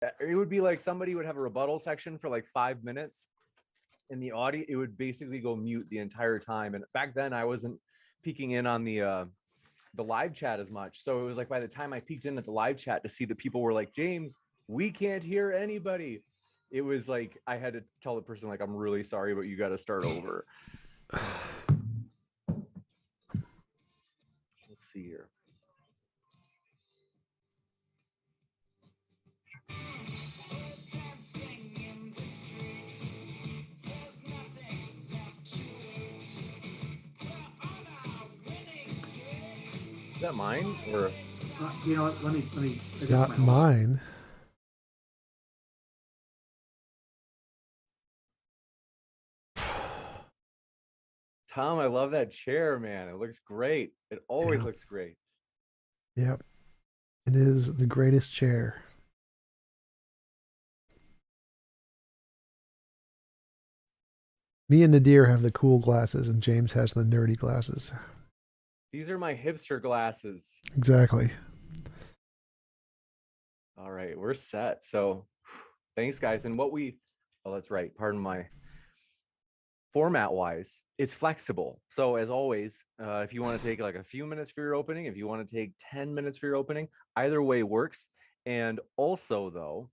It would be like somebody would have a rebuttal section for like 5 minutes, and the audio, it would basically go mute the entire time. And back then I wasn't peeking in on the live chat as much. So it was like by the time I peeked in at the live chat to see that people were like, James, we can't hear anybody. It was like I had to tell the person, like, I'm really sorry, but you got to start over. Let's see here. Is that mine or? You know what? Let me. It's not mine. Tom, I love that chair, man. It looks great. It always looks great. Yep. It is the greatest chair. Me and Nadir have the cool glasses, and James has the nerdy glasses. These are my hipster glasses. Exactly. All right, we're set. So thanks, guys. And that's right. Pardon my format wise, it's flexible. So as always, if you want to take like a few minutes for your opening, if you want to take 10 minutes for your opening, either way works. And also though,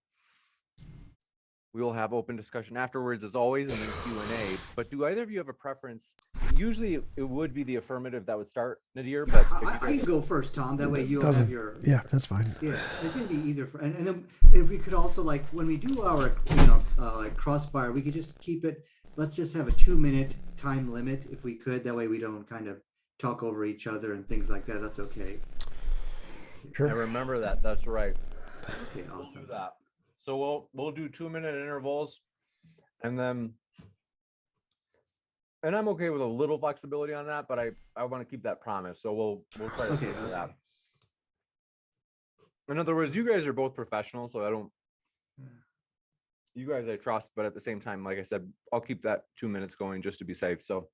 we will have open discussion afterwards as always, and then Q&A. But do either of you have a preference? Usually it would be the affirmative that would start, Nadir, but I can go first, Tom. That way you'll have your. Yeah, that's fine. Yeah, it's gonna be easier for, and then if we could also, like, when we do our like crossfire, we could just keep it. Let's just have a 2-minute time limit if we could. That way we don't kind of talk over each other and things like that. That's okay. Sure. I remember that. That's right. Okay, We'll awesome. do that. So we'll do 2-minute intervals, and I'm okay with a little flexibility on that, but I want to keep that promise. So we'll try to stick to that. In other words, you guys are both professionals, so you guys I trust, but at the same time, like I said, I'll keep that 2 minutes going just to be safe. So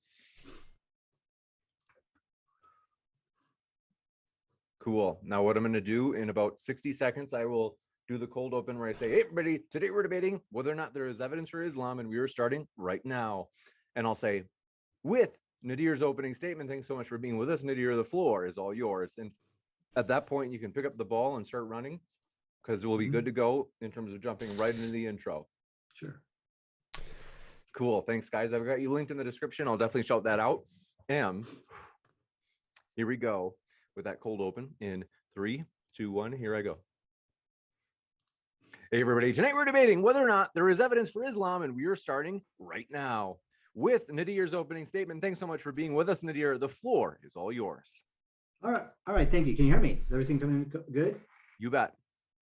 cool. Now what I'm going to do in about 60 seconds, I will do the cold open where I say, hey, everybody, today we're debating whether or not there is evidence for Islam, and we are starting right now. And I'll say, with Nadir's opening statement, thanks so much for being with us, Nadir, the floor is all yours. And at that point, you can pick up the ball and start running, because we'll be good to go in terms of jumping right into the intro. Sure. Cool. Thanks, guys. I've got you linked in the description. I'll definitely shout that out. And here we go with that cold open in 3, 2, 1. Here I go. Hey, everybody. Tonight we're debating whether or not there is evidence for Islam, and we are starting right now with Nadir's opening statement. Thanks so much for being with us, Nadir. The floor is all yours. All right. Thank you. Can you hear me? Is everything coming good? You bet.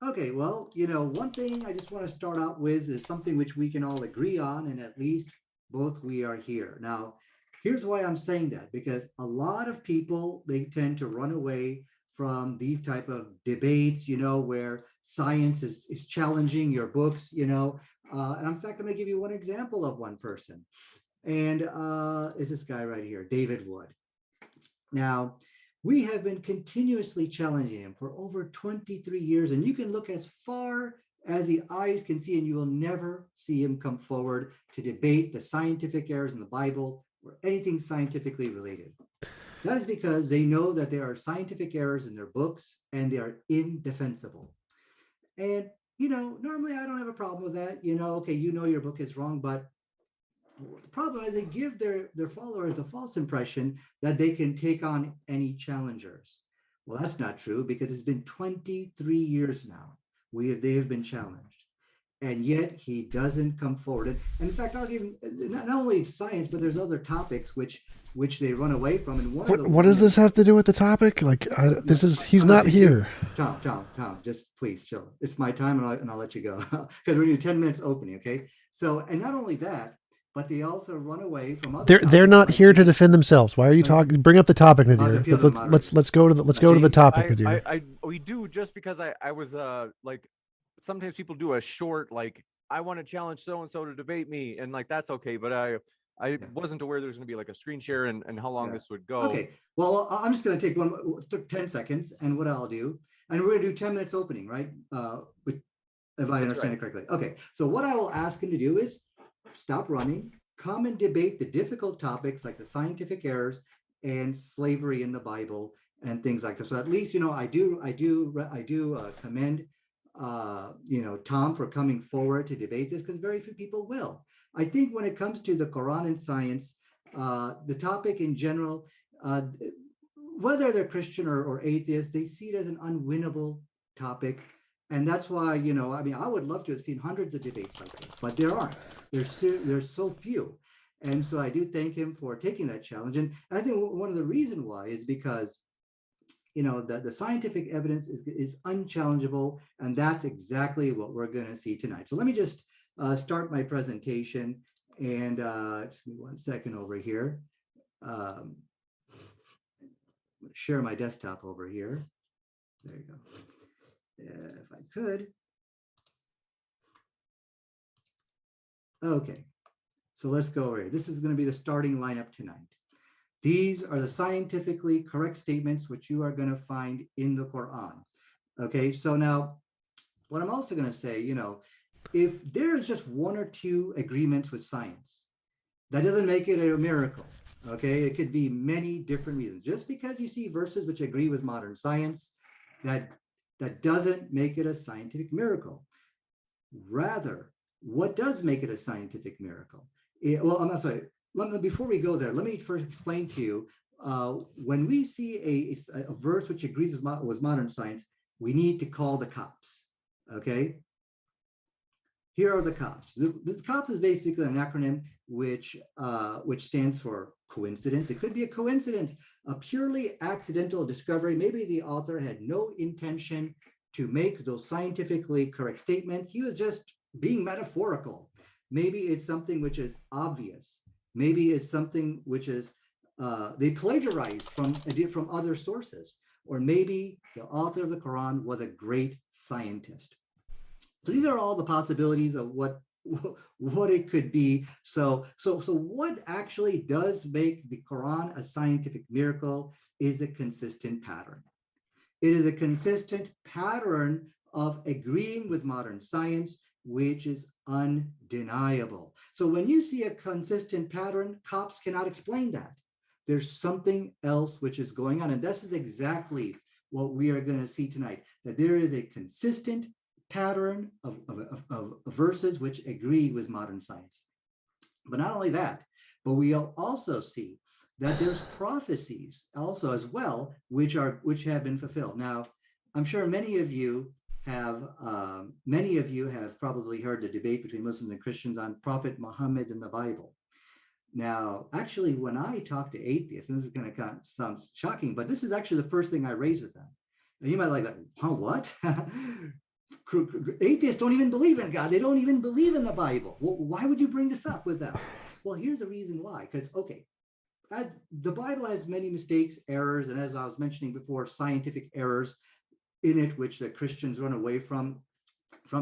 Okay, well, one thing I just want to start out with is something which we can all agree on, and at least both we are here. Now, here's why I'm saying that, because a lot of people, they tend to run away from these type of debates, where science is challenging your books, and in fact, I'm going to give you one example of one person. And it's this guy right here, David Wood. Now, we have been continuously challenging him for over 23 years, and you can look as far as the eyes can see, and you will never see him come forward to debate the scientific errors in the Bible or anything scientifically related. That is because they know that there are scientific errors in their books, and they are indefensible. And, normally I don't have a problem with that. Okay, your book is wrong, but the problem is they give their followers a false impression that they can take on any challengers. Well, that's not true, because it's been 23 years now. They have been challenged, and yet he doesn't come forward. And in fact, I'll give him not only science, but there's other topics which they run away from. And what does this have to do with the topic? Like, he's not here. Tom, just please chill. It's my time, and I'll let you go, because we're doing 10 minutes opening. Okay. So, and not only that, but they also run away from other. They're not here to defend themselves. Why are you talking? Bring up the topic, Nadir. Let's go to the topic, Nadir. We do, just because I was like, sometimes people do a short, like, I want to challenge so and so to debate me, and like that's okay, but I wasn't aware there's going to be like a screen share and how long this would go. Okay, well, I'm just going to take 10 seconds, and what I'll do, and we're going to do 10 minutes opening, right? if I understand it correctly. Okay, so what I will ask him to do is stop running, come and debate the difficult topics like the scientific errors and slavery in the Bible and things like that. So at least, I do commend, Tom for coming forward to debate this, because very few people will. I think when it comes to the Quran and science, the topic in general, whether they're Christian or atheist, they see it as an unwinnable topic. And that's why, I would love to have seen hundreds of debates like this, but there aren't. There's so few. And so I do thank him for taking that challenge. And I think one of the reasons why is because, the scientific evidence is unchallengeable. And that's exactly what we're going to see tonight. So let me just start my presentation. And just give me 1 second over here. Share my desktop over here. There you go. If I could. Okay, so let's go over here. This is going to be the starting lineup tonight. These are the scientifically correct statements which you are going to find in the Quran. Okay, so now what I'm also going to say, if there's just one or two agreements with science, that doesn't make it a miracle. Okay, it could be many different reasons. Just because you see verses which agree with modern science, that doesn't make it a scientific miracle. Rather, what does make it a scientific miracle? I'm sorry. Before we go there, let me first explain to you, when we see a verse which agrees with modern science, we need to call the cops, okay? Here are the cops. The cops is basically an acronym which stands for coincidence. It could be a coincidence, a purely accidental discovery. Maybe the author had no intention to make those scientifically correct statements. He was just being metaphorical. Maybe it's something which is obvious. Maybe it's something which is they plagiarized from other sources. Or maybe the author of the Quran was a great scientist. So these are all the possibilities of what it could be. So what actually does make the Quran a scientific miracle is a consistent pattern. It is a consistent pattern of agreeing with modern science, which is undeniable. So when you see a consistent pattern, cops cannot explain that. There's something else which is going on. And this is exactly what we are going to see tonight, that there is a consistent pattern of verses which agree with modern science. But not only that, but we'll also see that there's prophecies also as well, which have been fulfilled. Now, I'm sure many of you have probably heard the debate between Muslims and Christians on Prophet Muhammad and the Bible. Now, actually, when I talk to atheists, and this is going to kind of sound shocking, but this is actually the first thing I raise with them. And you might like that, huh, what? Atheists don't even believe in God. They don't even believe in the Bible. Well, why would you bring this up with them? Well, here's the reason why. Because, okay, as the Bible has many mistakes, errors, and as I was mentioning before, scientific errors in it, which the Christians run away from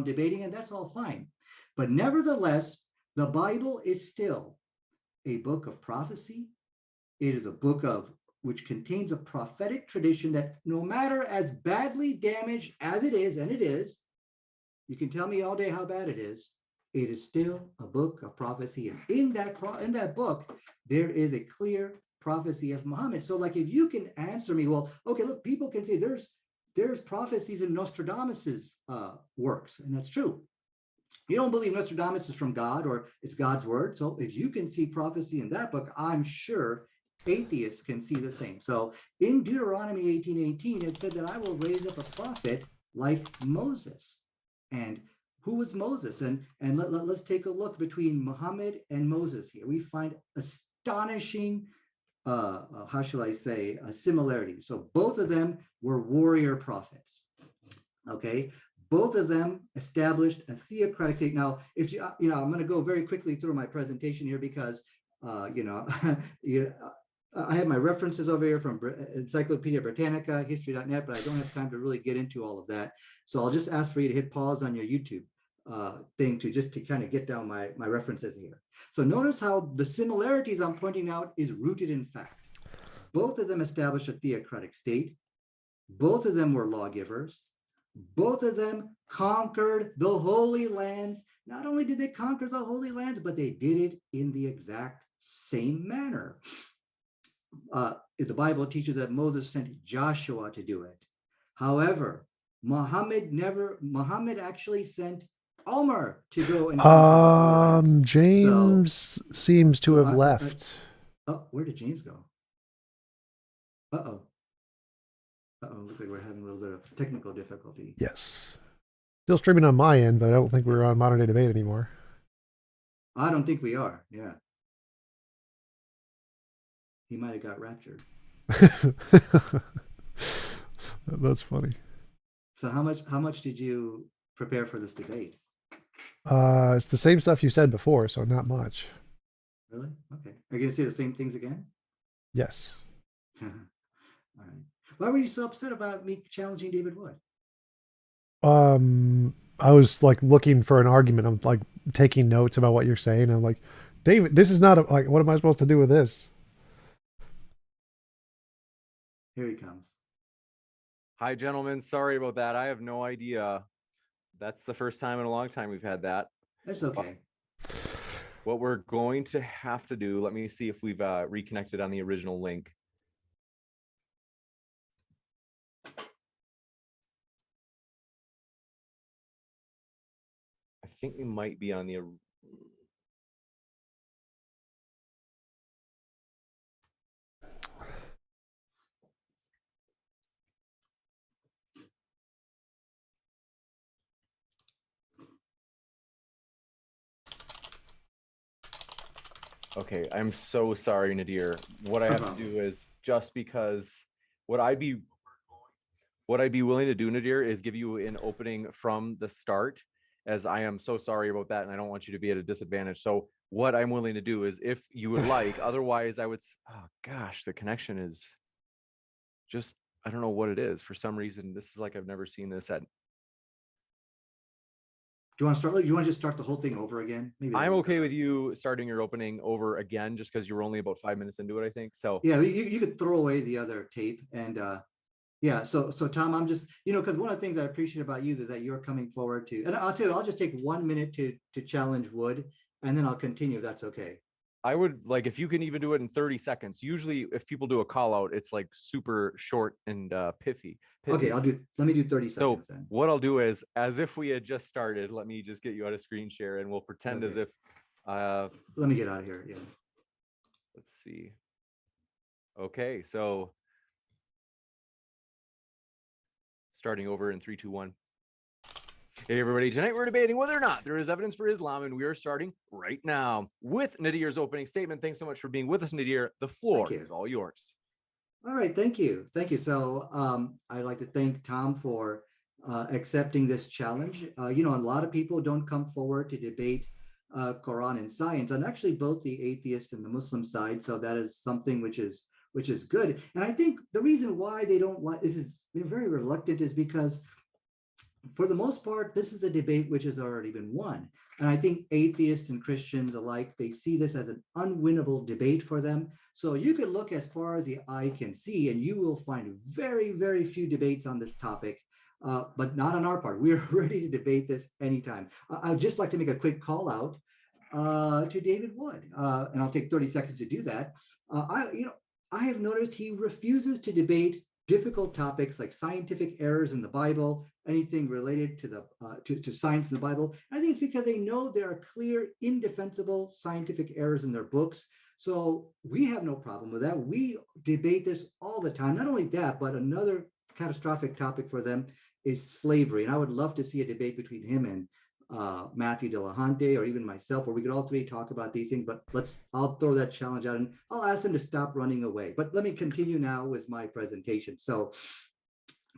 debating, and that's all fine. But nevertheless, the Bible is still a book of prophecy. It is a book which contains a prophetic tradition that no matter as badly damaged as it is, and it is, you can tell me all day how bad it is still a book of prophecy. And in that book, there is a clear prophecy of Muhammad. So like, if you can answer me, well, okay, look, people can say there's prophecies in Nostradamus's works, and that's true. You don't believe Nostradamus is from God or it's God's word. So if you can see prophecy in that book, I'm sure atheists can see the same. So in Deuteronomy 18:18, it said that I will raise up a prophet like Moses. And who was Moses? And let's take a look between Muhammad and Moses here. We find astonishing, how shall I say, similarity. So both of them were warrior prophets. Okay. Both of them established a theocratic state. Now, if I'm going to go very quickly through my presentation here because, I have my references over here from Encyclopedia Britannica, history.net, but I don't have time to really get into all of that. So I'll just ask for you to hit pause on your YouTube thing to kind of get down my references here. So notice how the similarities I'm pointing out is rooted in fact. Both of them established a theocratic state. Both of them were lawgivers. Both of them conquered the Holy Lands. Not only did they conquer the Holy Lands, but they did it in the exact same manner. The Bible teaches that Moses sent Joshua to do it. However, Muhammad actually sent Omar to go and conquer the Holy Lands. James seems to have left. Where did James go? Uh-oh. Looks like we're having a little bit of technical difficulty. Yes. Still streaming on my end, but I don't think we're on Modern Day Debate anymore. I don't think we are. Yeah. He might have got raptured. That's funny. So how much did you prepare for this debate? It's the same stuff you said before, so not much. Really? Okay. Are you going to say the same things again? Yes. All right. Why were you so upset about me challenging David Wood? I was like looking for an argument. I'm like taking notes about what you're saying. I'm like, David, this is not like, what am I supposed to do with this? Here he comes. Hi, gentlemen. Sorry about that. I have no idea. That's the first time in a long time we've had that. That's okay. What we're going to have to do, let me see if we've reconnected on the original link. I think we might be on the... Okay, I'm so sorry, Nadir. What I have to do is, just because what I'd be willing to do, Nadir, is give you an opening from the start, as I am so sorry about that, and I don't want you to be at a disadvantage. So what I'm willing to do is, if you would like, otherwise I would, oh gosh, the connection is just, I don't know what it is. For some reason, this is like, I've never seen this at... Do you want to start? You want to just start the whole thing over again? Maybe I'm okay with you starting your opening over again, just because you were only about 5 minutes into it, I think. So yeah, you could throw away the other tape, and yeah. So Tom, I'm just, because one of the things I appreciate about you is that you're coming forward to, and I'll tell you, I'll just take 1 minute to challenge Wood, and then I'll continue if that's okay. I would like, if you can even do it in 30 seconds. Usually if people do a call out, it's like super short and pithy. Okay, let me do 30 seconds then. What I'll do is, as if we had just started, let me just get you out of screen share and we'll pretend as if let me get out of here. Yeah. Let's see. Okay, so starting over in 3, 2, 1. Hey everybody, tonight we're debating whether or not there is evidence for Islam, and we are starting right now with Nadir's opening statement. Thanks so much for being with us, Nadir. The floor is all yours. All right, thank you. So I'd like to thank Tom for accepting this challenge. A lot of people don't come forward to debate Quran and science, and actually both the atheist and the Muslim side. So that is something which is good. And I think the reason why they don't like they're very reluctant is because, for the most part, this is a debate which has already been won. And I think atheists and Christians alike, they see this as an unwinnable debate for them. So you could look as far as the eye can see, and you will find very, very few debates on this topic, but not on our part. We're ready to debate this anytime. I'd just like to make a quick call out to David Wood, and I'll take 30 seconds to do that. I have noticed he refuses to debate difficult topics like scientific errors in the Bible, anything related to to science in the Bible. And I think it's because they know there are clear, indefensible scientific errors in their books. So we have no problem with that. We debate this all the time. Not only that, but another catastrophic topic for them is slavery. And I would love to see a debate between him and Matthew Delahunty, or even myself, where we could all three talk about these things. But I'll throw that challenge out, and I'll ask them to stop running away. But let me continue now with my presentation. So,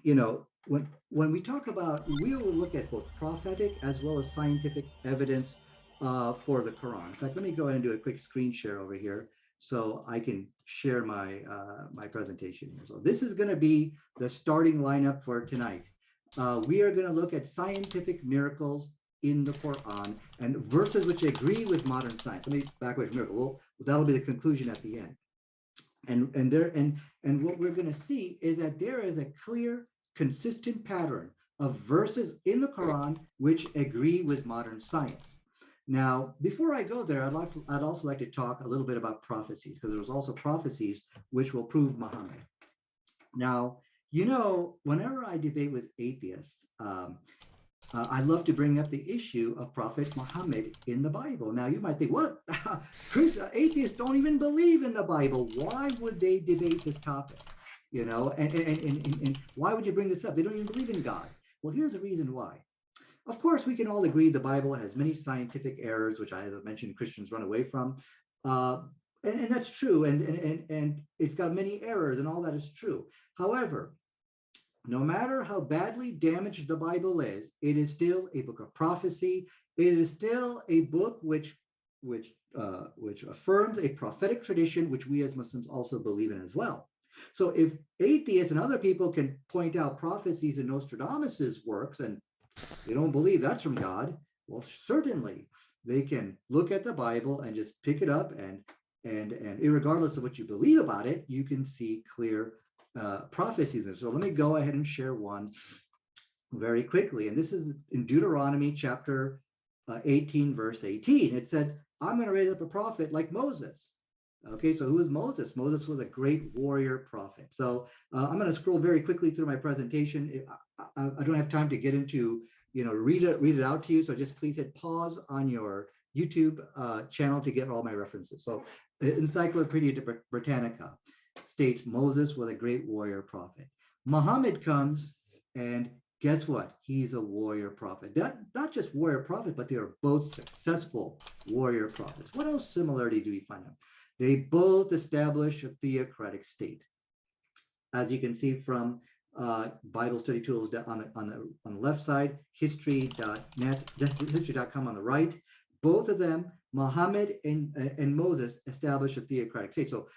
when we talk about, we will look at both prophetic as well as scientific evidence for the Quran. In fact, let me go ahead and do a quick screen share over here so I can share my my presentation here. So this is going to be the starting lineup for tonight. We are going to look at scientific miracles in the Quran and verses which agree with modern science. Let me back away from miracle. Well, that'll be the conclusion at the end. And what we're going to see is that there is a clear, consistent pattern of verses in the Quran which agree with modern science. Now, before I go there, I'd also like to talk a little bit about prophecies, because there's also prophecies which will prove Muhammad. Now, whenever I debate with atheists, I love to bring up the issue of Prophet Muhammad in the Bible. Now, you might think, what? Atheists don't even believe in the Bible. Why would they debate this topic? And why would you bring this up? They don't even believe in God. Well, here's the reason why. Of course, we can all agree the Bible has many scientific errors, which I, as I mentioned, Christians run away from. And that's true. And it's got many errors, and all that is true. However, no matter how badly damaged the Bible is, it is still a book of prophecy. It is still a book which affirms a prophetic tradition, which we as Muslims also believe in as well. So if atheists and other people can point out prophecies in Nostradamus's works and they don't believe that's from God, well, certainly they can look at the Bible and just pick it up, and regardless of what you believe about it, you can see clear prophecies. So let me go ahead and share one very quickly. And this is in Deuteronomy chapter 18, verse 18. It said, I'm going to raise up a prophet like Moses. Okay, so who is Moses? Moses was a great warrior prophet. So I'm going to scroll very quickly through my presentation. I don't have time to get into, read it out to you. So just please hit pause on your YouTube channel to get all my references. So Encyclopedia Britannica states Moses was a great warrior prophet. Muhammad comes, and guess what? He's a warrior prophet. Not just warrior prophet, but they are both successful warrior prophets. What else similarity do we find out? They both establish a theocratic state. As you can see from Bible study tools on the left side, history.net, history.com on the right, both of them, Muhammad and Moses, established a theocratic state. So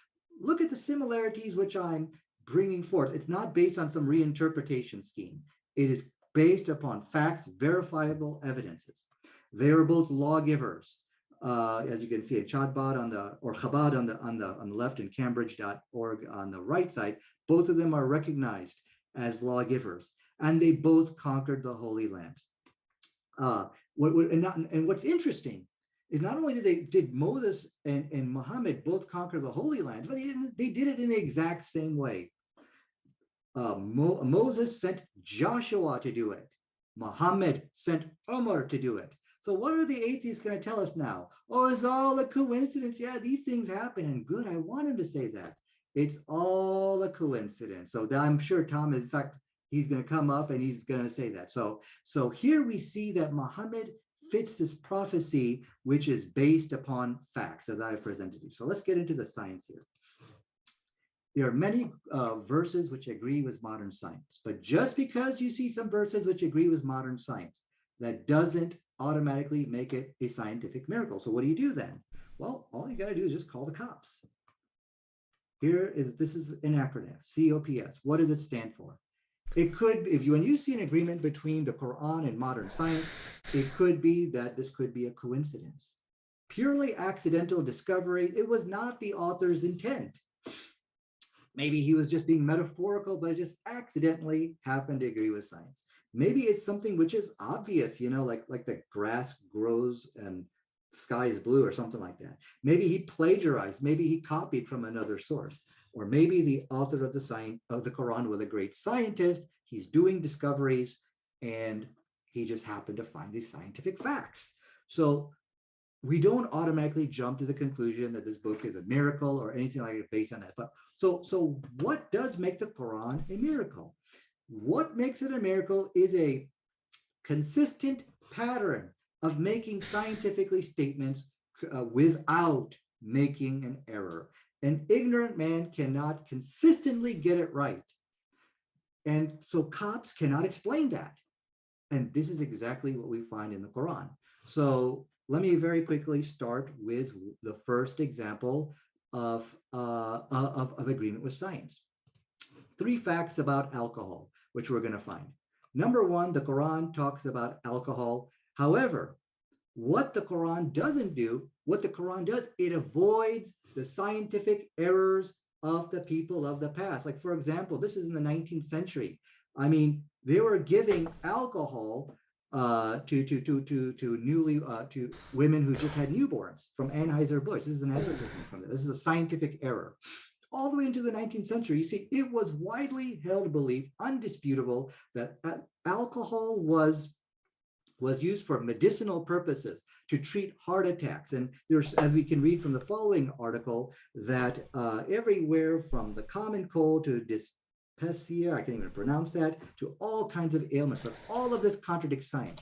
look at the similarities which I'm bringing forth. It's not based on some reinterpretation scheme. It is based upon facts, verifiable evidences. They are both lawgivers, as you can see at Chabad Chabad on the left, and Cambridge.org on the right side. Both of them are recognized as lawgivers, and they both conquered the Holy Land. What's interesting is not only did Moses and Muhammad both conquer the Holy Land, but they did it in the exact same way. Moses sent Joshua to do it. Muhammad sent Umar to do it. So what are the atheists going to tell us now? Oh, it's all a coincidence. Yeah, these things happen, and good. I want him to say that. It's all a coincidence. So I'm sure Tom, in fact, he's going to come up and he's going to say that. So here we see that Muhammad fits this prophecy, which is based upon facts, as I have presented you. So let's get into the science here. There are many verses which agree with modern science, but just because you see some verses which agree with modern science, that doesn't automatically make it a scientific miracle. So what do you do then? Well, all you got to do is just call the cops. This is an acronym, COPS. What does it stand for? It could, when you see an agreement between the Quran and modern science, it could be that this could be a coincidence. Purely accidental discovery. It was not the author's intent. Maybe he was just being metaphorical, but it just accidentally happened to agree with science. Maybe it's something which is obvious, like the grass grows and the sky is blue or something like that. Maybe he plagiarized, maybe he copied from another source. Or maybe the author of the Quran was a great scientist. He's doing discoveries and he just happened to find these scientific facts. So we don't automatically jump to the conclusion that this book is a miracle or anything like it based on that. But so what does make the Quran a miracle? What makes it a miracle is a consistent pattern of making scientifically statements without making an error. An ignorant man cannot consistently get it right. And so cops cannot explain that. And this is exactly what we find in the Quran. So let me very quickly start with the first example of agreement with science. 3 facts about alcohol, which we're going to find. Number 1, the Quran talks about alcohol. However, what the Quran doesn't do, what the Quran does, it avoids the scientific errors of the people of the past. Like, for example, this is in the 19th century. I mean, they were giving alcohol to women who just had newborns from Anheuser-Busch. This is an advertisement from it. This is a scientific error. All the way into the 19th century, you see, it was widely held belief, undisputable, that alcohol was used for medicinal purposes to treat heart attacks. And there's, as we can read from the following article, that everywhere from the common cold to dyspepsia, I can't even pronounce that, to all kinds of ailments, but all of this contradicts science.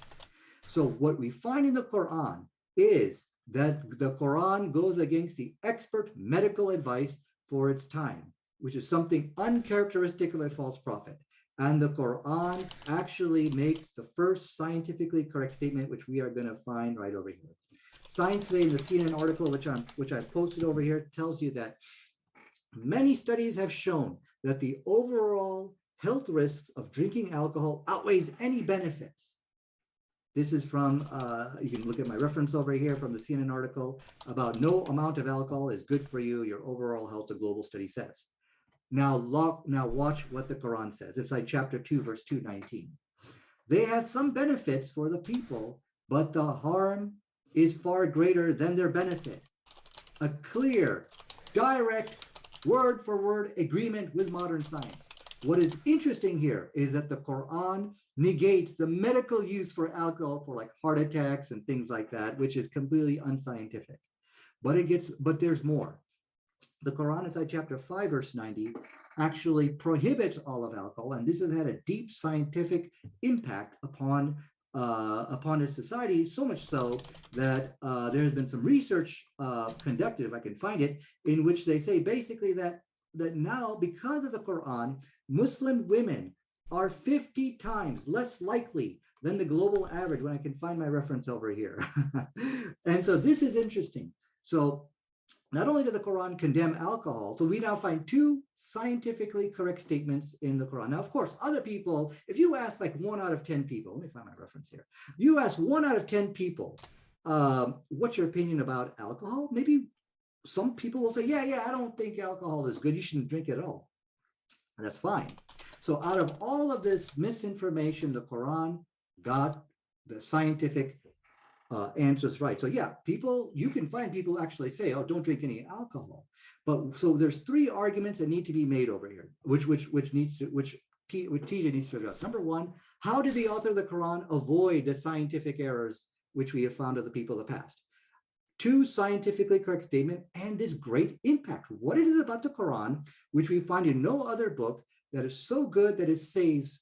So what we find in the Quran is that the Quran goes against the expert medical advice for its time, which is something uncharacteristic of a false prophet. And the Quran actually makes the first scientifically correct statement, which we are going to find right over here. Science Today, in the CNN article, which I posted over here, tells you that many studies have shown that the overall health risks of drinking alcohol outweighs any benefits. This is from, you can look at my reference over here from the CNN article about no amount of alcohol is good for you, your overall health, the global study says. Now watch what the Quran says. It's like chapter 2, verse 219. They have some benefits for the people, but the harm is far greater than their benefit. A clear, direct, word for word agreement with modern science. What is interesting here is that the Quran negates the medical use for alcohol for like heart attacks and things like that, which is completely unscientific. But there's more. The Quran, inside chapter 5, verse 90, actually prohibits all of alcohol, and this has had a deep scientific impact upon its society, so much so that there has been some research conducted, if I can find it, in which they say basically that now, because of the Quran, Muslim women are 50 times less likely than the global average, when I can find my reference over here. And so this is interesting. So not only did the Quran condemn alcohol, so we now find two scientifically correct statements in the Quran. Now, of course, other people, if you ask like 1 out of 10 people, let me find my reference here. You ask 1 out of 10 people, what's your opinion about alcohol? Maybe some people will say, yeah, I don't think alcohol is good. You shouldn't drink it at all. And that's fine. So out of all of this misinformation, the Quran got the scientific answers right. So yeah, you can find people actually say, oh, don't drink any alcohol. But so there's 3 arguments that need to be made over here, which TJ needs to address. Number 1, how did the author of the Quran avoid the scientific errors which we have found of the people of the past? 2, scientifically correct statement, and this great impact. What it is about the Quran, which we find in no other book, that is so good that it saves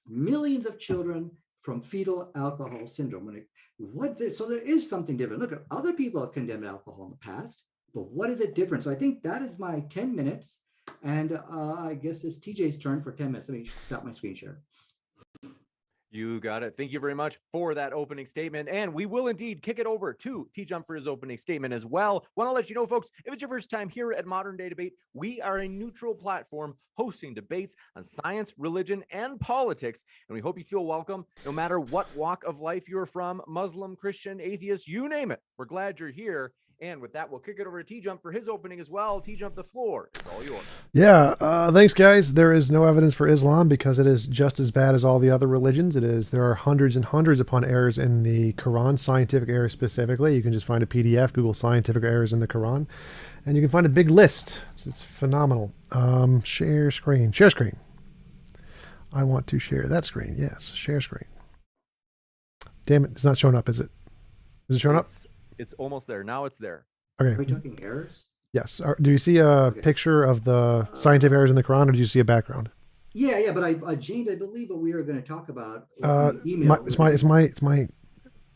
millions of children from fetal alcohol syndrome. So there is something different. Look, other people have condemned alcohol in the past, but what is it different? So I think that is my 10 minutes. And I guess it's TJ's turn for 10 minutes. Let me stop my screen share. You got it. Thank you very much for that opening statement. And we will indeed kick it over to TJump for his opening statement as well. Want to let you know, folks, if it's your first time here at Modern Day Debate, we are a neutral platform hosting debates on science, religion, and politics. And we hope you feel welcome no matter what walk of life you're from, Muslim, Christian, atheist, you name it. We're glad you're here. And with that, we'll kick it over to TJump for his opening as well. TJump, the floor is all yours. Yeah, thanks, guys. There is no evidence for Islam because it is just as bad as all the other religions. There are hundreds and hundreds upon errors in the Quran, scientific errors specifically. You can just find a PDF, Google scientific errors in the Quran, and you can find a big list. It's phenomenal. Share screen. Share screen. I want to share that screen. Yes, share screen. Damn it, it's not showing up, is it? Is it showing up? It's almost there. Now it's there. Okay. Are we talking errors? Yes. Do you see a picture of the scientific errors in the Quran, or do you see a background? Yeah. But James, I believe what we were going to talk about. Email. It's my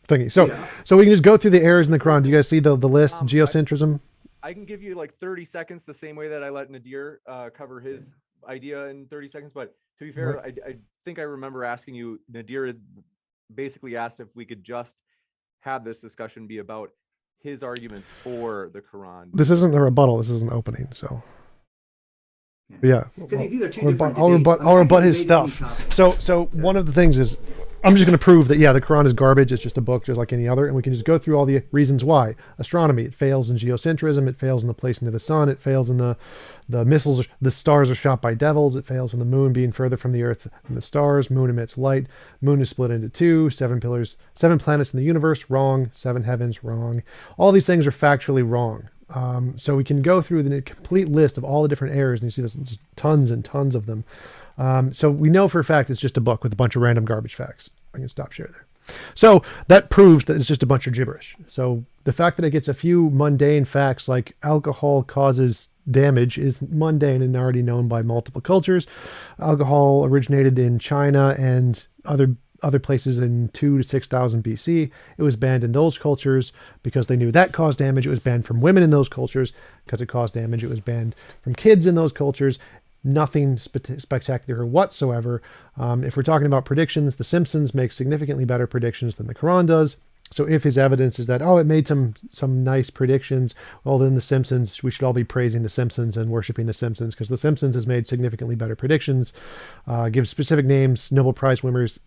thingy. So we can just go through the errors in the Quran. Do you guys see the list? Geocentrism. I can give you like 30 seconds, the same way that I let Nadir cover his idea in 30 seconds. But to be fair, I think I remember asking you, Nadir basically asked if we could just have this discussion be about his arguments for the Quran. This isn't a rebuttal. This is an opening. So, yeah. Because these are two I'll different debates. rebut his stuff. topics. So one of the things is, I'm just going to prove that, yeah, the Quran is garbage. It's just a book just like any other. And we can just go through all the reasons why. Astronomy, it fails in geocentrism. It fails in the placing of the sun. It fails in the missiles. The stars are shot by devils. It fails from the moon being further from the earth than the stars. Moon emits light. Moon is split into two. 7 planets in the universe, wrong. 7 heavens, wrong. All these things are factually wrong. So we can go through the complete list of all the different errors, and you see this just tons and tons of them. So we know for a fact it's just a book with a bunch of random garbage facts. I can stop share there. So that proves that it's just a bunch of gibberish. So the fact that it gets a few mundane facts like alcohol causes damage is mundane and already known by multiple cultures. Alcohol originated in China and other places in 2,000 to 6,000 BC. It was banned in those cultures because they knew that caused damage. It was banned from women in those cultures because it caused damage. It was banned from kids in those cultures. Nothing spectacular whatsoever. If we're talking about predictions, The Simpsons makes significantly better predictions than the Quran does. So if his evidence is that, it made some nice predictions, well, then The Simpsons, we should all be praising The Simpsons and worshiping The Simpsons, because The Simpsons has made significantly better predictions, gives specific names, Nobel Prize winners,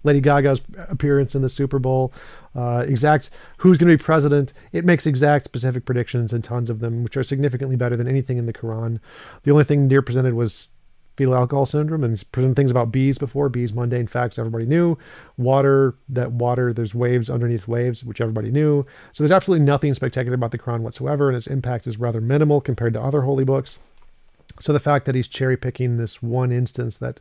Lady Gaga's appearance in the Super Bowl, exact who's going to be president. It makes exact specific predictions, and tons of them, which are significantly better than anything in the Quran. The only thing Nadir presented was fetal alcohol syndrome, and he's presented things about bees before. Bees, mundane facts everybody knew. Water, there's waves underneath waves, which everybody knew. So there's absolutely nothing spectacular about the Quran whatsoever, and its impact is rather minimal compared to other holy books. So the fact that he's cherry picking this one instance that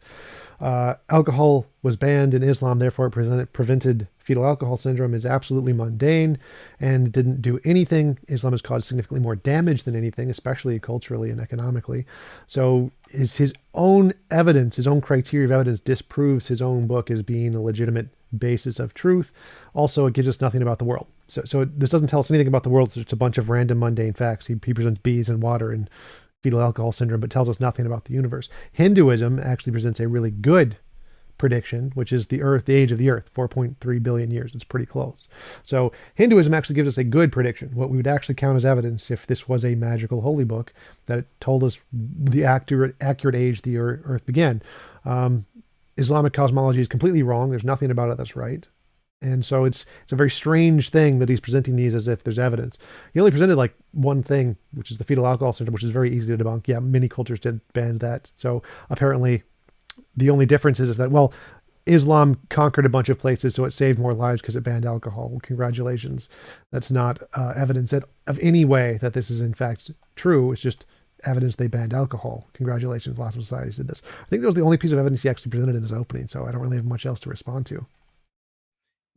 alcohol was banned in Islam, therefore it prevented fetal alcohol syndrome, is absolutely mundane and didn't do anything. Islam has caused significantly more damage than anything, especially culturally and economically. So his own evidence, his own criteria of evidence disproves his own book as being a legitimate basis of truth. Also, it gives us nothing about the world. So this doesn't tell us anything about the world. It's just a bunch of random mundane facts. He presents bees and water and fetal alcohol syndrome, but tells us nothing about the universe. Hinduism actually presents a really good prediction, which is the age of the earth, 4.3 billion years. It's pretty close. So Hinduism actually gives us a good prediction, what we would actually count as evidence if this was a magical holy book, that it told us the accurate age the earth began. Islamic cosmology is completely wrong. There's nothing about it that's right. And so it's a very strange thing that he's presenting these as if there's evidence. He only presented like one thing, which is the fetal alcohol syndrome, which is very easy to debunk. Yeah, many cultures did ban that. So apparently the only difference is that, well, Islam conquered a bunch of places, so it saved more lives because it banned alcohol. Well, congratulations. That's not evidence of any way that this is in fact true. It's just evidence they banned alcohol. Congratulations, lots of societies did this. I think that was the only piece of evidence he actually presented in his opening, so I don't really have much else to respond to.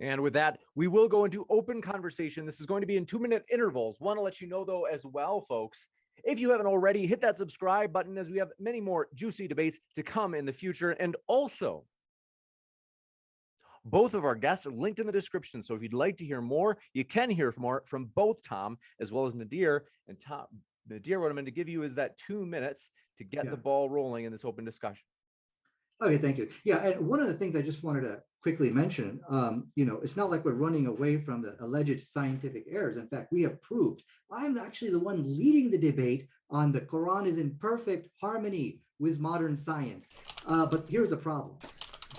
And with that, we will go into open conversation. This is going to be in 2-minute intervals. Want to let you know, though, as well, folks, if you haven't already, hit that subscribe button, as we have many more juicy debates to come in the future. And also, both of our guests are linked in the description. So if you'd like to hear more, you can hear more from both Tom as well as Nadir. And Tom, Nadir, what I'm going to give you is that 2 minutes to get the ball rolling in this open discussion. Okay, thank you. Yeah, and one of the things I just wanted to quickly mention, it's not like we're running away from the alleged scientific errors. In fact, we have proved. I'm actually the one leading the debate on the Quran is in perfect harmony with modern science. But here's the problem.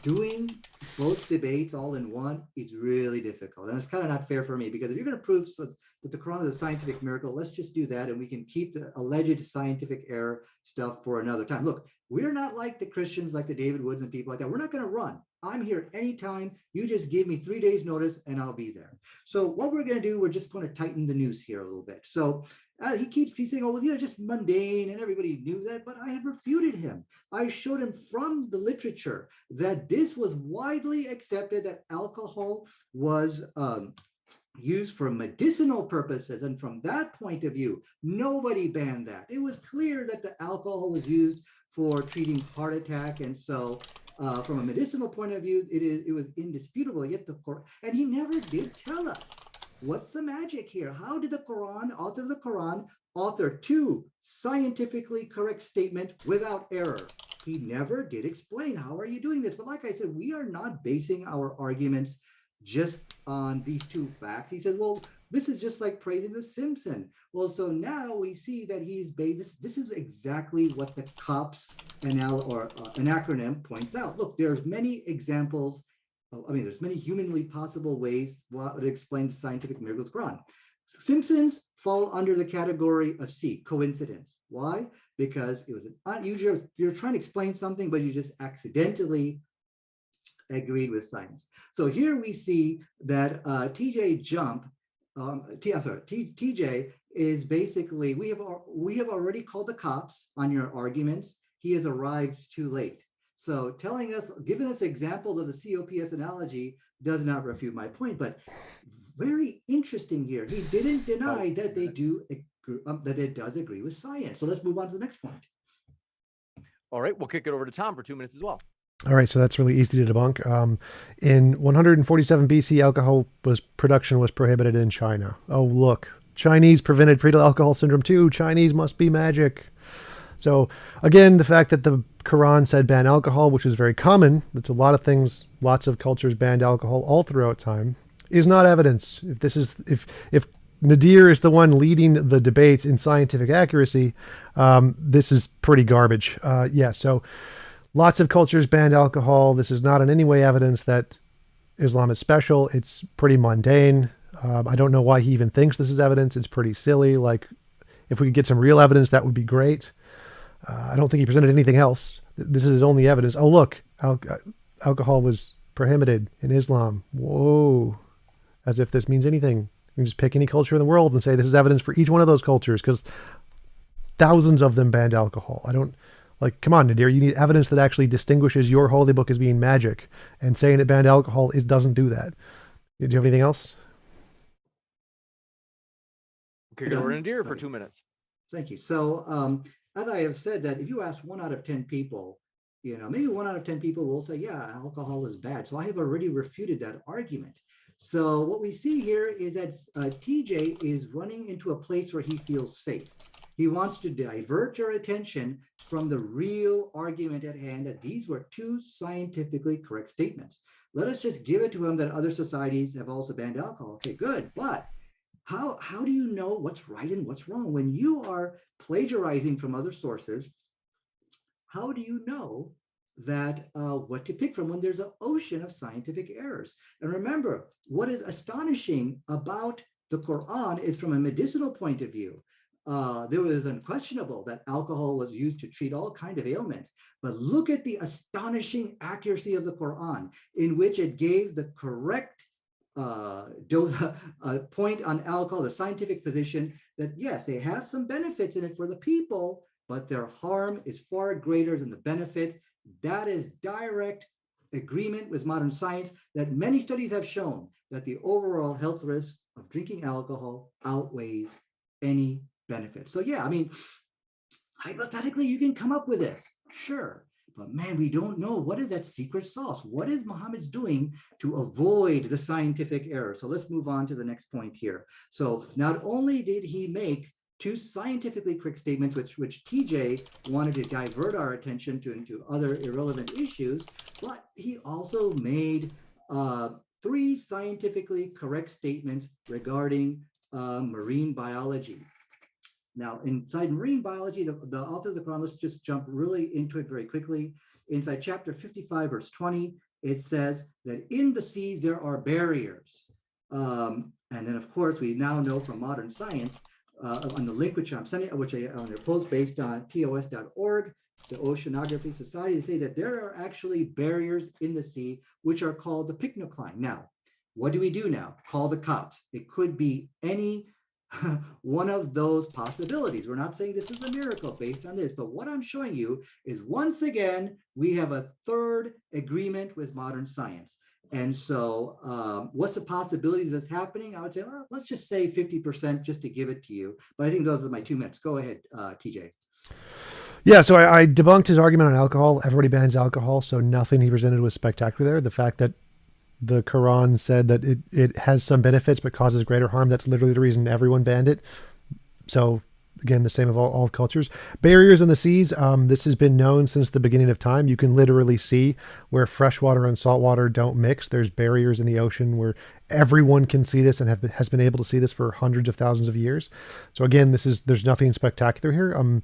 Doing both debates all in one, it's really difficult. And it's kind of not fair for me, because if you're going to prove that the Quran is a scientific miracle, let's just do that. And we can keep the alleged scientific error stuff for another time. Look, we're not like the Christians, like the David Woods and people like that. We're not going to run. I'm here anytime. You just give me 3 days notice and I'll be there. So what we're going to do, we're just going to tighten the noose here a little bit. So he's saying, oh, well, just mundane, and everybody knew that, but I have refuted him. I showed him from the literature that this was widely accepted, that alcohol was used for medicinal purposes. And from that point of view, nobody banned that. It was clear that the alcohol was used for treating heart attack. And so from a medicinal point of view, it was indisputable. Yet and he never did tell us what's the magic here. How did the author of the Quran, author 2 scientifically correct statement without error? He never did explain, how are you doing this? But like I said, we are not basing our arguments just on these 2 facts. He said, well, this is just like praising the Simpson. Well, so now we see that he's based, this is exactly what the COPS an acronym points out. Look, there's many examples I mean, there's many humanly possible ways to explain the scientific miracle of the Quran. Simpsons fall under the category of C, coincidence. Why? Because it was an unusual, you're trying to explain something, but you just accidentally agreed with science. So here we see that TJump, TJ is basically, we have already called the cops on your arguments. He has arrived too late. So telling us, giving us examples of the COPS analogy does not refute my point, but very interesting here. He didn't deny that they do that it does agree with science. So let's move on to the next point. All right, we'll kick it over to Tom for 2 minutes as well. All right, so that's really easy to debunk. In 147 BC, alcohol production was prohibited in China. Oh, look, Chinese prevented fetal alcohol syndrome too. Chinese must be magic. So again, the fact that the Quran said ban alcohol, which is very common, that's a lot of things, lots of cultures banned alcohol all throughout time, is not evidence. If Nadir is the one leading the debates in scientific accuracy, this is pretty garbage. So lots of cultures banned alcohol. This is not in any way evidence that Islam is special. It's pretty mundane. I don't know why he even thinks this is evidence. It's pretty silly. Like, if we could get some real evidence, that would be great. I don't think he presented anything else. This is his only evidence. Oh, look, alcohol was prohibited in Islam. Whoa. As if this means anything. You can just pick any culture in the world and say this is evidence for each one of those cultures, because thousands of them banned alcohol. Come on, Nadir, you need evidence that actually distinguishes your holy book as being magic, and saying it banned alcohol doesn't do that. Do you have anything else? Okay, over to Nadir for 2 minutes. Thank you. So, as I have said, that if you ask 1 out of 10 people, maybe 1 out of 10 people will say, yeah, alcohol is bad. So I have already refuted that argument. So what we see here is that TJ is running into a place where he feels safe. He wants to divert your attention from the real argument at hand, that these were 2 scientifically correct statements. Let us just give it to him that other societies have also banned alcohol. Okay, good. But how do you know what's right and what's wrong? When you are plagiarizing from other sources, how do you know that what to pick from when there's an ocean of scientific errors? And remember, what is astonishing about the Quran is from a medicinal point of view. There was unquestionable that alcohol was used to treat all kinds of ailments. But look at the astonishing accuracy of the Quran, in which it gave the correct point on alcohol, the scientific position, that yes, they have some benefits in it for the people, but their harm is far greater than the benefit. That is direct agreement with modern science, that many studies have shown that the overall health risk of drinking alcohol outweighs any benefit. So yeah, I mean, hypothetically, you can come up with this, sure. But man, we don't know what is that secret sauce. What is Muhammad's doing to avoid the scientific error? So let's move on to the next point here. So not only did he make 2 scientifically correct statements, which TJ wanted to divert our attention into other irrelevant issues, but he also made 3 scientifically correct statements regarding marine biology. Now, inside marine biology, the author of the Quran, let's just jump really into it very quickly. Inside chapter 55, verse 20, it says that in the seas there are barriers. And then, of course, we now know from modern science, on the link which I'm sending, which on their post based on tos.org, the Oceanography Society, they say that there are actually barriers in the sea which are called the pycnocline. Now, what do we do now? Call the cops. It could be any one of those possibilities. We're not saying this is a miracle based on this, but what I'm showing you is, once again, we have a third agreement with modern science. And so what's the possibilities of this happening? I would say, well, let's just say 50% just to give it to you. But I think those are my 2 minutes. Go ahead, TJ. Yeah, so I debunked his argument on alcohol. Everybody bans alcohol, so nothing he presented was spectacular there. The fact that the Quran said that it has some benefits but causes greater harm, that's literally the reason everyone banned it. So again, the same of all cultures. Barriers in the seas, this has been known since the beginning of time. You can literally see where freshwater and saltwater don't mix. There's barriers in the ocean where everyone can see this and has been able to see this for hundreds of thousands of years. So again, there's nothing spectacular here.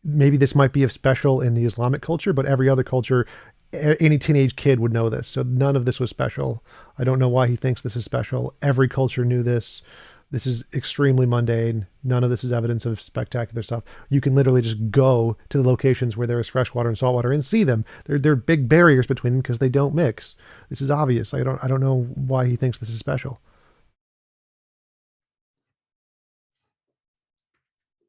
Maybe this might be special in the Islamic culture, but every other culture any teenage kid would know this. So none of this was special. I don't know why he thinks this is special. Every culture knew this. This is extremely mundane. None of this is evidence of spectacular stuff. You can literally just go to the locations where there is freshwater and saltwater and see them. There are big barriers between them because they don't mix. This is obvious. I don't know why he thinks this is special.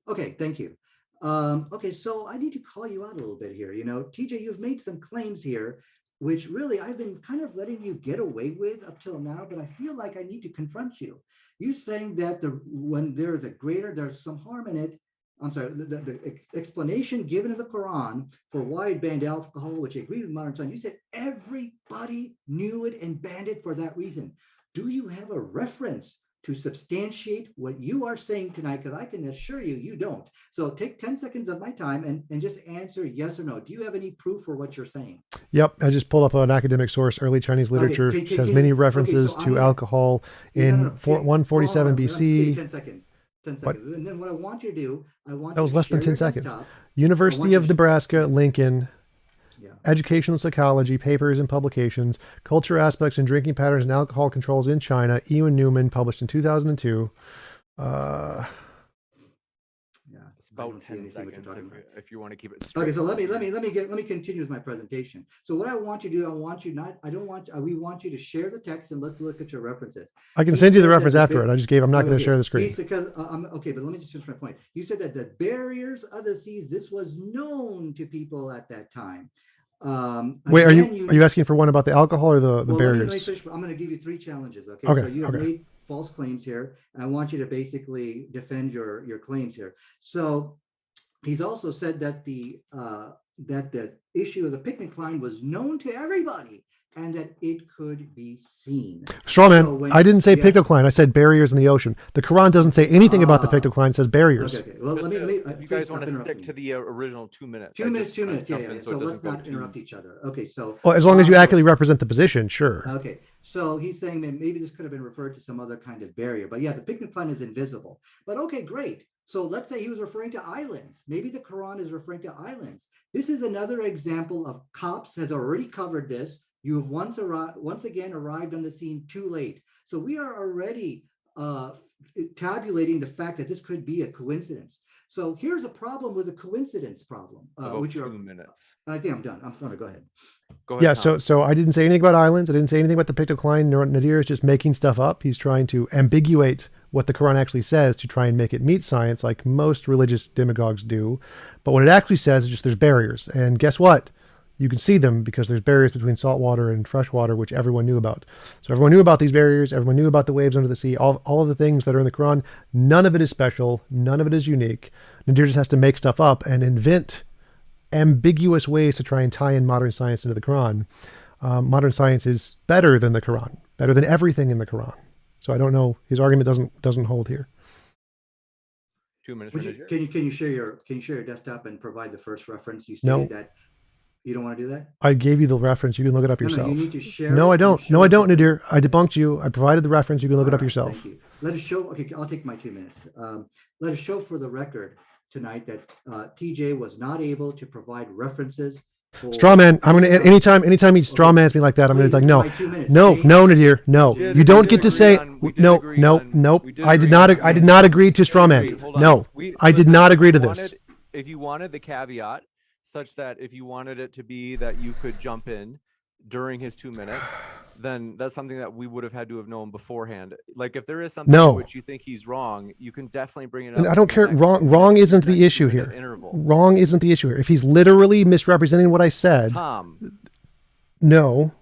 Okay, thank you. Okay, so I need to call you out a little bit here. TJ, you've made some claims here, which really I've been kind of letting you get away with up till now, but I feel like I need to confront you. You saying that when there's some harm in it. I'm sorry, the explanation given in the Quran for why it banned alcohol, which I agree with modern science, you said everybody knew it and banned it for that reason. Do you have a reference to substantiate what you are saying tonight? Because I can assure you, you don't. So take 10 seconds of my time and just answer yes or no. Do you have any proof for what you're saying? Yep. I just pulled up an academic source. Early Chinese literature has many references to alcohol in 147 BC. 10 seconds. 10 seconds. And then what I want you to do, that was less than 10 seconds. University of Nebraska, Lincoln. Yeah. Educational psychology, papers and publications, culture aspects and drinking patterns and alcohol controls in China. Ewan Newman, published in 2002. Yeah, it's about 10 seconds if you want to keep it straight. Okay, so let me continue with my presentation. So what I want you to do, we want you to share the text and let's look at your references. I can send you the reference after it. I'm not going to share the screen. Because okay, but let me just finish my point. You said that the barriers of the seas, this was known to people at that time. Wait, are you asking for one about the alcohol or the barriers? Let me finish. I'm going to give you 3 challenges. Okay. Okay. So you have made false claims here, and I want you to basically defend your claims here. So he's also said that the issue of the picnic line was known to everybody and that it could be seen. Strawman, I didn't say pictocline. I said barriers in the ocean. The Quran doesn't say anything about the pictocline. It says barriers. Okay. Well, let me you guys want to stick to the original 2 minutes. 2 minutes. Yeah. So let's not interrupt each other. Okay. So. Well, as long as you accurately represent the position, sure. Okay. So he's saying that maybe this could have been referred to some other kind of barrier, but yeah, the picnic line is invisible. But okay, great. So let's say he was referring to islands. Maybe the Quran is referring to islands. This is another example of COPS has already covered this. You have once again arrived on the scene too late. So we are already tabulating the fact that this could be a coincidence. So here's a problem with a coincidence problem. Which 2 minutes. I think I'm done. I'm sorry. Go ahead. Go ahead. Yeah. Tom. So I didn't say anything about islands. I didn't say anything about the pictocline. Nadir is just making stuff up. He's trying to ambiguate what the Quran actually says to try and make it meet science, like most religious demagogues do. But what it actually says is just there's barriers. And guess what? You can see them because there's barriers between saltwater and freshwater, which everyone knew about. So everyone knew about these barriers. Everyone knew about the waves under the sea. All of the things that are in the Quran, none of it is special. None of it is unique. Nadir just has to make stuff up and invent ambiguous ways to try and tie in modern science into the Quran. Modern science is better than the Quran, better than everything in the Quran. So I don't know. His argument doesn't hold here. 2 minutes. Can you share your desktop and provide the first reference? You stated that you don't want to do that. I gave you the reference. You can look it up yourself. No, you need to share. No, I don't. No, I don't, Nadir. I debunked you. I provided the reference. You can look it up yourself. Thank you. Let us show. Okay, I'll take my 2 minutes. Let us show for the record tonight that TJ was not able to provide references. Strawman, I'm gonna anytime he strawmans me like that, I'm gonna like no, Nadir, no. You don't get to say nope. I did not agree to strawman. No, I did not agree to this. If you wanted the caveat, such that if you wanted it to be that you could jump in during his 2 minutes, then that's something that we would have had to have known beforehand. Like if there is something in which you think he's wrong, you can definitely bring it up. I don't care. Wrong isn't the issue here. Wrong isn't the issue here. If he's literally misrepresenting what I said, Tom. No.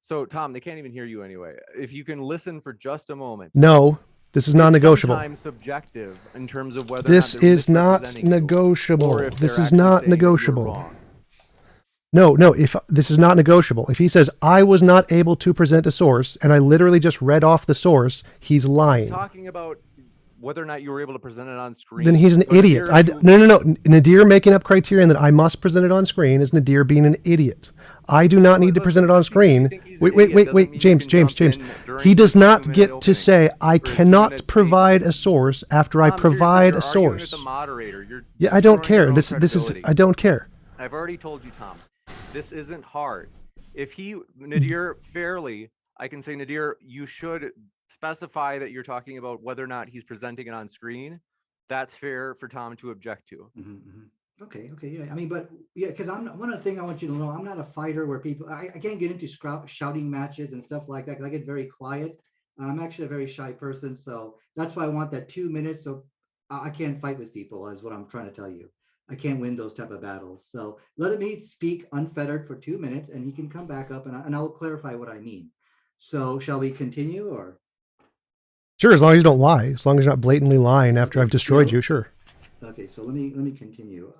So Tom, they can't even hear you anyway. If you can listen for just a moment. No. This is non-negotiable. Sometimes subjective in terms of whether this is not negotiable. This is not negotiable. No. If this is not negotiable, if he says I was not able to present a source and I literally just read off the source, he's lying. He's talking about whether or not you were able to present it on screen. Then he's an idiot. No. Nadir making up criterion that I must present it on screen is Nadir being an idiot. I do not need to present it on screen. Wait, James. He does not get to say, I cannot provide a source after I provide a source. Yeah, I don't care. I don't care. I've already told you, Tom, this isn't hard. If Nadir, fairly, I can say, Nadir, you should specify that you're talking about whether or not he's presenting it on screen. That's fair for Tom to object to. Okay, yeah. I mean, but yeah, because one of the things I want you to know, I'm not a fighter where I can't get into shouting matches and stuff like that because I get very quiet. I'm actually a very shy person, so that's why I want that 2 minutes. So I can't fight with people, is what I'm trying to tell you. I can't win those type of battles. So let me speak unfettered for 2 minutes, and he can come back up, and I will clarify what I mean. So shall we continue, or? Sure, as long as you don't lie, as long as you're not blatantly lying after I've destroyed you, sure. Okay, so let me continue.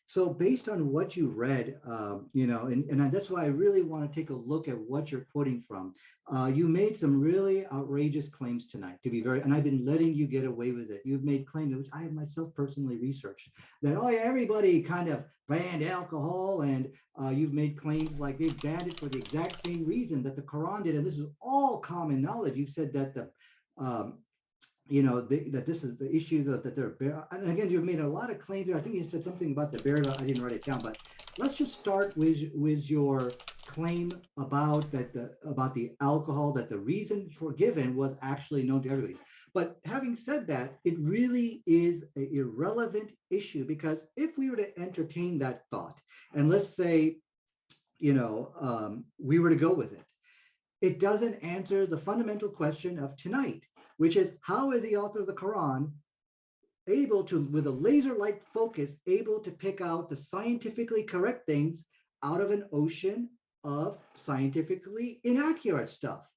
So based on what you read, and that's why I really want to take a look at what you're quoting from. You made some really outrageous claims tonight, and I've been letting you get away with it. You've made claims which I have myself personally researched that, oh yeah, everybody kind of banned alcohol, and you've made claims like they banned it for the exact same reason that the Quran did, and this is all common knowledge. You said that that this is the issue that they're, and again, you've made a lot of claims there. I think you said something about the bear. I didn't write it down, but let's just start with your claim about the alcohol, that the reason for given was actually known to everybody. But having said that, it really is an irrelevant issue, because if we were to entertain that thought, and let's say, we were to go with it, it doesn't answer the fundamental question of tonight, which is, how is the author of the Quran able to, with a laser-like focus, able to pick out the scientifically correct things out of an ocean of scientifically inaccurate stuff?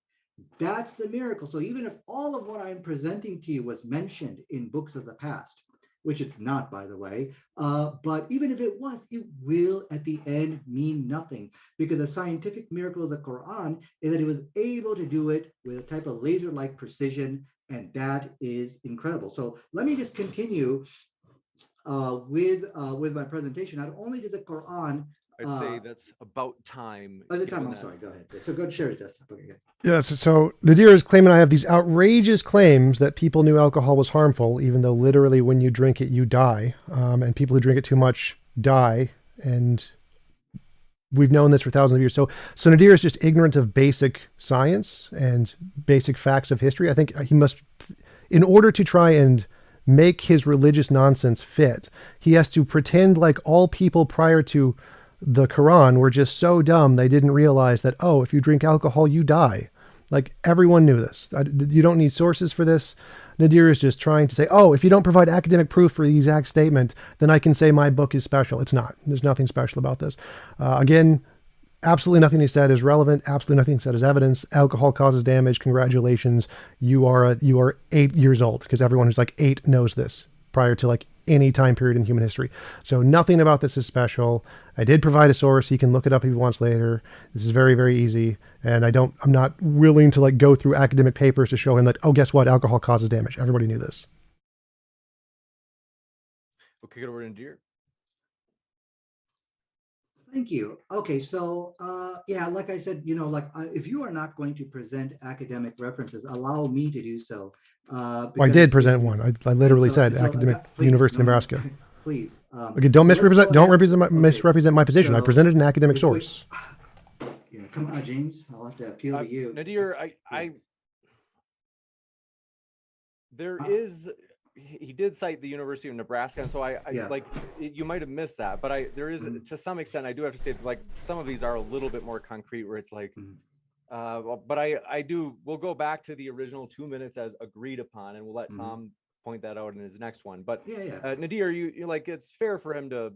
That's the miracle. So even if all of what I'm presenting to you was mentioned in books of the past, which it's not, by the way, but even if it was, it will at the end mean nothing, because the scientific miracle of the Quran is that it was able to do it with a type of laser-like precision, and that is incredible. So let me just continue with my presentation. Not only did the Quran, I'd say that's about time. By the time, I'm sorry, go ahead. So go share his desktop. Okay, good. Yeah, so Nadir is claiming I have these outrageous claims that people knew alcohol was harmful, even though literally when you drink it, you die. And people who drink it too much die. And we've known this for thousands of years. So Nadir is just ignorant of basic science and basic facts of history. I think he must, in order to try and make his religious nonsense fit, he has to pretend like all people prior to the Quran were just so dumb they didn't realize that, oh, if you drink alcohol, you die. Like, everyone knew this. You don't need sources for this. Nadir is just trying to say, oh, if you don't provide academic proof for the exact statement, then I can say my book is special. It's not. There's nothing special about this. Again, absolutely nothing he said is relevant. Absolutely nothing he said is evidence. Alcohol causes damage. Congratulations. You are 8 years old, because everyone who's like 8 knows this prior to like any time period in human history. So nothing about this is special. I did provide a source. He can look it up if he wants later. This is very, very easy. And I'm not willing to like go through academic papers to show him that, oh, guess what? Alcohol causes damage. Everybody knew this. Okay, go over to Nadir. Thank you. Okay, so yeah, like I said, if you are not going to present academic references, allow me to do so. Well, I did present one. I literally said academic University of Nebraska. Please. Okay, don't misrepresent my position. I presented an academic source. Come on, James. I'll have to appeal to you. Nadir, he did cite the University of Nebraska, and so you might have missed that, but there is to some extent, I do have to say, like, some of these are a little bit more concrete, where it's like, but we'll go back to the original 2 minutes as agreed upon, and we'll let Tom point that out in his next one. But Nadir, you like, it's fair for him to,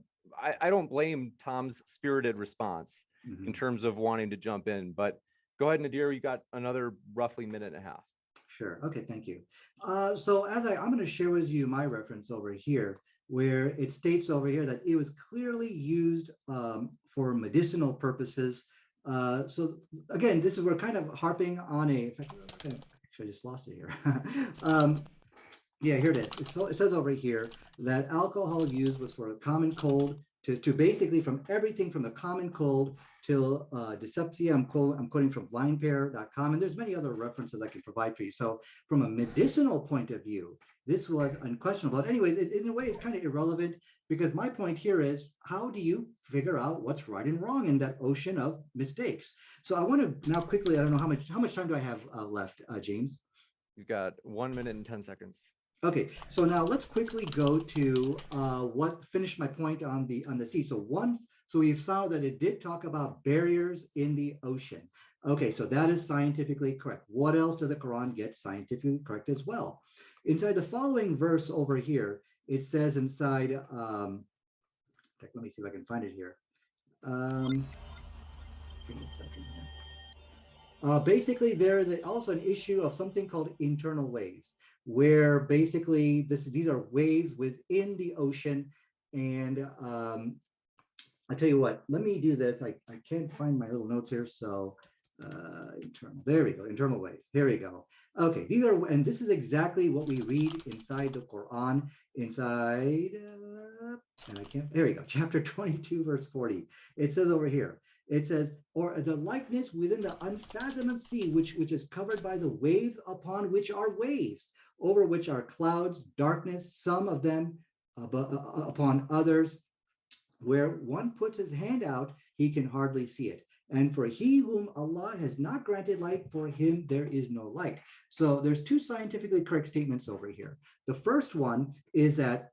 I don't blame Tom's spirited response in terms of wanting to jump in, but go ahead, Nadir, you got another roughly minute and a half. Sure. Okay. Thank you. So I'm going to share with you my reference over here, where it states over here that it was clearly used for medicinal purposes. So again, we're kind of harping on actually, I just lost it here. Yeah, here it is. It says over here that alcohol used was for a common cold, to basically from everything from the common cold till dyspepsia. I'm quoting from blindpair.com, and there's many other references I can provide for you. So from a medicinal point of view, this was unquestionable. But anyways, in a way, it's kind of irrelevant, because my point here is, how do you figure out what's right and wrong in that ocean of mistakes? So I want to now quickly, I don't know how much time do I have left, James? You've got 1 minute and 10 seconds. Okay, so now let's quickly go to finish my point on the sea. So we found that it did talk about barriers in the ocean. Okay, so that is scientifically correct. What else does the Quran get scientifically correct as well? Inside the following verse over here, it says inside, let me see if I can find it here. Give me a second here. Basically, there is also an issue of something called internal waves, where basically these are waves within the ocean. And I tell you what, let me do this. I can't find my little notes here. So there we go, internal waves. Here we go. Okay, and this is exactly what we read inside the Quran, inside, and I can't, there we go, chapter 22, verse 40. It says over here, it says, or the likeness within the unfathomed sea, which is covered by the waves, upon which are waves, over which are clouds, darkness, some of them upon others, where one puts his hand out, he can hardly see it. And for he whom Allah has not granted light, for him there is no light. So there's two scientifically correct statements over here. The first one is that,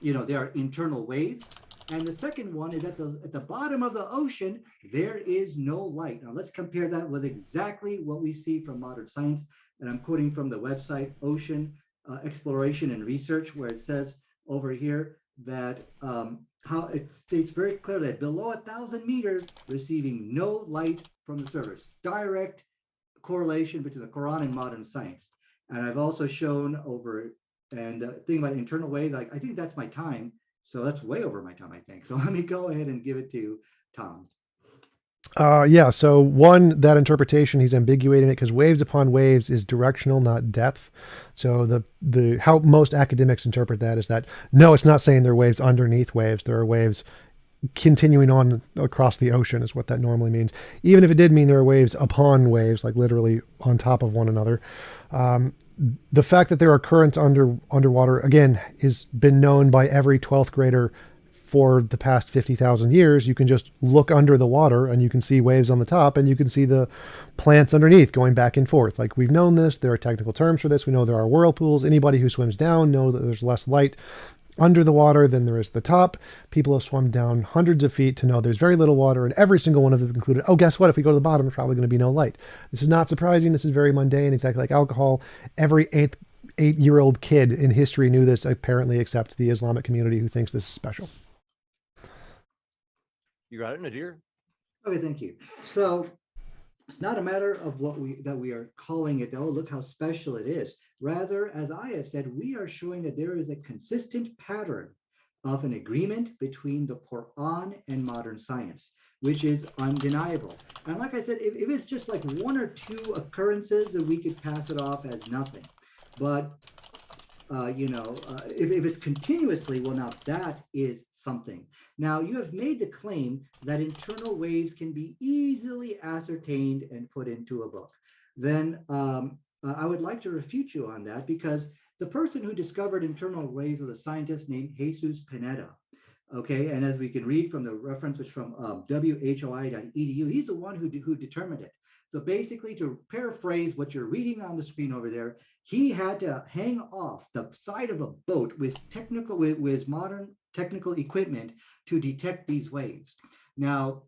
there are internal waves. And the second one is at the bottom of the ocean, there is no light. Now let's compare that with exactly what we see from modern science. And I'm quoting from the website Ocean Exploration and Research, where it says over here that how it states very clearly that below 1,000 meters, receiving no light from the surface. Direct correlation between the Quran and modern science. And I've also shown over, and thinking about internal waves, I think that's my time. So that's way over my time, I think. So let me go ahead and give it to Tom. Yeah. So one, that interpretation, he's ambiguating it because waves upon waves is directional, not depth. So the how most academics interpret that is that, no, it's not saying there are waves underneath waves. There are waves continuing on across the ocean is what that normally means. Even if it did mean there are waves upon waves, like literally on top of one another. The fact that there are currents underwater, again, has been known by every 12th grader for the past 50,000 years. You can just look under the water and you can see waves on the top and you can see the plants underneath going back and forth. Like, we've known this. There are technical terms for this. We know there are whirlpools. Anybody who swims down knows that there's less light under the water than there is at the top. People have swum down hundreds of feet to know there's very little water, and every single one of them concluded, oh, guess what? If we go to the bottom, there's probably going to be no light. This is not surprising. This is very mundane, exactly like alcohol. Every eight-year-old kid in history knew this, apparently, except the Islamic community who thinks this is special. You got it, Nadir? Okay, thank you. So it's not a matter of that we are calling it, oh, look how special it is. Rather, as I have said, we are showing that there is a consistent pattern of an agreement between the Quran and modern science, which is undeniable. And like I said, if it's just like one or two occurrences, then we could pass it off as nothing. But if it's continuously, well, now that is something. Now, you have made the claim that internal waves can be easily ascertained and put into a book. Then I would like to refute you on that, because the person who discovered internal waves was a scientist named Jesus Pineda. Okay, and as we can read from the reference, which from whoi.edu, he's the one who determined it. So basically, to paraphrase what you're reading on the screen over there, he had to hang off the side of a boat with modern technical equipment to detect these waves. Now,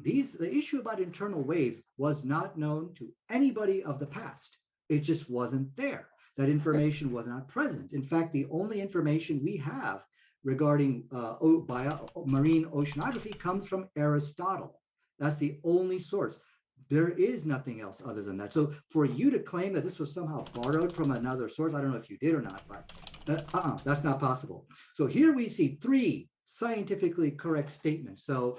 the issue about internal waves was not known to anybody of the past. It just wasn't there. That information was not present. In fact, the only information we have regarding marine oceanography comes from Aristotle. That's the only source. There is nothing else other than that. So for you to claim that this was somehow borrowed from another source, I don't know if you did or not, but that's not possible. So here we see three scientifically correct statements. So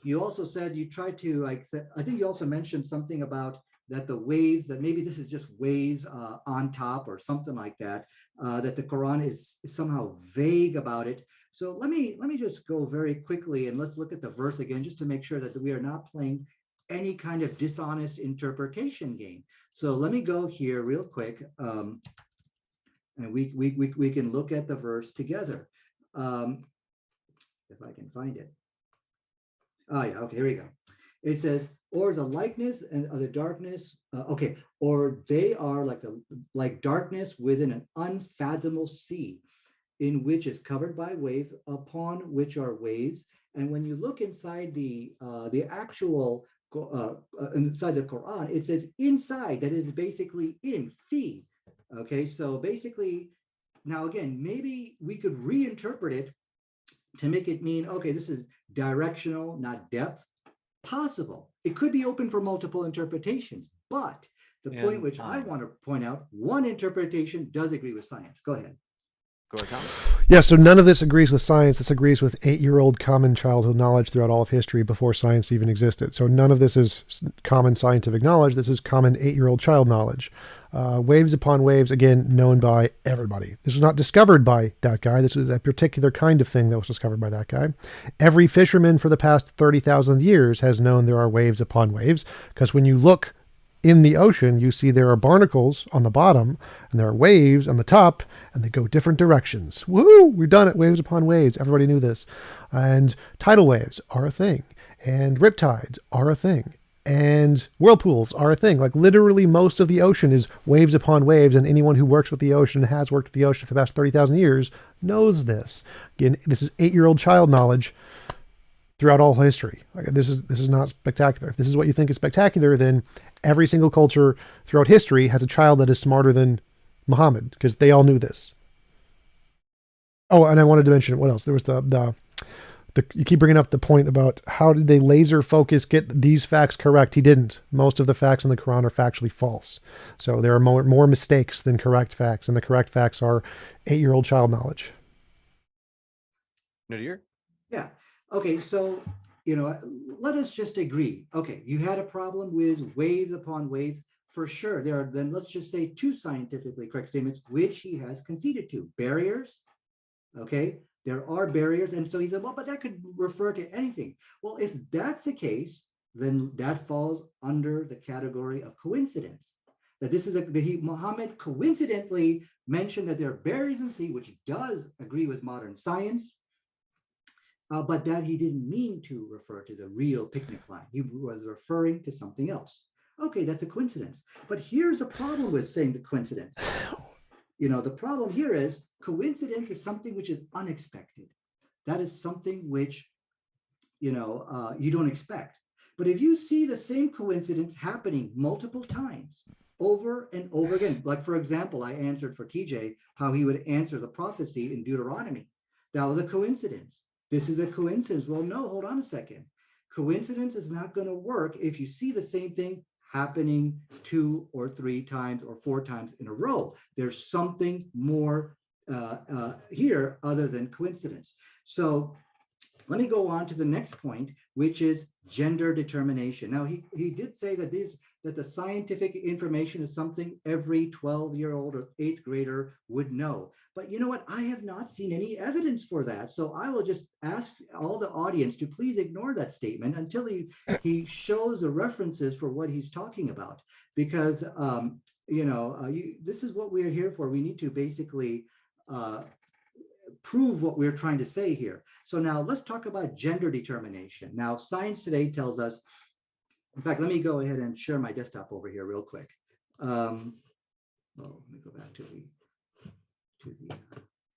you also said you tried to, I think you also mentioned something about that the waves, that maybe this is just waves on top or something like that, that the Quran is somehow vague about it. So let me just go very quickly and let's look at the verse again, just to make sure that we are not playing any kind of dishonest interpretation game. So let me go here real quick, and we can look at the verse together. If I can find it. Oh yeah, okay, here we go. It says, or the likeness and of the darkness, okay, or they are like darkness within an unfathomable sea, in which is covered by waves, upon which are waves. And when you look inside the inside the Quran, it says inside, that is basically in fi. Okay, so basically, now again, maybe we could reinterpret it to make it mean, okay, this is directional, not depth. Possible. It could be open for multiple interpretations, but the point which I want to point out, one interpretation does agree with science. Go ahead. Go ahead, Tom. Yeah, so none of this agrees with science. This agrees with 8-year-old common childhood knowledge throughout all of history before science even existed. So none of this is common scientific knowledge. This is common 8-year-old child knowledge. Waves upon waves, again, known by everybody. This was not discovered by that guy. This was a particular kind of thing that was discovered by that guy. Every fisherman for the past 30,000 years has known there are waves upon waves, because when you look in the ocean, you see there are barnacles on the bottom and there are waves on the top, and they go different directions. Woo! We've done it. Waves upon waves. Everybody knew this. And tidal waves are a thing. And riptides are a thing. And whirlpools are a thing. Like literally most of the ocean is waves upon waves, and anyone who works with the ocean, has worked with the ocean for the past 30,000 years, knows this. Again, this is 8-year-old child knowledge throughout all history. Like, this is not spectacular. If this is what you think is spectacular, then every single culture throughout history has a child that is smarter than Muhammad, because they all knew this. Oh, and I wanted to mention, what else? There was the you keep bringing up the point about how did they laser focus get these facts correct. He didn't. Most of the facts in the Quran are factually false. So there are more mistakes than correct facts, and the correct facts are 8-year-old child knowledge. Nadir? Yeah. Okay, so let us just agree. Okay, you had a problem with waves upon waves. For sure, there are, then let's just say, 2 scientifically correct statements, which he has conceded to. Barriers, okay? There are barriers. And so he said, well, but that could refer to anything. Well, if that's the case, then that falls under the category of coincidence. That this is Muhammad coincidentally mentioned that there are barriers in the sea, which does agree with modern science. But that he didn't mean to refer to the real picnic line. He was referring to something else. Okay, that's a coincidence. But here's a problem with saying the coincidence. The problem here is coincidence is something which is unexpected. That is something which, you don't expect. But if you see the same coincidence happening multiple times, over and over again, like for example, I answered for TJ how he would answer the prophecy in Deuteronomy. That was a coincidence. This is a coincidence. Well, no, hold on a second. Coincidence is not going to work if you see the same thing happening 2 or 3 times or 4 times in a row. There's something more here other than coincidence. So let me go on to the next point, which is gender determination. Now, he did say that the scientific information is something every 12-year-old or 8th grader would know. But you know what? I have not seen any evidence for that. So I will just ask all the audience to please ignore that statement until he shows the references for what he's talking about. Because, this is what we're here for. We need to basically prove what we're trying to say here. So now let's talk about gender determination. Now, science today tells us, in fact, let me go ahead and share my desktop over here real quick. Let me go back to the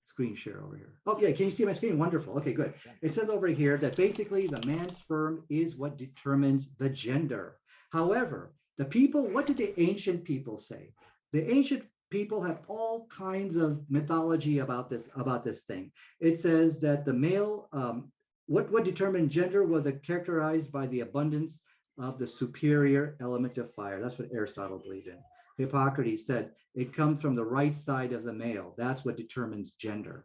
screen share over here. Oh yeah, can you see my screen? Wonderful. Okay, good. It says over here that basically the man's sperm is what determines the gender. However, what did the ancient people say? The ancient people have all kinds of mythology about this thing. It says that the male, what determined gender was characterized by the abundance of the superior element of fire. That's what Aristotle believed in. Hippocrates said it comes from the right side of the male. That's what determines gender.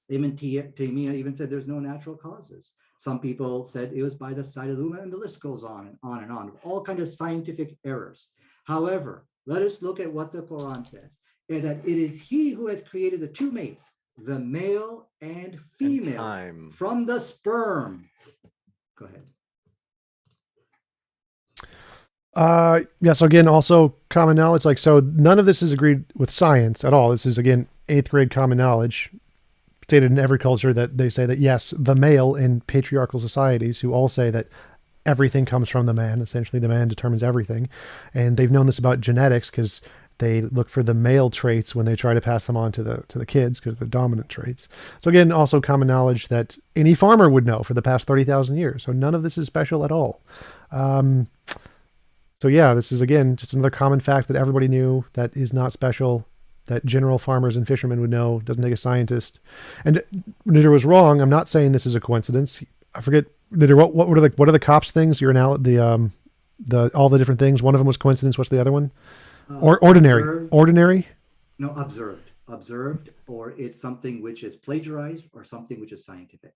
Ibn Taymiyyah even said there's no natural causes. Some people said it was by the side of the woman, and the list goes on and on and on. All kinds of scientific errors. However, let us look at what the Quran says, and that it is he who has created the 2 mates, the male and And female time. from the sperm. Go ahead. Yeah, so again, also common knowledge. Like, so none of this is agreed with science at all. This is, again, 8th grade common knowledge stated in every culture, that they say that, yes, the male in patriarchal societies, who all say that everything comes from the man, essentially the man determines everything. And they've known this about genetics because they look for the male traits when they try to pass them on to the kids, because they're dominant traits. So again, also common knowledge that any farmer would know for the past 30,000 years. So none of this is special at all. So yeah, this is, again, just another common fact that everybody knew, that is not special, that general farmers and fishermen would know. Doesn't take a scientist. And Nadir was wrong. I'm not saying this is a coincidence. I forget, Nadir, what are the cops things? You're now the all the different things. One of them was coincidence. What's the other one? Or ordinary. Observed. Ordinary. No, observed, or it's something which is plagiarized, or something which is scientific.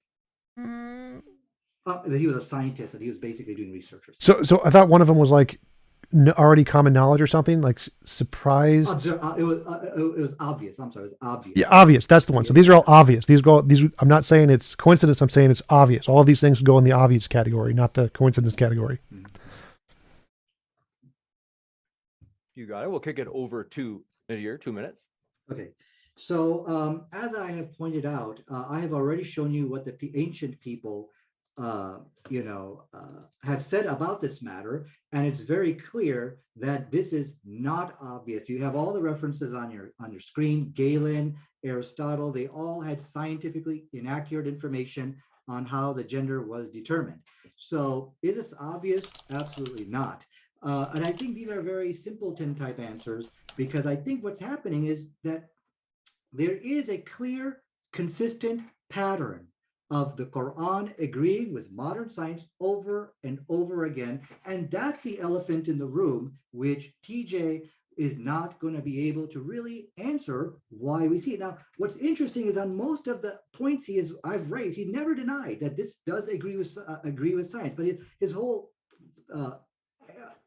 That he was a scientist, that he was basically doing research. Or So I thought one of them was like already common knowledge or something, like surprised. it was obvious. I'm sorry, it was obvious. Yeah, obvious. That's the one. So these are all obvious. These. I'm not saying it's coincidence. I'm saying it's obvious. All of these things go in the obvious category, not the coincidence category. Mm-hmm. You got it. We'll kick it over to Nadir. 2 minutes. Okay. So as I have pointed out, I have already shown you what the ancient people, have said about this matter, and it's very clear that this is not obvious. You have all the references on your screen. Galen, Aristotle, they all had scientifically inaccurate information on how the gender was determined. So is this obvious? Absolutely not. And I think these are very simpleton type answers, because I think what's happening is that there is a clear, consistent pattern of the Quran agreeing with modern science over and over again. And that's the elephant in the room, which TJ is not going to be able to really answer why we see it. Now, what's interesting is on most of the points I've raised, he never denied that this does agree with science, but his whole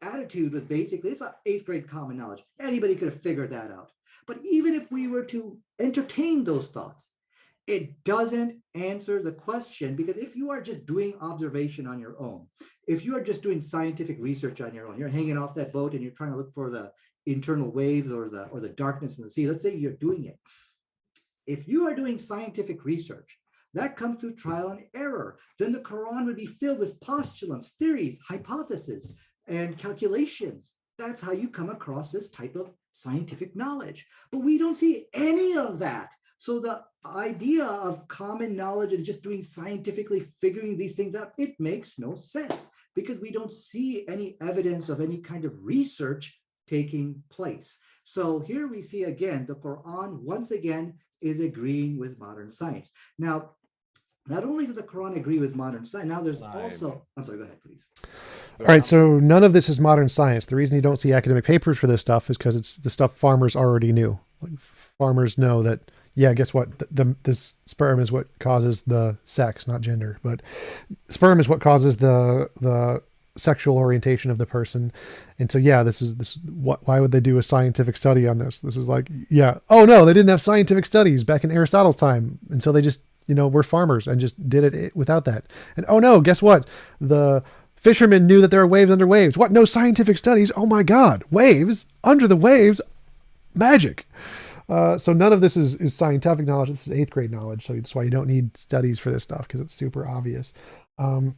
attitude was basically, it's an 8th grade common knowledge. Anybody could have figured that out. But even if we were to entertain those thoughts, it doesn't answer the question, because if you are just doing observation on your own, if you are just doing scientific research on your own, you're hanging off that boat and you're trying to look for the internal waves or the darkness in the sea. Let's say you're doing it. If you are doing scientific research, that comes through trial and error. Then the Quran would be filled with postulates, theories, hypotheses, and calculations. That's how you come across this type of scientific knowledge. But we don't see any of that. So the idea of common knowledge and just doing scientifically figuring these things out, it makes no sense, because we don't see any evidence of any kind of research taking place. So here we see again, the Quran once again is agreeing with modern science. Now, not only does the Quran agree with modern science, now there's also, I'm sorry, go ahead, please. All right, so none of this is modern science. The reason you don't see academic papers for this stuff is because it's the stuff farmers already knew. Like, farmers know that, yeah, guess what? This sperm is what causes the sex, not gender, but sperm is what causes the sexual orientation of the person. And so, yeah, why would they do a scientific study on this? This is like, yeah, oh no, they didn't have scientific studies back in Aristotle's time. And so they just, we're farmers and just did it without that. And oh no, guess what? The fishermen knew that there are waves under waves. What? No scientific studies? Oh my God, waves under the waves, magic. So none of this is scientific knowledge. This is 8th grade knowledge. So that's why you don't need studies for this stuff, because it's super obvious. Well,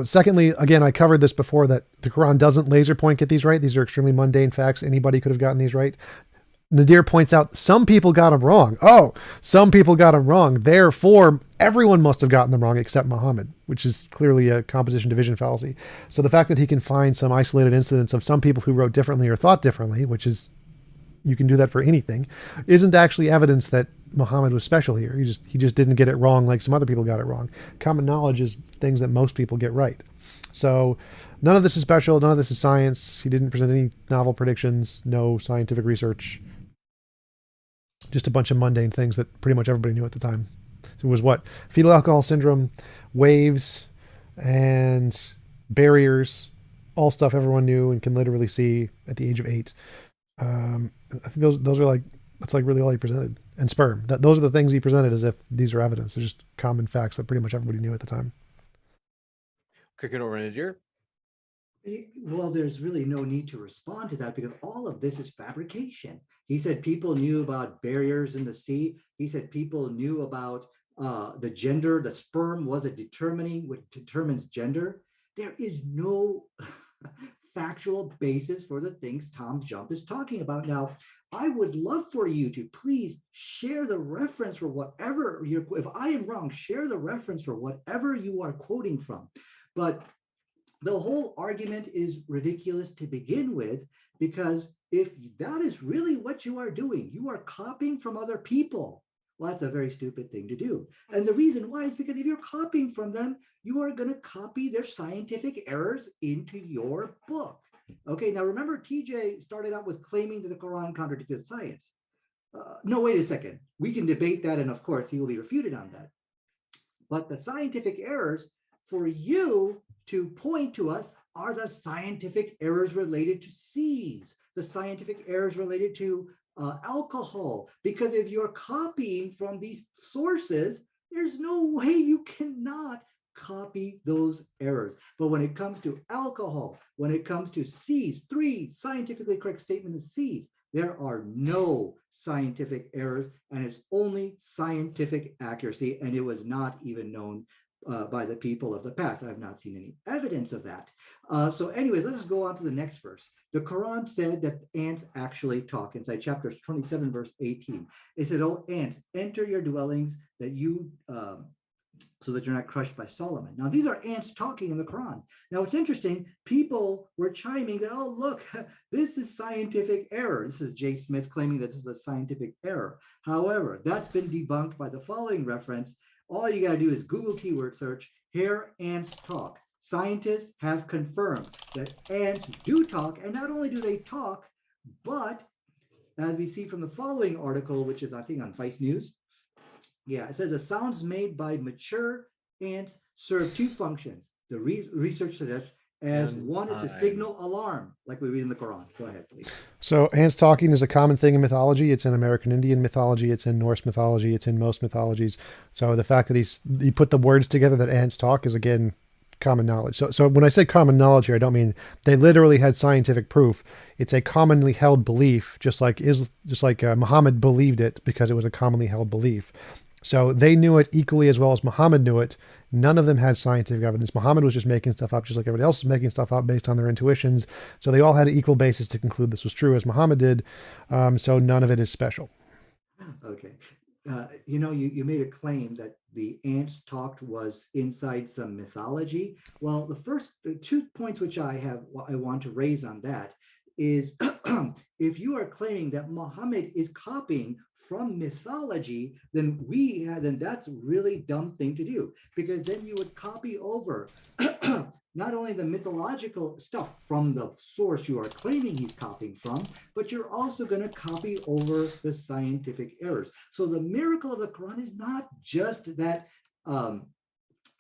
secondly, again, I covered this before, that the Quran doesn't laser point get these right. These are extremely mundane facts. Anybody could have gotten these right. Nadir points out some people got them wrong. Oh, some people got them wrong. Therefore, everyone must have gotten them wrong except Muhammad, which is clearly a composition division fallacy. So the fact that he can find some isolated incidents of some people who wrote differently or thought differently, which is, you can do that for anything, isn't actually evidence that Muhammad was special here. He just didn't get it wrong like some other people got it wrong. Common knowledge is things that most people get right. So none of this is special. None of this is science. He didn't present any novel predictions, no scientific research. Just a bunch of mundane things that pretty much everybody knew at the time. It was what? Fetal alcohol syndrome, waves, and barriers, all stuff everyone knew and can literally see at the age of 8. I think those are that's really all he presented. and sperm. Those are the things he presented as if these are evidence. They're just common facts that pretty much everybody knew at the time. Kick it over to Nadir. Well, there's really no need to respond to that because all of this is fabrication. He said people knew about barriers in the sea. He said people knew about the gender, the sperm was a determining what determines gender. There is no factual basis for the things TJump is talking about. Now, I would love for you to please share the reference for whatever you're, if I am wrong, share the reference for whatever you are quoting from. But the whole argument is ridiculous to begin with, because if that is really what you are doing, you are copying from other people. Well, that's a very stupid thing to do. And the reason why is because if you're copying from them, you are going to copy their scientific errors into your book. Okay, now remember, TJ started out with claiming that the Quran contradicted science. No, wait a second. We can debate that, and of course, he will be refuted on that. But the scientific errors for you to point to us are the scientific errors related to seas, the scientific errors related to alcohol, because if you're copying from these sources, there's no way you cannot copy those errors. But when it comes to alcohol, when it comes to seas, 3 scientifically correct statements of seas, there are no scientific errors, and it's only scientific accuracy, and it was not even known by the people of the past. I've not seen any evidence of that. So anyway, let us go on to the next verse. The Quran said that ants actually talk. Inside chapter 27, verse 18, it said, "Oh, ants, enter your dwellings that you, so that you're not crushed by Solomon." Now, these are ants talking in the Quran. Now, it's interesting. People were chiming that, oh, look, this is scientific error. This is Jay Smith claiming that this is a scientific error. However, that's been debunked by the following reference. All you got to do is Google keyword search, "hear ants talk." Scientists have confirmed that ants do talk, and not only do they talk, but as we see from the following article, which is, I think, on Vice News, yeah, it says the sounds made by mature ants serve 2 functions. The research suggests as one is to signal alarm, like we read in the Quran. Go ahead, please. So ants talking is a common thing in mythology. It's in American Indian mythology. It's in Norse mythology. It's in most mythologies. So the fact that he put the words together that ants talk is, again, common knowledge. So when I say common knowledge here, I don't mean they literally had scientific proof. It's a commonly held belief, just like Muhammad believed it because it was a commonly held belief. So they knew it equally as well as Muhammad knew it. None of them had scientific evidence. Muhammad was just making stuff up, just like everybody else was making stuff up based on their intuitions. So they all had an equal basis to conclude this was true, as Muhammad did. So none of it is special. Okay. You made a claim that the ants talked was inside some mythology. Well, the 2 points which I want to raise on that is if you are claiming that Muhammad is copying from mythology, then that's a really dumb thing to do, because then you would copy over not only the mythological stuff from the source you are claiming he's copying from, but you're also going to copy over the scientific errors. So the miracle of the Quran is not just that the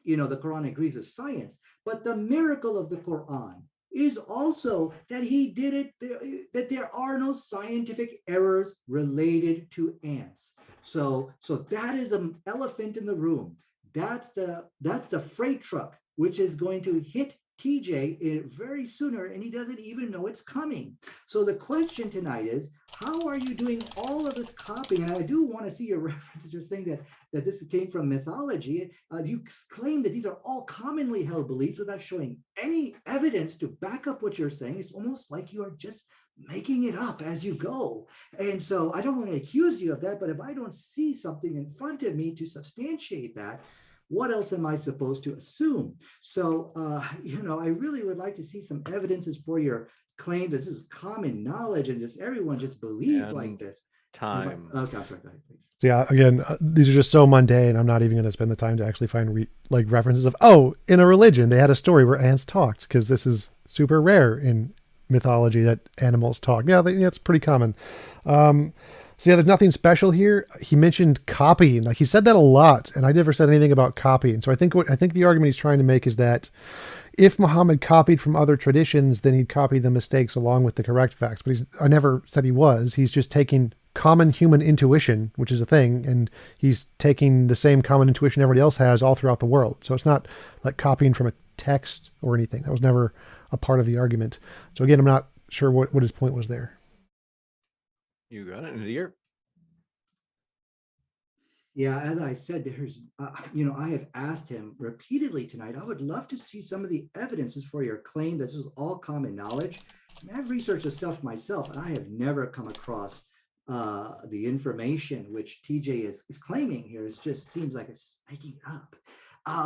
Quran agrees with science, but the miracle of the Quran is also that he did it, that there are no scientific errors related to ants. So that is an elephant in the room. That's the freight truck, which is going to hit TJ very sooner, and he doesn't even know it's coming. So the question tonight is, how are you doing all of this copying? And I do want to see your reference. You're saying that this came from mythology. You claim that these are all commonly held beliefs without showing any evidence to back up what you're saying. It's almost like you are just making it up as you go. And so I don't want to accuse you of that, but if I don't see something in front of me to substantiate that, what else am I supposed to assume? So, I really would like to see some evidences for your claim that this is common knowledge and just everyone just believed like this. Time. Okay, I'm sorry, go ahead, please. So yeah, again, these are just so mundane. I'm not even going to spend the time to actually find references of, in a religion, they had a story where ants talked, because this is super rare in mythology that animals talk. Yeah, it's pretty common. So yeah, there's nothing special here. He mentioned copying, like he said that a lot, and I never said anything about copying. So I think the argument he's trying to make is that if Muhammad copied from other traditions, then he'd copy the mistakes along with the correct facts. But I never said he was. He's just taking common human intuition, which is a thing, and he's taking the same common intuition everybody else has all throughout the world. So it's not like copying from a text or anything. That was never a part of the argument. So again, I'm not sure what his point was there. You got it, Nadir. Yeah, as I said, there's, I have asked him repeatedly tonight. I would love to see some of the evidences for your claim that this is all common knowledge. I mean, I've researched this stuff myself, and I have never come across the information which TJ is claiming here. It just seems like it's making up.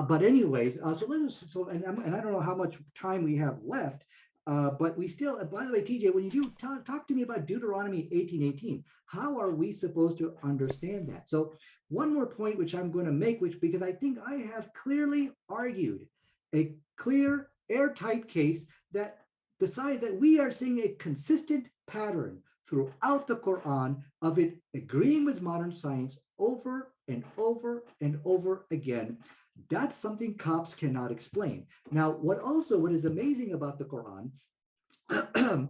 But anyways, and I don't know how much time we have left. But we still, by the way, TJ, when you do talk to me about Deuteronomy 18:18, how are we supposed to understand that? So one more point, which I'm going to make, because I think I have clearly argued a clear, airtight case that decides that we are seeing a consistent pattern throughout the Quran of it agreeing with modern science over and over and over again. That's something cops cannot explain. Now, what is amazing about the Quran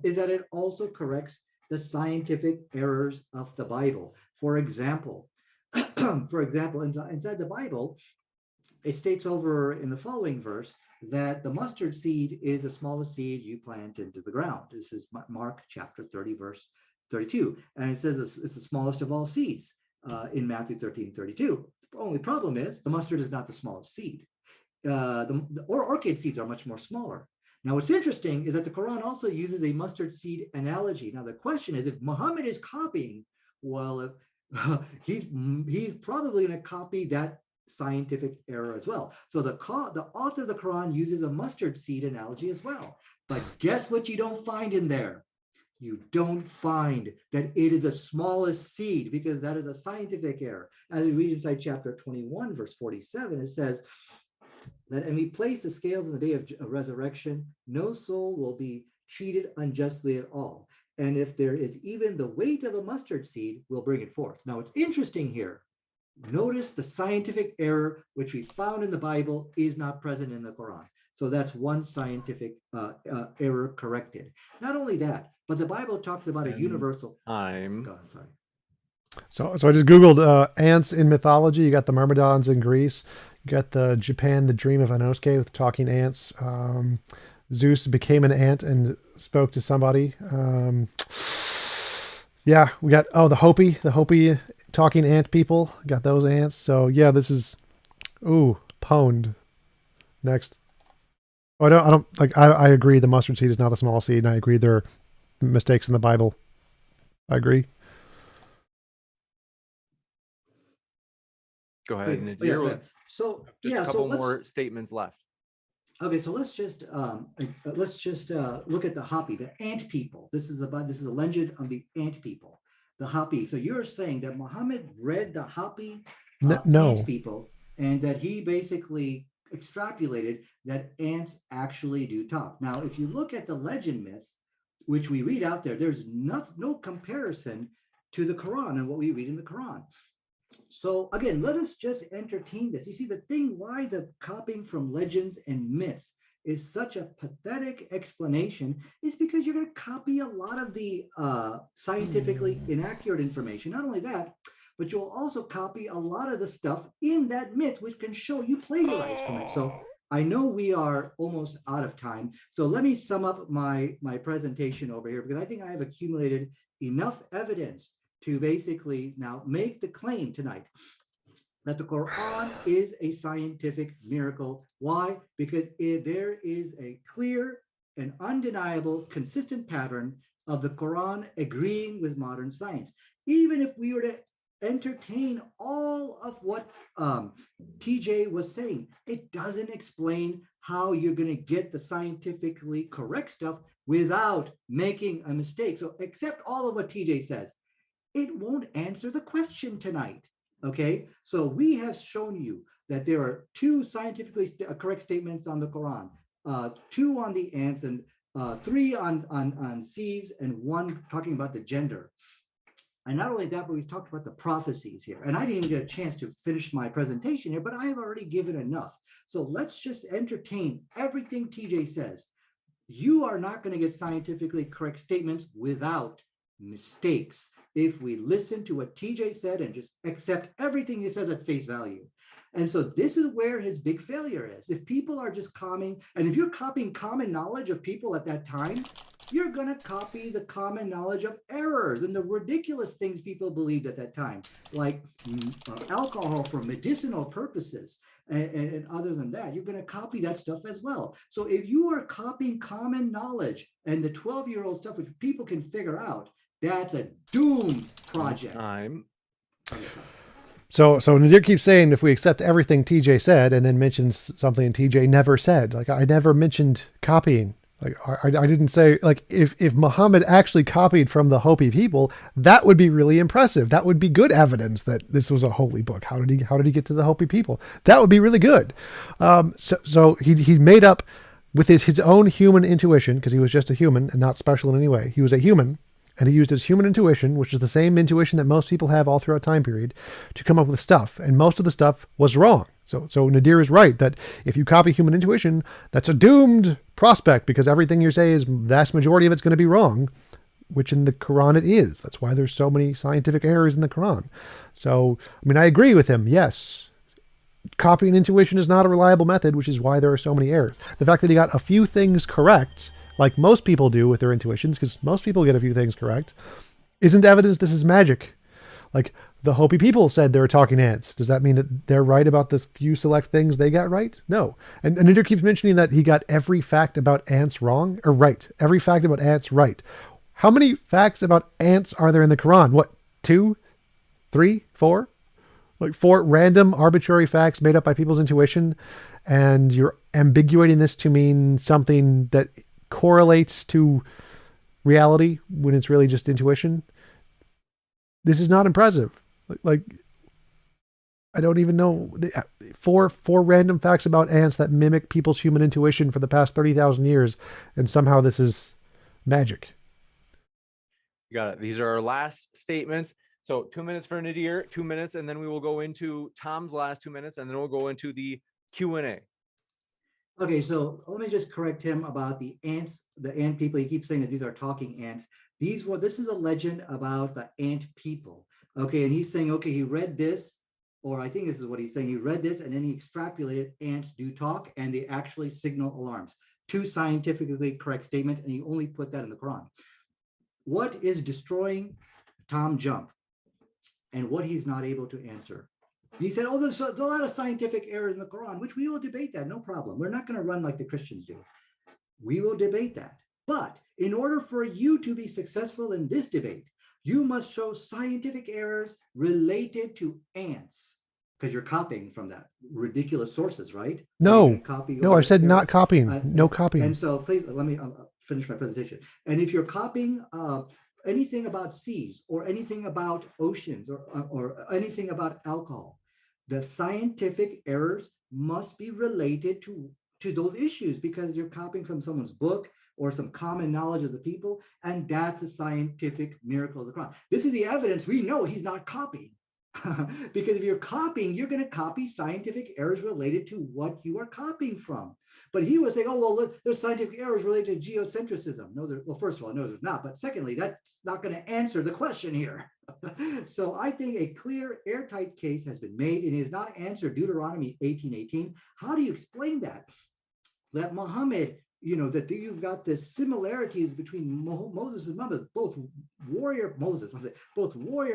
is that it also corrects the scientific errors of the Bible. For example, inside the Bible, it states over in the following verse that the mustard seed is the smallest seed you plant into the ground. This is Mark chapter 30, verse 32. And it says it's the smallest of all seeds in Matthew 13:32. The only problem is the mustard is not the smallest seed. The orchid seeds are much more smaller. Now, what's interesting is that the Quran also uses a mustard seed analogy. Now, the question is, if Muhammad is copying, well, he's probably going to copy that scientific error as well. So the author of the Quran uses a mustard seed analogy as well. But guess what you don't find in there? You don't find that it is the smallest seed, because that is a scientific error. As we read inside chapter 21, verse 47, it says that, and we place the scales on the day of resurrection, no soul will be treated unjustly at all. And if there is even the weight of a mustard seed, we'll bring it forth. Now, it's interesting here. Notice the scientific error, which we found in the Bible, is not present in the Quran. So that's one scientific error corrected. Not only that, but the Bible talks about a universal. I'm sorry. So I just Googled ants in mythology. You got the myrmidons in Greece. You got the Japan, the dream of Inosuke with talking ants. Zeus became an ant and spoke to somebody. Yeah, we got, the Hopi talking ant people. Got those ants. So yeah, this is, pwned. Next. Oh, I don't like, I agree the mustard seed is not a small seed, and I agree there are mistakes in the Bible. I agree. Go ahead, Nadir. Yeah. So just a couple more statements left. Okay, so let's just look at the Hopi, the ant people. This is a legend of the ant people, the Hopi. So you're saying that Muhammad read the Hopi no. ant people, and that he basically extrapolated that ants actually do talk. Now, if you look at the legend myths, which we read out there, there's no comparison to the Quran and what we read in the Quran. So again, let us just entertain this. You see, the thing why the copying from legends and myths is such a pathetic explanation is because you're going to copy a lot of the scientifically inaccurate information. Not only that, but you'll also copy a lot of the stuff in that myth, which can show you plagiarized from it. So I know we are almost out of time. So let me sum up my presentation over here, because I think I have accumulated enough evidence to basically now make the claim tonight that the Quran is a scientific miracle. Why? Because there is a clear and undeniable consistent pattern of the Quran agreeing with modern science. Even if we were to entertain all of what TJ was saying, it doesn't explain how you're going to get the scientifically correct stuff without making a mistake. So accept all of what TJ says. It won't answer the question tonight. Okay, so we have shown you that there are two scientifically correct statements on the Quran, two on the ants, and three on seas, and one talking about the gender. And not only that, but we've talked about the prophecies here. And I didn't even get a chance to finish my presentation here, but I have already given enough. So let's just entertain everything TJ says. You are not going to get scientifically correct statements without mistakes if we listen to what TJ said and just accept everything he says at face value. And so this is where his big failure is. If people are just copying, and if you're copying common knowledge of people at that time, you're going to copy the common knowledge of errors and the ridiculous things people believed at that time, like alcohol for medicinal purposes. And other than that, you're going to copy that stuff as well. So if you are copying common knowledge and the 12-year-old stuff, which people can figure out, that's a doomed project. So Nadir keeps saying if we accept everything TJ said and then mentions something TJ never said, like I never mentioned copying. Like I didn't say, like if Muhammad actually copied from the Hopi people, that would be really impressive. That would be good evidence that this was a holy book. How did he get to the Hopi people? That would be really good. So he made up with his own human intuition, because he was just a human and not special in any way. He was a human. And he used his human intuition, which is the same intuition that most people have all throughout time period, to come up with stuff. And most of the stuff was wrong. So Nadir is right that if you copy human intuition, that's a doomed prospect, because everything you say is vast majority of it's going to be wrong, which in the Quran it is. That's why there's so many scientific errors in the Quran. So, I mean, I agree with him. Yes, copying intuition is not a reliable method, which is why there are so many errors. The fact that he got a few things correct, like most people do with their intuitions, because most people get a few things correct, isn't evidence this is magic. Like the Hopi people said they were talking ants. Does that mean that they're right about the few select things they got right? No. And Nadir keeps mentioning that he got every fact about ants wrong, or right. Every fact about ants right. How many facts about ants are there in the Quran? What, 2, 3, 4? Like 4 random arbitrary facts made up by people's intuition, and you're ambiguating this to mean something that correlates to reality when it's really just intuition. This is not impressive. Like I don't even know, 4 random facts about ants that mimic people's human intuition for the past 30,000 years, and somehow this is magic. You got it. These are our last statements. So 2 minutes for Nadir, 2 minutes, and then we will go into Tom's last 2 minutes, and then we'll go into the Q&A. Okay, so let me just correct him about the ants, the ant people. He keeps saying that these are talking ants. This is a legend about the ant people. Okay, and he's saying, okay, he read this, or I think this is what he's saying. He read this, and then he extrapolated ants do talk, and they actually signal alarms. 2 scientifically correct statements, and he only put that in the Quran. What is destroying TJump, and what he's not able to answer? He said, oh, there's a lot of scientific errors in the Quran, which we will debate that, no problem. We're not going to run like the Christians do. We will debate that. But in order for you to be successful in this debate, you must show scientific errors related to ants, because you're copying from that ridiculous sources, right? No, I said errors. Not copying, no copying. And so please, let me finish my presentation. And if you're copying anything about seas or anything about oceans or anything about alcohol, the scientific errors must be related to those issues, because you're copying from someone's book or some common knowledge of the people, and that's a scientific miracle of the Quran. This is the evidence we know he's not copying. Because if you're copying, you're going to copy scientific errors related to what you are copying from. But he was saying, oh, well, there's scientific errors related to geocentrism. No, well, first of all, no, there's not. But secondly, that's not going to answer the question here. So I think a clear, airtight case has been made, and it is not answered Deuteronomy 18:18. How do you explain that? That Muhammad, that you've got the similarities between Moses and Muhammad, both warrior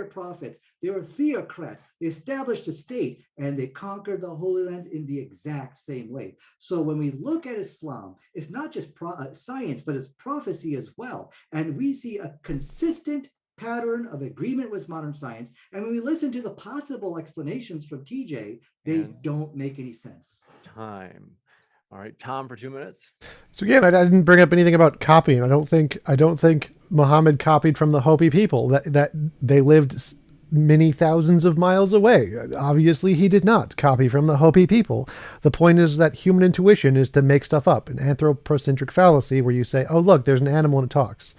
prophets. They were theocrats. They established a state, and they conquered the Holy Land in the exact same way. So when we look at Islam, it's not just science, but it's prophecy as well. And we see a consistent pattern of agreement with modern science. And when we listen to the possible explanations from TJ, they don't make any sense. Time. All right, Tom, for 2 minutes. So again, I didn't bring up anything about copying. I don't think Muhammad copied from the Hopi people. That they lived many thousands of miles away. Obviously, he did not copy from the Hopi people. The point is that human intuition is to make stuff up, an anthropocentric fallacy where you say, oh, look, there's an animal and it talks.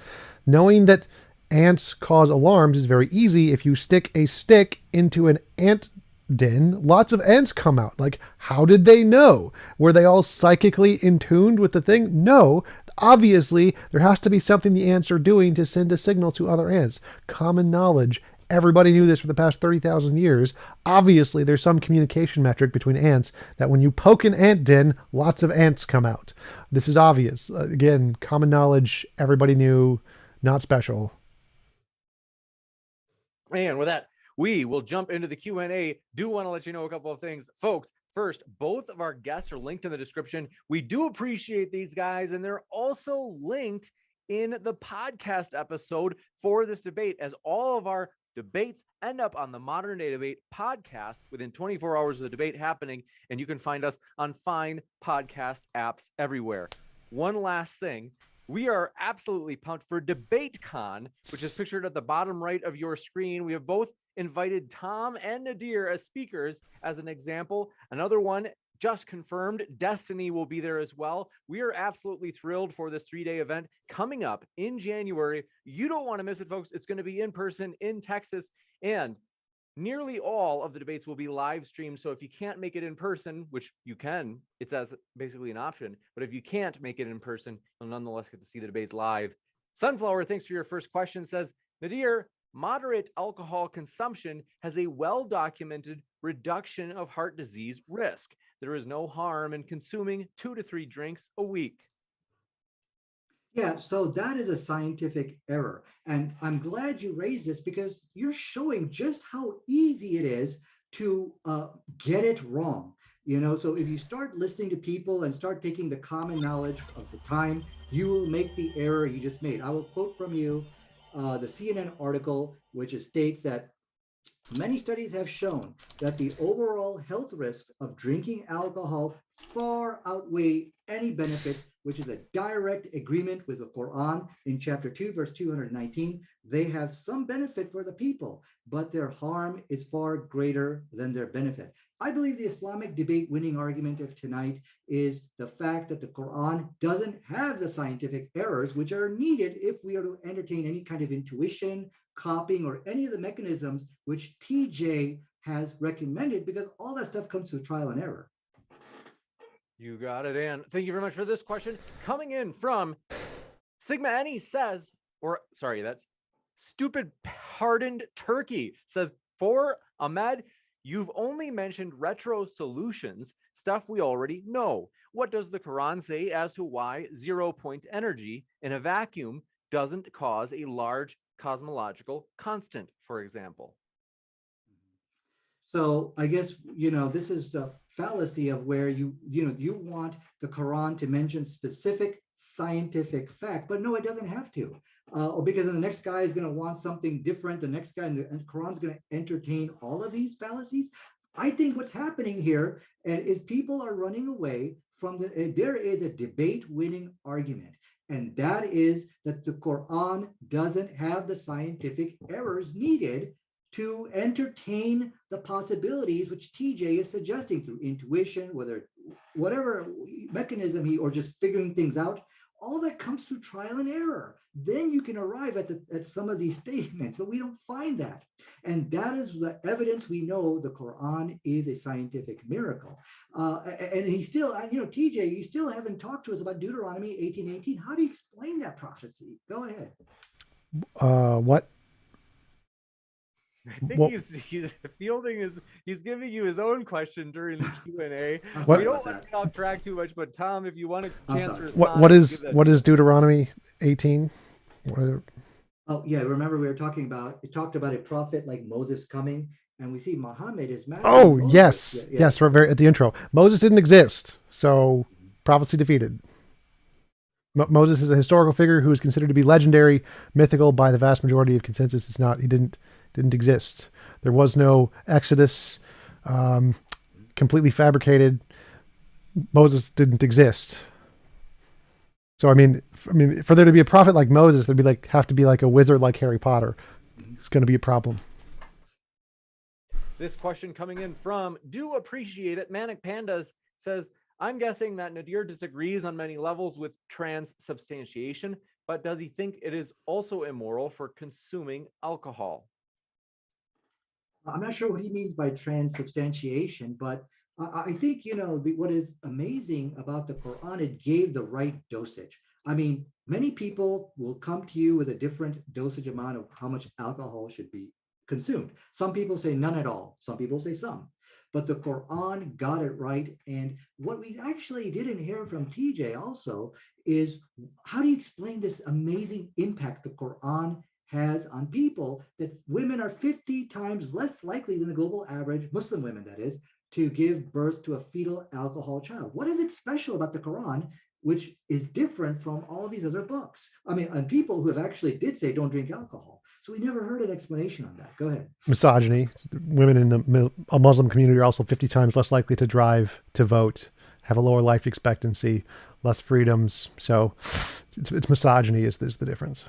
Knowing that ants cause alarms is very easy. If you stick a stick into an ant den, lots of ants come out. Like, how did they know? Were they all psychically in tune with the thing? No, Obviously, there has to be something the ants are doing to send a signal to other ants. Common knowledge. Everybody knew this for the past 30,000 years. Obviously, there's some communication metric between ants that when you poke an ant den, lots of ants come out. This is obvious. Again, common knowledge. Everybody knew. Not special. And with that, we will jump into the Q&A. Do want to let you know a couple of things. Folks, first, both of our guests are linked in the description. We do appreciate these guys, and they're also linked in the podcast episode for this debate, as all of our debates end up on the Modern Day Debate podcast within 24 hours of the debate happening, and you can find us on fine podcast apps everywhere. One last thing. We are absolutely pumped for DebateCon, which is pictured at the bottom right of your screen. We have both invited Tom and Nadir as speakers as an example. Another one just confirmed, Destiny will be there as well. We are absolutely thrilled for this 3-day event coming up in January. You don't want to miss it, folks. It's going to be in person in Texas, and nearly all of the debates will be live streamed. So if you can't make it in person, which you can, it's as basically an option. But if you can't make it in person, you'll nonetheless get to see the debates live. Sunflower, thanks for your first question, says, Nadir, moderate alcohol consumption has a well-documented reduction of heart disease risk. There is no harm in consuming 2 to 3 drinks a week. Yeah, so that is a scientific error. And I'm glad you raised this because you're showing just how easy it is to get it wrong. So if you start listening to people and start taking the common knowledge of the time, you will make the error you just made. I will quote from you the CNN article, which states that many studies have shown that the overall health risks of drinking alcohol far outweigh any benefit, which is a direct agreement with the Quran in chapter 2, verse 219. They have some benefit for the people, but their harm is far greater than their benefit. I believe the Islamic debate winning argument of tonight is the fact that the Quran doesn't have the scientific errors which are needed if we are to entertain any kind of intuition, copying, or any of the mechanisms which TJ has recommended, because all that stuff comes through trial and error. You got it, Ann. Thank you very much for this question. Coming in from Sigma Annie says, that's Stupid Hardened Turkey says, for Ahmed, you've only mentioned retro solutions, stuff we already know. What does the Quran say as to why 0-point energy in a vacuum doesn't cause a large cosmological constant, for example? So I guess, this is the fallacy of where you want the Quran to mention specific scientific fact, but no, it doesn't have to. Because the next guy is going to want something different. The next guy, and the Quran's going to entertain all of these fallacies. I think what's happening here is people are running away from there is a debate winning argument. And that is that the Quran doesn't have the scientific errors needed to entertain the possibilities which TJ is suggesting through intuition, whatever mechanism or just figuring things out. All that comes through trial and error. Then you can arrive at some of these statements, but we don't find that. And that is the evidence we know the Quran is a scientific miracle. And he still, TJ, you still haven't talked to us about Deuteronomy 18:18. How do you explain that prophecy? Go ahead. What? I think he's giving you his own question during the Q&A. We don't want to get off track too much, but Tom, if you want a chance to respond. What is Deuteronomy 18? Oh yeah, remember we were talking about, it talked about a prophet like Moses coming, and we see Muhammad is mad. Oh yes, yes, we're very at the intro. Moses didn't exist, so prophecy defeated. Moses is a historical figure who is considered to be legendary, mythical by the vast majority of consensus. It's not. He didn't exist. There was no Exodus, completely fabricated. Moses didn't exist. So I mean, for there to be a prophet like Moses, there'd have to be like a wizard like Harry Potter. It's going to be a problem. This question coming in from Do Appreciate It Manic Pandas says, I'm guessing that Nadir disagrees on many levels with transubstantiation, but does he think it is also immoral for consuming alcohol? I'm not sure what he means by transubstantiation, but I think, what is amazing about the Quran, it gave the right dosage. I mean, many people will come to you with a different dosage amount of how much alcohol should be consumed. Some people say none at all. Some people say some. But the Quran got it right. And what we actually didn't hear from TJ also is, how do you explain this amazing impact the Quran has on people, that women are 50 times less likely than the global average, Muslim women that is, to give birth to a fetal alcohol child? What is it special about the Quran which is different from all these other books? I mean, and people who have actually did say don't drink alcohol. So we never heard an explanation on that. Go ahead. Misogyny. Women in a Muslim community are also 50 times less likely to drive, to vote, have a lower life expectancy, less freedoms. So it's misogyny is the difference.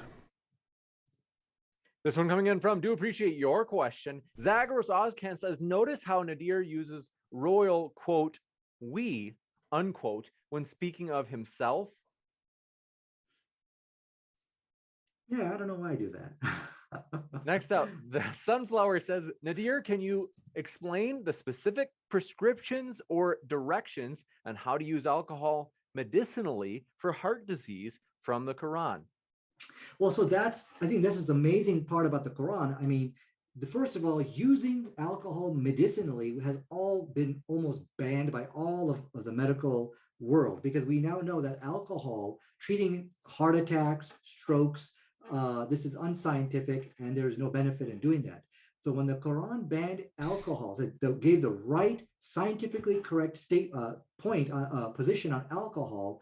This one coming in from, do appreciate your question. Zagros Ozcan says, notice how Nadir uses royal, quote, we, unquote, when speaking of himself. Yeah, I don't know why I do that. Next up, the Sunflower says, Nadir, can you explain the specific prescriptions or directions on how to use alcohol medicinally for heart disease from the Quran? Well, so I think this is the amazing part about the Quran. I mean, first of all, using alcohol medicinally has all been almost banned by all of the medical world, because we now know that alcohol treating heart attacks, strokes, this is unscientific and there's no benefit in doing that. So when the Quran banned alcohol, it gave the right scientifically correct position on alcohol,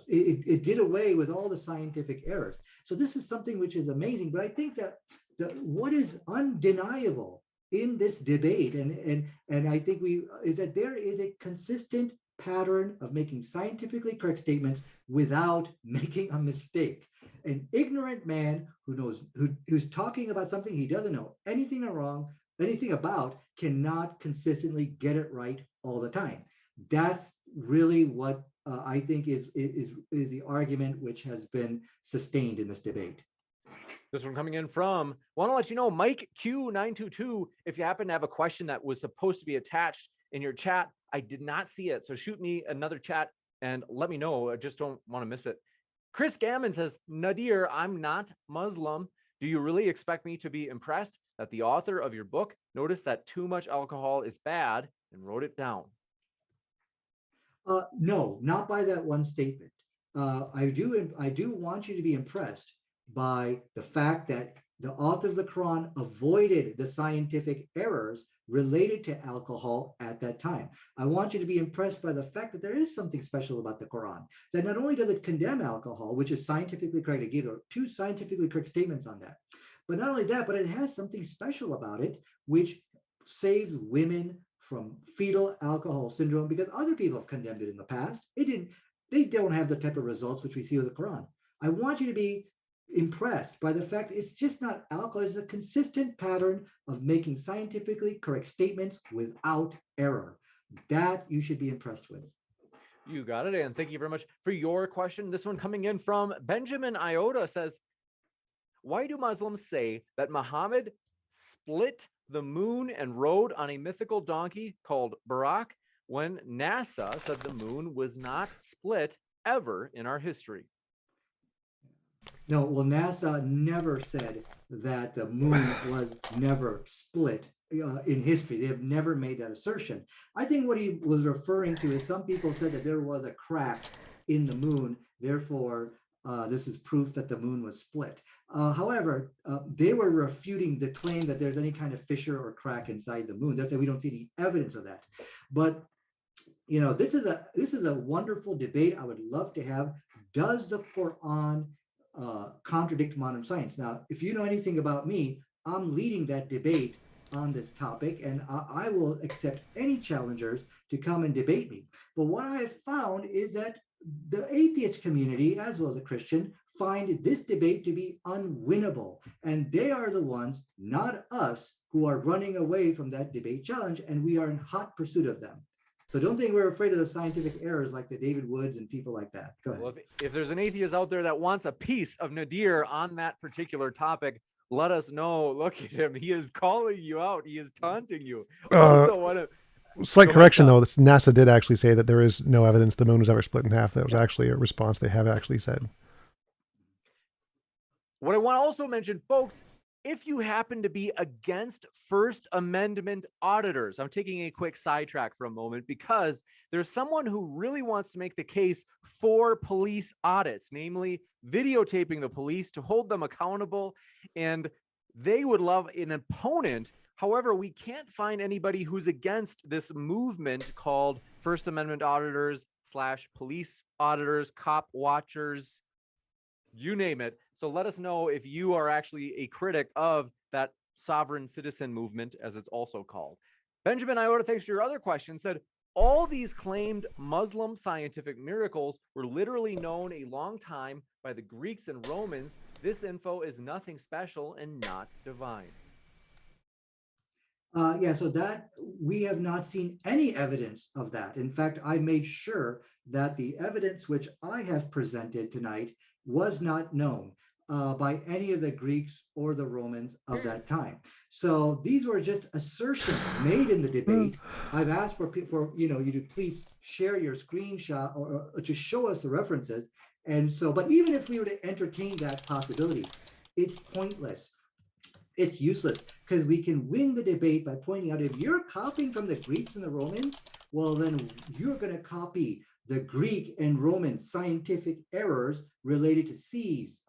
it did away with all the scientific errors. So this is something which is amazing. But I think that what is undeniable in this debate, and I think is that there is a consistent pattern of making scientifically correct statements without making a mistake. An ignorant man who's talking about something he doesn't know anything about cannot consistently get it right all the time. That's really what I think is the argument which has been sustained in this debate. This one coming in from, want to let you know, Mike Q922, if you happen to have a question that was supposed to be attached in your chat, I did not see it. So shoot me another chat and let me know. I just don't want to miss it. Chris Gammon says, Nadir, I'm not Muslim. Do you really expect me to be impressed that the author of your book noticed that too much alcohol is bad and wrote it down? No, not by that one statement. I do want you to be impressed by the fact that the author of the Quran avoided the scientific errors related to alcohol at that time. I want you to be impressed by the fact that there is something special about the Quran, that not only does it condemn alcohol, which is scientifically correct, it gave two scientifically correct statements on that, but not only that, but it has something special about it, which saves women from fetal alcohol syndrome, because other people have condemned it in the past. They don't have the type of results which we see with the Quran. I want you to be impressed by the fact it's just not alcohol, it's a consistent pattern of making scientifically correct statements without error. That you should be impressed with. You got it. And thank you very much for your question. This one coming in from Benjamin Iota says, why do Muslims say that Muhammad split the moon and rode on a mythical donkey called Barak when NASA said the moon was not split ever in our history? No, well, NASA never said that the moon was never split in history. They have never made that assertion. I think what he was referring to is some people said that there was a crack in the moon, therefore this is proof that the moon was split. However, they were refuting the claim that there's any kind of fissure or crack inside the moon. They said we don't see any evidence of that. But this is a wonderful debate I would love to have. Does the Quran contradict modern science? Now, if you know anything about me, I'm leading that debate on this topic, and I will accept any challengers to come and debate me. But what I have found is that the atheist community, as well as the Christian, find this debate to be unwinnable. And they are the ones, not us, who are running away from that debate challenge, and we are in hot pursuit of them. So don't think we're afraid of the scientific errors like the David Woods and people like that. Go ahead. Well, if there's an atheist out there that wants a piece of Nadir on that particular topic, let us know. Look at him. He is calling you out. He is taunting you. Also, Slight So, correction, Micah, though. NASA did actually say that there is no evidence the moon was ever split in half. That was actually a response they have actually said. what I want to also mention, folks, if you happen to be against First Amendment auditors, I'm taking a quick sidetrack for a moment because there's someone who really wants to make the case for police audits, namely videotaping the police to hold them accountable. And they would love an opponent. However, we can't find anybody who's against this movement called First Amendment auditors / police auditors, cop watchers, you name it. So let us know if you are actually a critic of that sovereign citizen movement, as it's also called. Benjamin Iota, thanks for your other question, said, all these claimed Muslim scientific miracles were literally known a long time by the Greeks and Romans. This info is nothing special and not divine. Yeah, so that we have not seen any evidence of that. In fact, I made sure that the evidence which I have presented tonight was not known by any of the Greeks or the Romans of that time. So these were just assertions made in the debate. I've asked for you to please share your screenshot or to show us the references. And so, but even if we were to entertain that possibility, it's pointless. It's useless because we can win the debate by pointing out if you're copying from the Greeks and the Romans, well, then you're going to copy the Greek and Roman scientific errors related to seas,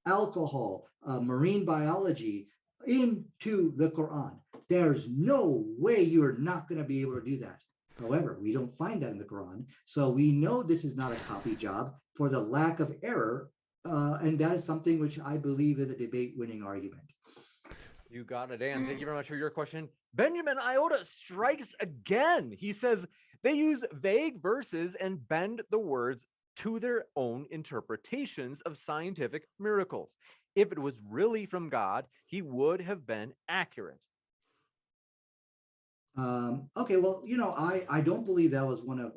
alcohol, marine biology into the Quran. There's no way you're not going to be able to do that. However, we don't find that in the Quran. So we know this is not a copy job for the lack of error. And that is something which I believe is a debate winning argument. You got it, Dan. Thank you very much for your question. Benjamin Iota strikes again. He says they use vague verses and bend the words to their own interpretations of scientific miracles. If it was really from God, he would have been accurate. Okay, well, I don't believe that was one of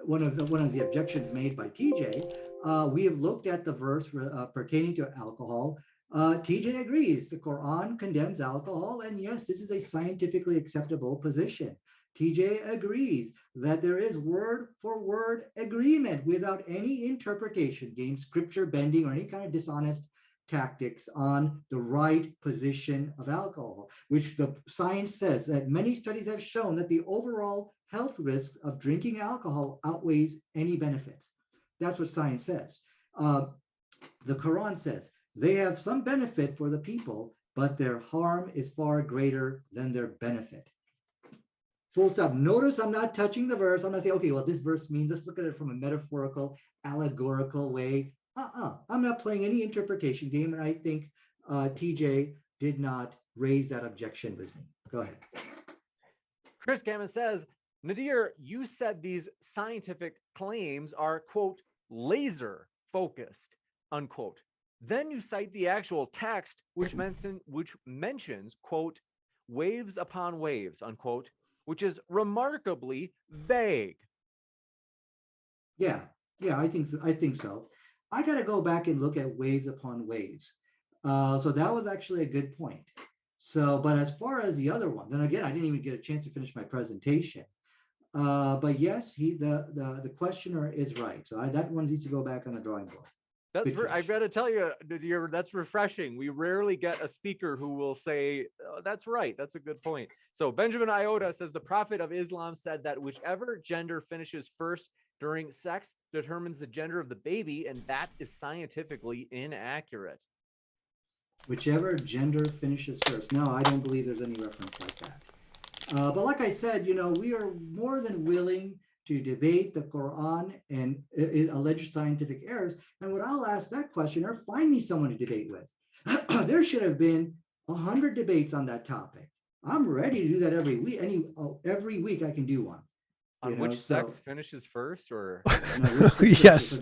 one of the objections made by TJ. We have looked at the verse pertaining to alcohol. TJ agrees the Quran condemns alcohol, and yes, this is a scientifically acceptable position. TJ agrees that there is word for word agreement without any interpretation, gain scripture bending, or any kind of dishonest tactics on the right position of alcohol, which the science says that many studies have shown that the overall health risk of drinking alcohol outweighs any benefit. That's what science says. The Quran says they have some benefit for the people, but their harm is far greater than their benefit. Full stop. Notice I'm not touching the verse. I'm not saying, okay, well, this verse means, let's look at it from a metaphorical, allegorical way. I'm not playing any interpretation game, and I think TJ did not raise that objection with me. Go ahead. Chris Gammon says, Nadir, you said these scientific claims are, quote, laser focused, unquote. Then you cite the actual text, which mentions, quote, waves upon waves, unquote, which is remarkably vague. Yeah, I think so. I got to go back and look at waves upon waves. So that was actually a good point. So, but as far as the other one, then again, I didn't even get a chance to finish my presentation. But yes, the questioner is right. So that one needs to go back on the drawing board. I've got to tell you, that's refreshing. We rarely get a speaker who will say, oh, that's right. That's a good point. So Benjamin Iota says the Prophet of Islam said that whichever gender finishes first during sex determines the gender of the baby, and that is scientifically inaccurate. Whichever gender finishes first. No, I don't believe there's any reference like that. But like I said, we are more than willing to debate the Quran and alleged scientific errors. And what I'll ask that questioner, find me someone to debate with. There should have been 100 debates on that topic. I'm ready to do that every week. Every week I can do one. On which sex finishes first, or yes,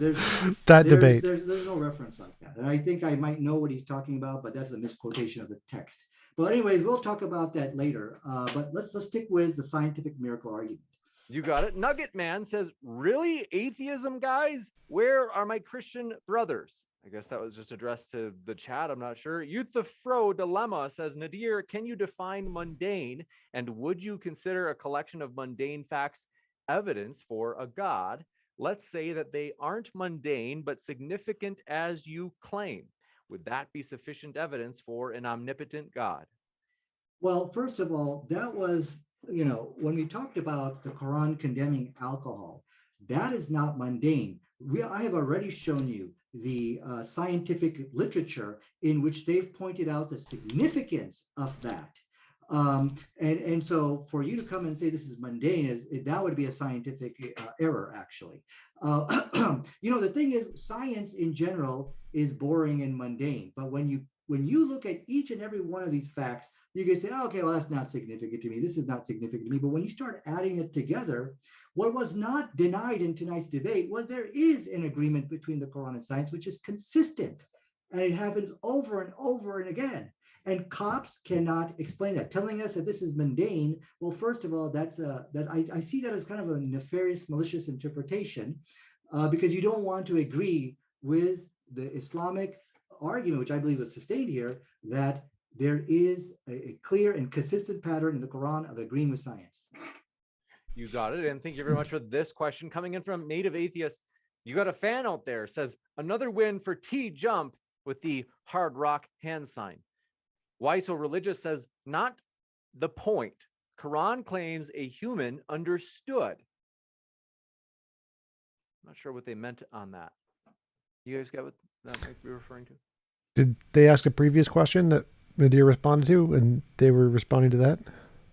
that debate. There's no reference like that, and I think I might know what he's talking about, but that's a misquotation of the text. But anyways, we'll talk about that later. But let's stick with the scientific miracle argument. You got it. Nugget Man says, really, atheism, guys? Where are my Christian brothers? I guess that was just addressed to the chat. I'm not sure. Youth of Fro Dilemma says, Nadir, can you define mundane? And would you consider a collection of mundane facts evidence for a God? Let's say that they aren't mundane, but significant as you claim. Would that be sufficient evidence for an omnipotent God? Well, first of all, that was, when we talked about the Quran condemning alcohol, that is not mundane. I have already shown you the scientific literature in which they've pointed out the significance of that. And so for you to come and say this is mundane, that would be a scientific error, actually. The thing is, science in general is boring and mundane. But when you look at each and every one of these facts, you can say, oh, okay, well, that's not significant to me. This is not significant to me. But when you start adding it together, what was not denied in tonight's debate was there is an agreement between the Quran and science, which is consistent. And it happens over and over and again. And cops cannot explain that. Telling us that this is mundane, well, first of all, I see that as kind of a nefarious, malicious interpretation, because you don't want to agree with the Islamic argument, which I believe is sustained here, that there is a clear and consistent pattern in the Quran of agreeing with science. You got it. And thank you very much for this question coming in from Native Atheist. You got a fan out there, says, another win for TJump with the hard rock hand sign. Why So Religious says, not the point. Quran claims a human understood. I'm not sure what they meant on that. You guys get what that might be referring to? Did they ask a previous question that Nadir responded to, and they were responding to that?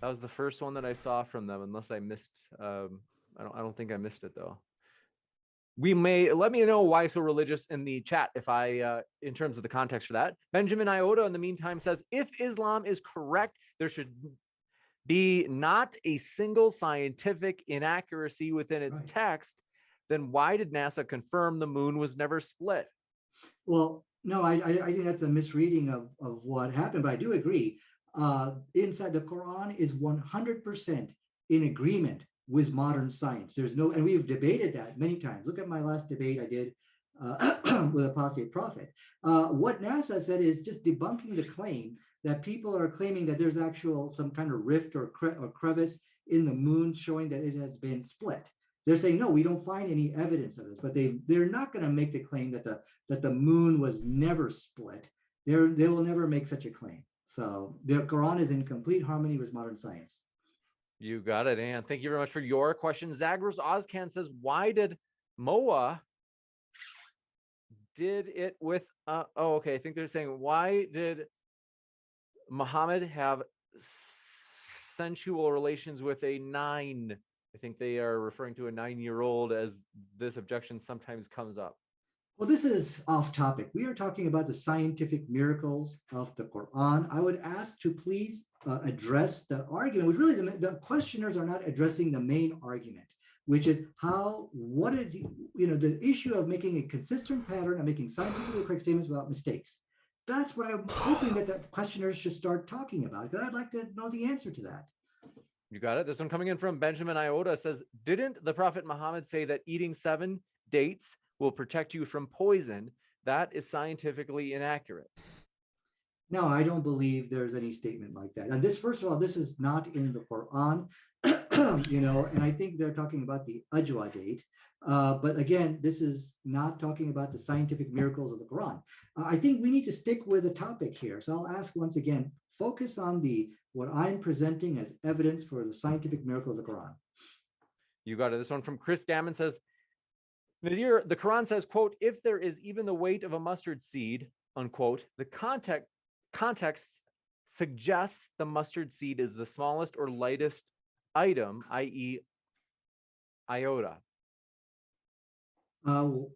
That was the first one that I saw from them, unless I missed. I don't think I missed it though. Let me know why so religious in the chat if I in terms of the context for that. Benjamin Iota in the meantime says, if Islam is correct, there should be not a single scientific inaccuracy within its text. Then why did NASA confirm the moon was never split? Well, no, I think that's a misreading of what happened, but I do agree. Inside the Quran is 100% in agreement with modern science. There's no, and we've debated that many times. Look at my last debate I did with apostate prophet. What NASA said is just debunking the claim that people are claiming that there's some kind of rift or crevice in the moon showing that it has been split. They're saying, no, we don't find any evidence of this, but they're not going to make the claim that the moon was never split. They will never make such a claim. So the Quran is in complete harmony with modern science. You got it, and thank you very much for your question. Zagros Ozcan says, why did Moa did it with, okay, I think they're saying, why did Muhammad have sensual relations with a 9? I think they are referring to a 9-year-old, as this objection sometimes comes up. Well, this is off topic. We are talking about the scientific miracles of the Quran. I would ask to please address the argument, which really the questioners are not addressing the main argument, which is the issue of making a consistent pattern and making scientifically correct statements without mistakes. That's what I'm hoping that the questioners should start talking about, because I'd like to know the answer to that. You got it. This one coming in from Benjamin Iota says, didn't the Prophet Muhammad say that eating 7 dates will protect you from poison? That is scientifically inaccurate. No, I don't believe there's any statement like that. And this, first of all, this is not in the Quran, and I think they're talking about the Ajwa date. But again, this is not talking about the scientific miracles of the Quran. I think we need to stick with the topic here. So I'll ask once again, focus on what I'm presenting as evidence for the scientific miracles of the Quran. You got it. This one from Chris Gammon says, Nadir, the Quran says, quote, if there is even the weight of a mustard seed, unquote, the context suggests the mustard seed is the smallest or lightest item, i.e. iota.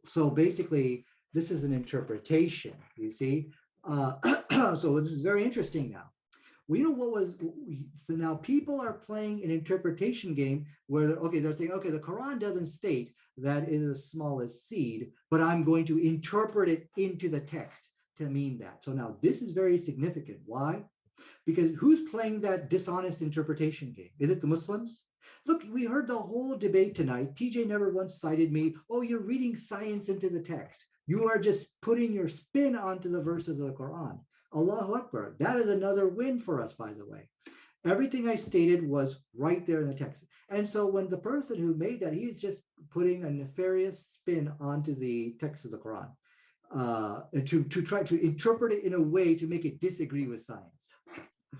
So basically, this is an interpretation, you see. So this is very interesting now. So now people are playing an interpretation game where, they're saying, the Quran doesn't state that it is the smallest seed, but I'm going to interpret it into the text to mean that. So now this is very significant. Why? Because who's playing that dishonest interpretation game? Is it the Muslims? Look, we heard the whole debate tonight. TJ never once cited me, oh, you're reading science into the text. You are just putting your spin onto the verses of the Quran. Allahu Akbar. That is another win for us, by the way. Everything I stated was right there in the text. And so when the person who made that, he's just putting a nefarious spin onto the text of the Quran to try to interpret it in a way to make it disagree with science.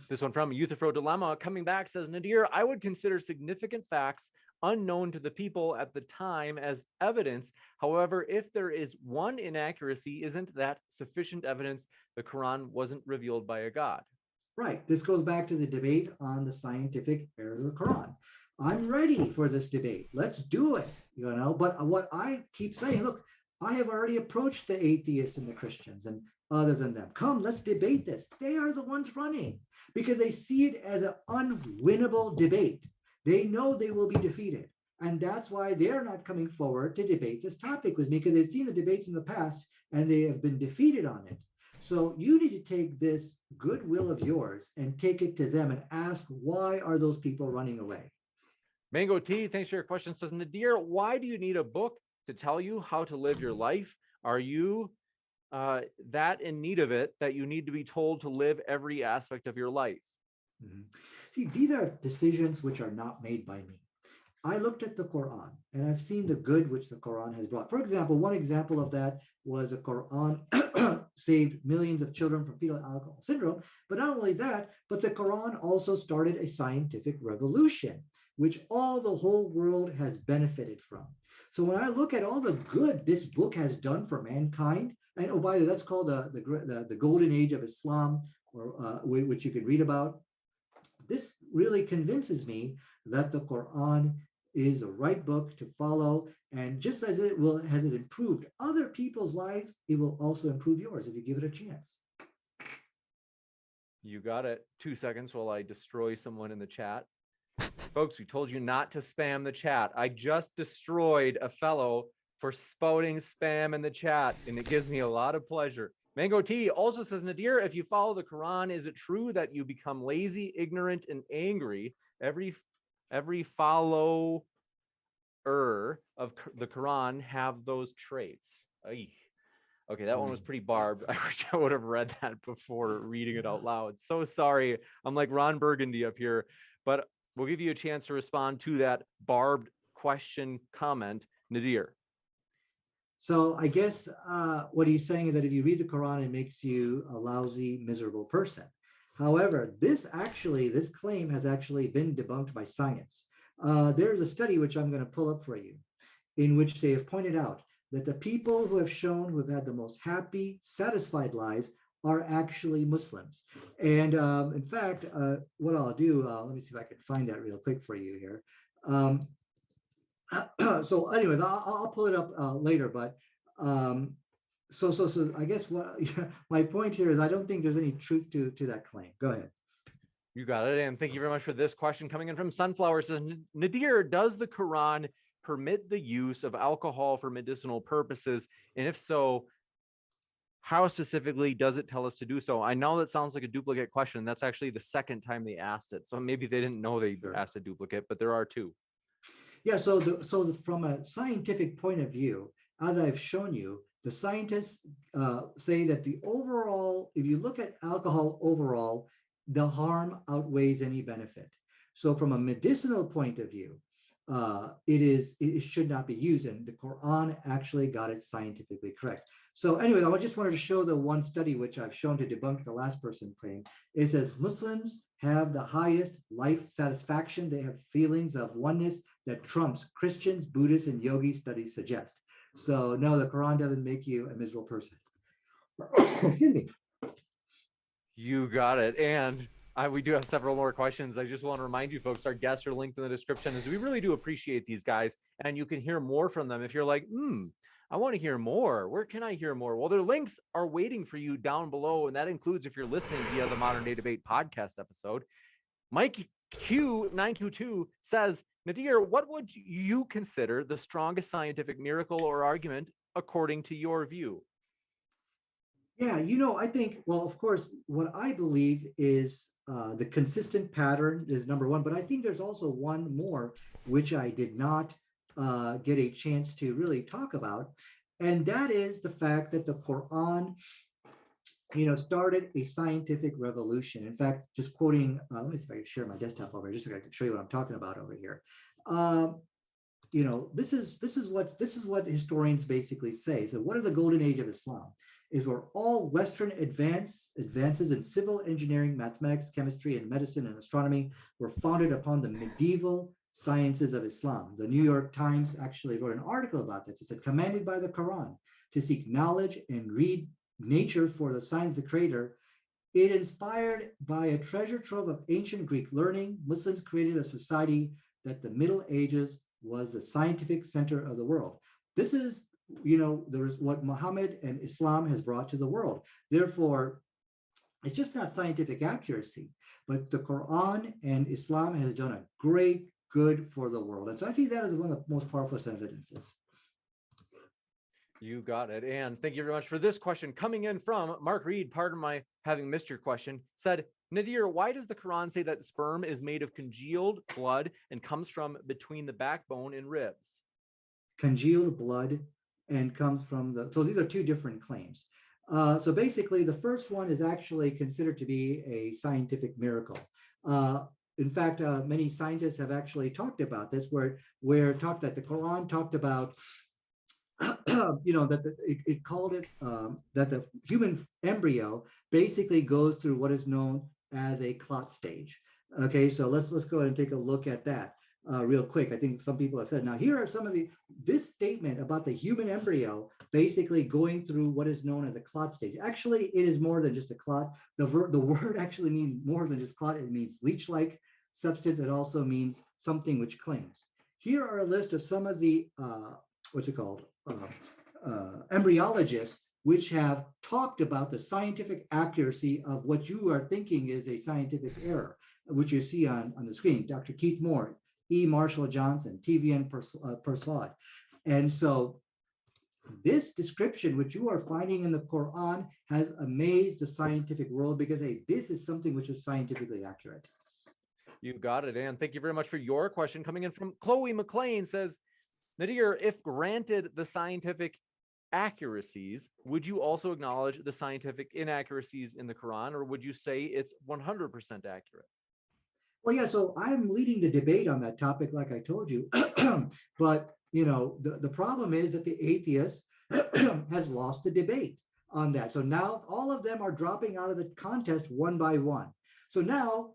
This one from Euthyphro Dilemma coming back says, Nadir, I would consider significant facts unknown to the people at the time as evidence. However, if there is one inaccuracy, isn't that sufficient evidence the Quran wasn't revealed by a God? Right. This goes back to the debate on the scientific errors of the Quran. I'm ready for this debate. Let's do it, But what I keep saying, look, I have already approached the atheists and the Christians and others than them. Come, let's debate this. They are the ones running because they see it as an unwinnable debate. They know they will be defeated. And that's why they're not coming forward to debate this topic with me, because they've seen the debates in the past and they have been defeated on it. So you need to take this goodwill of yours and take it to them and ask, why are those people running away? Mango T, thanks for your question, says, Nadir, why do you need a book to tell you how to live your life? Are you that in need of it that you need to be told to live every aspect of your life? Mm-hmm. See, these are decisions which are not made by me. I looked at the Quran and I've seen the good which the Quran has brought. For example, one example of that was the Quran saved millions of children from fetal alcohol syndrome. But not only that, but the Quran also started a scientific revolution, which the whole world has benefited from. So when I look at all the good this book has done for mankind, and oh, by the way, that's called the golden age of Islam, or which you could read about. This really convinces me that the Quran is the right book to follow. And just as has it improved other people's lives, it will also improve yours if you give it a chance. You got it. 2 seconds while I destroy someone in the chat. Folks, we told you not to spam the chat. I just destroyed a fellow for spouting spam in the chat, and it gives me a lot of pleasure. Mango T also says, Nadir, if you follow the Quran, is it true that you become lazy, ignorant, and angry? Every follower of the Quran have those traits. Ay. Okay, that one was pretty barbed. I wish I would have read that before reading it out loud. So sorry. I'm like Ron Burgundy up here, but we'll give you a chance to respond to that barbed question comment. Nadir. So I guess what he's saying is that if you read the Quran, it makes you a lousy, miserable person. However, this claim has actually been debunked by science. There's a study which I'm going to pull up for you, in which they have pointed out that the people who have had the most happy, satisfied lives are actually Muslims. And in fact, what I'll do, let me see if I can find that real quick for you here. So anyways, I'll pull it up later, but so I guess my point here is I don't think there's any truth to that claim. Go ahead. You got it. And thank you very much for this question coming in from Sunflower. Says, Nadir, does the Quran permit the use of alcohol for medicinal purposes? And if so, how specifically does it tell us to do so? I know that sounds like a duplicate question. That's actually the second time they asked it. So maybe they didn't know they asked a duplicate, but there are two. Yeah, so from a scientific point of view, as I've shown you, the scientists say that if you look at alcohol overall, the harm outweighs any benefit. So from a medicinal point of view, it should not be used, and the Quran actually got it scientifically correct. So anyway, I just wanted to show the one study which I've shown to debunk the last person claim. It says Muslims have the highest life satisfaction. They have feelings of oneness that trumps Christians, Buddhists, and yogi studies suggest. So no, the Quran doesn't make you a miserable person. Excuse me. You got it. And we do have several more questions. I just want to remind you folks, our guests are linked in the description, as we really do appreciate these guys, and you can hear more from them. If you're like, I want to hear more, where can I hear more? Well, their links are waiting for you down below, and that includes if you're listening via the Modern Day Debate podcast episode. Mike Q922 says, Nadir, what would you consider the strongest scientific miracle or argument according to your view? Yeah, I think, well, of course, what I believe is the consistent pattern is number one, but I think there's also one more, which I did not get a chance to really talk about. And that is the fact that the Quran, started a scientific revolution. In fact, just quoting, let me see if I can share my desktop over here, just so I can show you what I'm talking about over here. This is what historians basically say. So, what is the golden age of Islam? Is where all Western advances in civil engineering, mathematics, chemistry, and medicine and astronomy were founded upon the medieval sciences of Islam. The New York Times actually wrote an article about this. It said, commanded by the Quran to seek knowledge and read nature for the signs of the Creator, it inspired by a treasure trove of ancient Greek learning, Muslims created a society that the Middle Ages was the scientific center of the world. This is, there's what Muhammad and Islam has brought to the world. Therefore, it's just not scientific accuracy, but the Quran and Islam has done a great good for the world. And so I see that as one of the most powerful evidences. You got it. And thank you very much for this question coming in from Mark Reed. Pardon my having missed your question. Said, Nadir, why does the Quran say that sperm is made of congealed blood and comes from between the backbone and ribs? Congealed blood and comes from so these are two different claims. So basically, the first one is actually considered to be a scientific miracle. In fact, many scientists have actually talked about this, where that the Quran talked about that it called it that the human embryo basically goes through what is known as a clot stage. Okay, so let's go ahead and take a look at that real quick. I think some people have said, now here are some of this statement about the human embryo basically going through what is known as a clot stage. Actually, it is more than just a clot. The word actually means more than just clot. It means leech-like substance. It also means something which clings. Here are a list of some of the embryologists which have talked about the scientific accuracy of what you are thinking is a scientific error, which you see on the screen. Dr. Keith Moore, E. Marshall Johnson, TVN Persaud. And so this description, which you are finding in the Quran, has amazed the scientific world because this is something which is scientifically accurate. You got it. And thank you very much for your question coming in from Chloe McLean. Says, Nadir, if granted the scientific accuracies, would you also acknowledge the scientific inaccuracies in the Quran, or would you say it's 100% accurate? Well, yeah, so I'm leading the debate on that topic, like I told you. But, the problem is that the atheist has lost the debate on that. So now all of them are dropping out of the contest one by one. So now,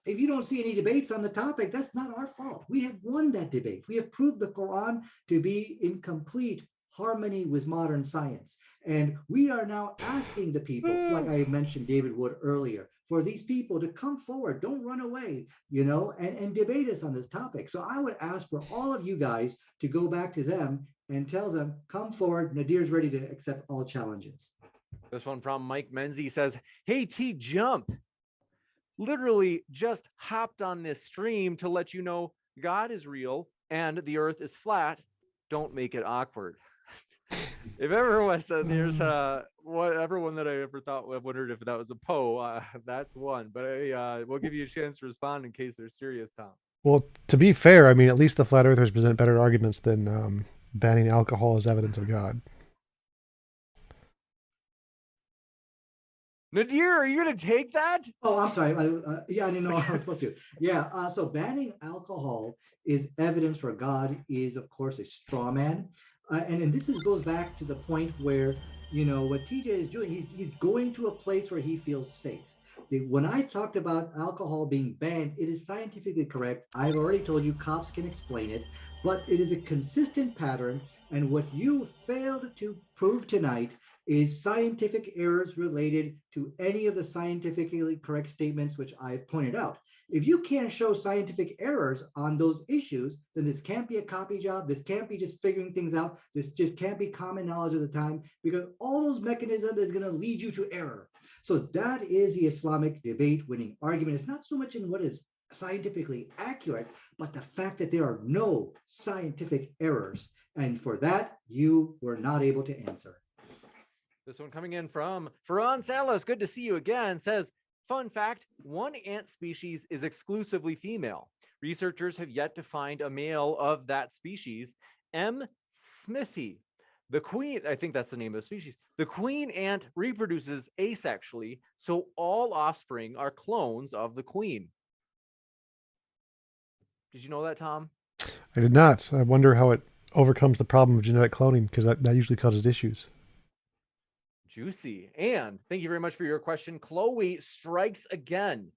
if you don't see any debates on the topic, that's not our fault. We have won that debate. We have proved the Quran to be in complete harmony with modern science. And we are now asking the people, like I mentioned David Wood earlier, for these people to come forward, don't run away, and debate us on this topic. So I would ask for all of you guys to go back to them and tell them, come forward, Nadir's ready to accept all challenges. This one from Mike Menzie says, hey, TJump, literally just hopped on this stream to let you know God is real and the earth is flat. Don't make it awkward. If ever was there's everyone that I ever thought wondered if that was a Poe, that's one. But we'll give you a chance to respond in case they're serious, Tom. Well, to be fair, I mean, at least the flat earthers present better arguments than banning alcohol as evidence of God. Nadir, are you going to take that? Oh, I'm sorry. I didn't know I was supposed to. Yeah. So banning alcohol is evidence for God is, of course, a straw man. And this goes back to the point where, what TJ is doing, he's going to a place where he feels safe. When I talked about alcohol being banned, it is scientifically correct. I've already told you cops can explain it, but it is a consistent pattern. And what you failed to prove tonight is scientific errors related to any of the scientifically correct statements which I've pointed out. If you can't show scientific errors on those issues, then this can't be a copy job. This can't be just figuring things out. This just can't be common knowledge of the time, because all those mechanisms is going to lead you to error. So that is the Islamic debate winning argument. It's not so much in what is scientifically accurate, but the fact that there are no scientific errors. And for that, you were not able to answer. This one coming in from Ferran Salas, good to see you again, says, fun fact, one ant species is exclusively female. Researchers have yet to find a male of that species. M. Smithy. The queen, I think that's the name of the species. The queen ant reproduces asexually, so all offspring are clones of the queen. Did you know that, Tom? I did not. I wonder how it overcomes the problem of genetic cloning, because that usually causes issues. Juicy. And thank you very much for your question. Chloe strikes again,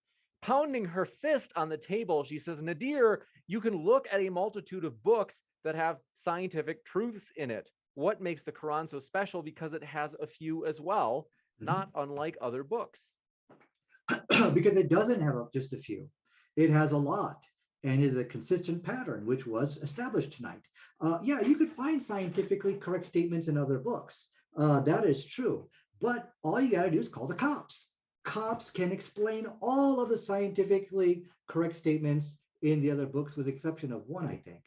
pounding her fist on the table. She says, Nadir, you can look at a multitude of books that have scientific truths in it. What makes the Quran so special? Because it has a few as well, not unlike other books. Because it doesn't have just a few, it has a lot, and is a consistent pattern, which was established tonight. Yeah, you could find scientifically correct statements in other books. That is true. But all you got to do is call the cops. Cops can explain all of the scientifically correct statements in the other books, with the exception of one, I think.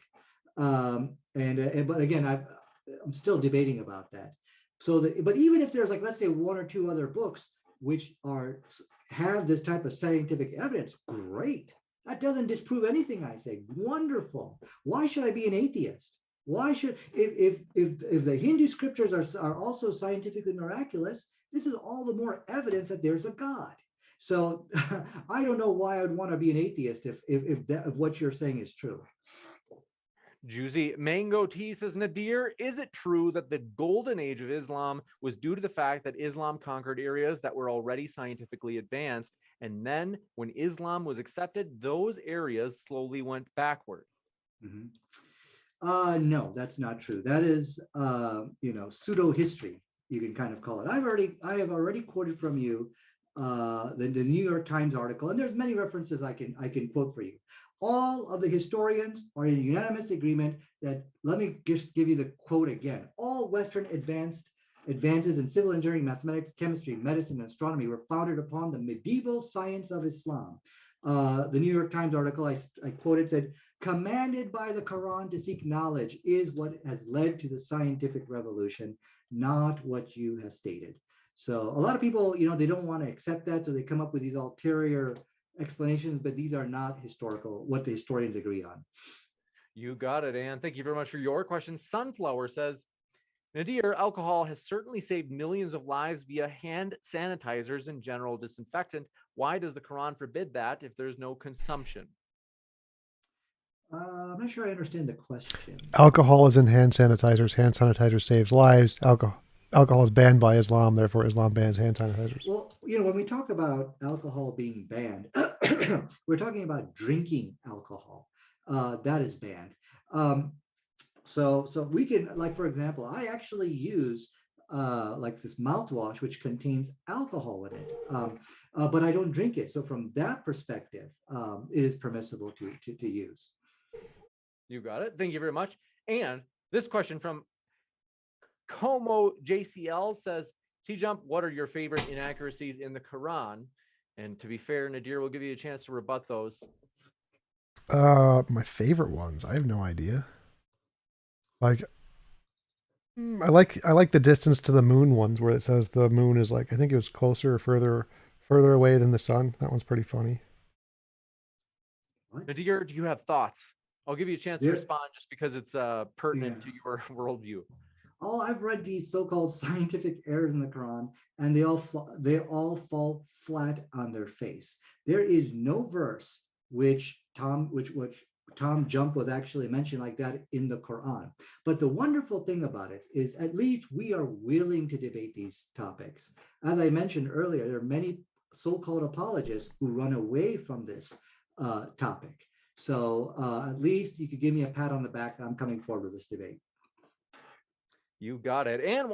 But again, I'm still debating about that. But even if there's, like, let's say one or two other books which have this type of scientific evidence, great. That doesn't disprove anything I say. Wonderful. Why should I be an atheist? Why should, if the Hindu scriptures are also scientifically miraculous, this is all the more evidence that there's a God. So I don't know why I'd want to be an atheist if what you're saying is true. Juicy. Mango Tea says, Nadir, is it true that the golden age of Islam was due to the fact that Islam conquered areas that were already scientifically advanced, and then when Islam was accepted, those areas slowly went backward? No, that's not true. That is, pseudo history, you can kind of call it. I have already quoted from you the New York Times article, and there's many references I can quote for you. All of the historians are in unanimous agreement that, let me just give you the quote again, all Western advances in civil engineering, mathematics, chemistry, medicine, and astronomy were founded upon the medieval science of Islam. The New York Times article I quoted said, commanded by the Quran to seek knowledge is what has led to the scientific revolution, not what you have stated. So a lot of people, they don't want to accept that, so they come up with these ulterior explanations, but these are not historical, what the historians agree on. You got it, Anne. Thank you very much for your question. Sunflower says, Nadir, alcohol has certainly saved millions of lives via hand sanitizers and general disinfectant. Why does the Quran forbid that if there's no consumption? I'm not sure I understand the question. Alcohol is in hand sanitizers. Hand sanitizer saves lives. Alcohol is banned by Islam, therefore Islam bans hand sanitizers. Well, when we talk about alcohol being banned, we're talking about drinking alcohol. That is banned. So we can, like, for example, I actually use like this mouthwash, which contains alcohol in it, but I don't drink it. So from that perspective, it is permissible to use. You got it. Thank you very much. And this question from Como JCL says, TJump, what are your favorite inaccuracies in the Quran? And to be fair, Nadir will give you a chance to rebut those. My favorite ones, I have no idea. Like, I like the distance to the moon ones, where it says the moon is, like, I think it was closer or further away than the sun. That one's pretty funny. Nadir, do you have thoughts? I'll give you a chance to respond just because it's pertinent to your worldview. I've read these so-called scientific errors in the Quran, and they all fall flat on their face. There is no verse which TJump was actually mentioned like that in the Quran. But the wonderful thing about it is, at least we are willing to debate these topics. As I mentioned earlier, there are many so-called apologists who run away from this topic. So at least you could give me a pat on the back. I'm coming forward with this debate. You got it. And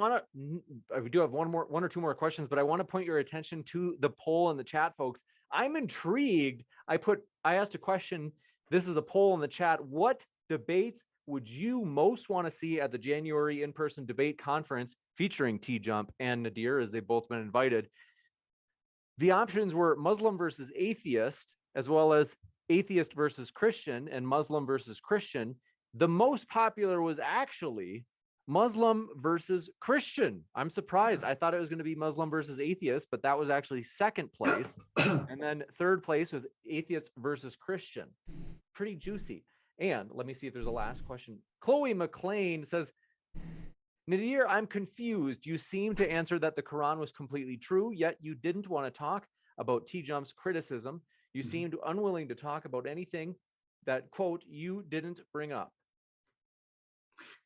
we do have one or two more questions, but I want to point your attention to the poll in the chat, folks. I'm intrigued. I asked a question. This is a poll in the chat. What debates would you most want to see at the January in-person debate conference featuring TJump and Nadir, as they've both been invited? The options were Muslim versus atheist, as well as atheist versus Christian and Muslim versus Christian. The most popular was actually Muslim versus Christian. I'm surprised. I thought it was going to be Muslim versus atheist, but that was actually second place. And then third place was atheist versus Christian. Pretty juicy. And let me see if there's a last question. Chloe McLean says, Nadir, I'm confused. You seem to answer that the Quran was completely true, yet you didn't want to talk about TJump's criticism. You Mhm. seemed unwilling to talk about anything that, quote, you didn't bring up.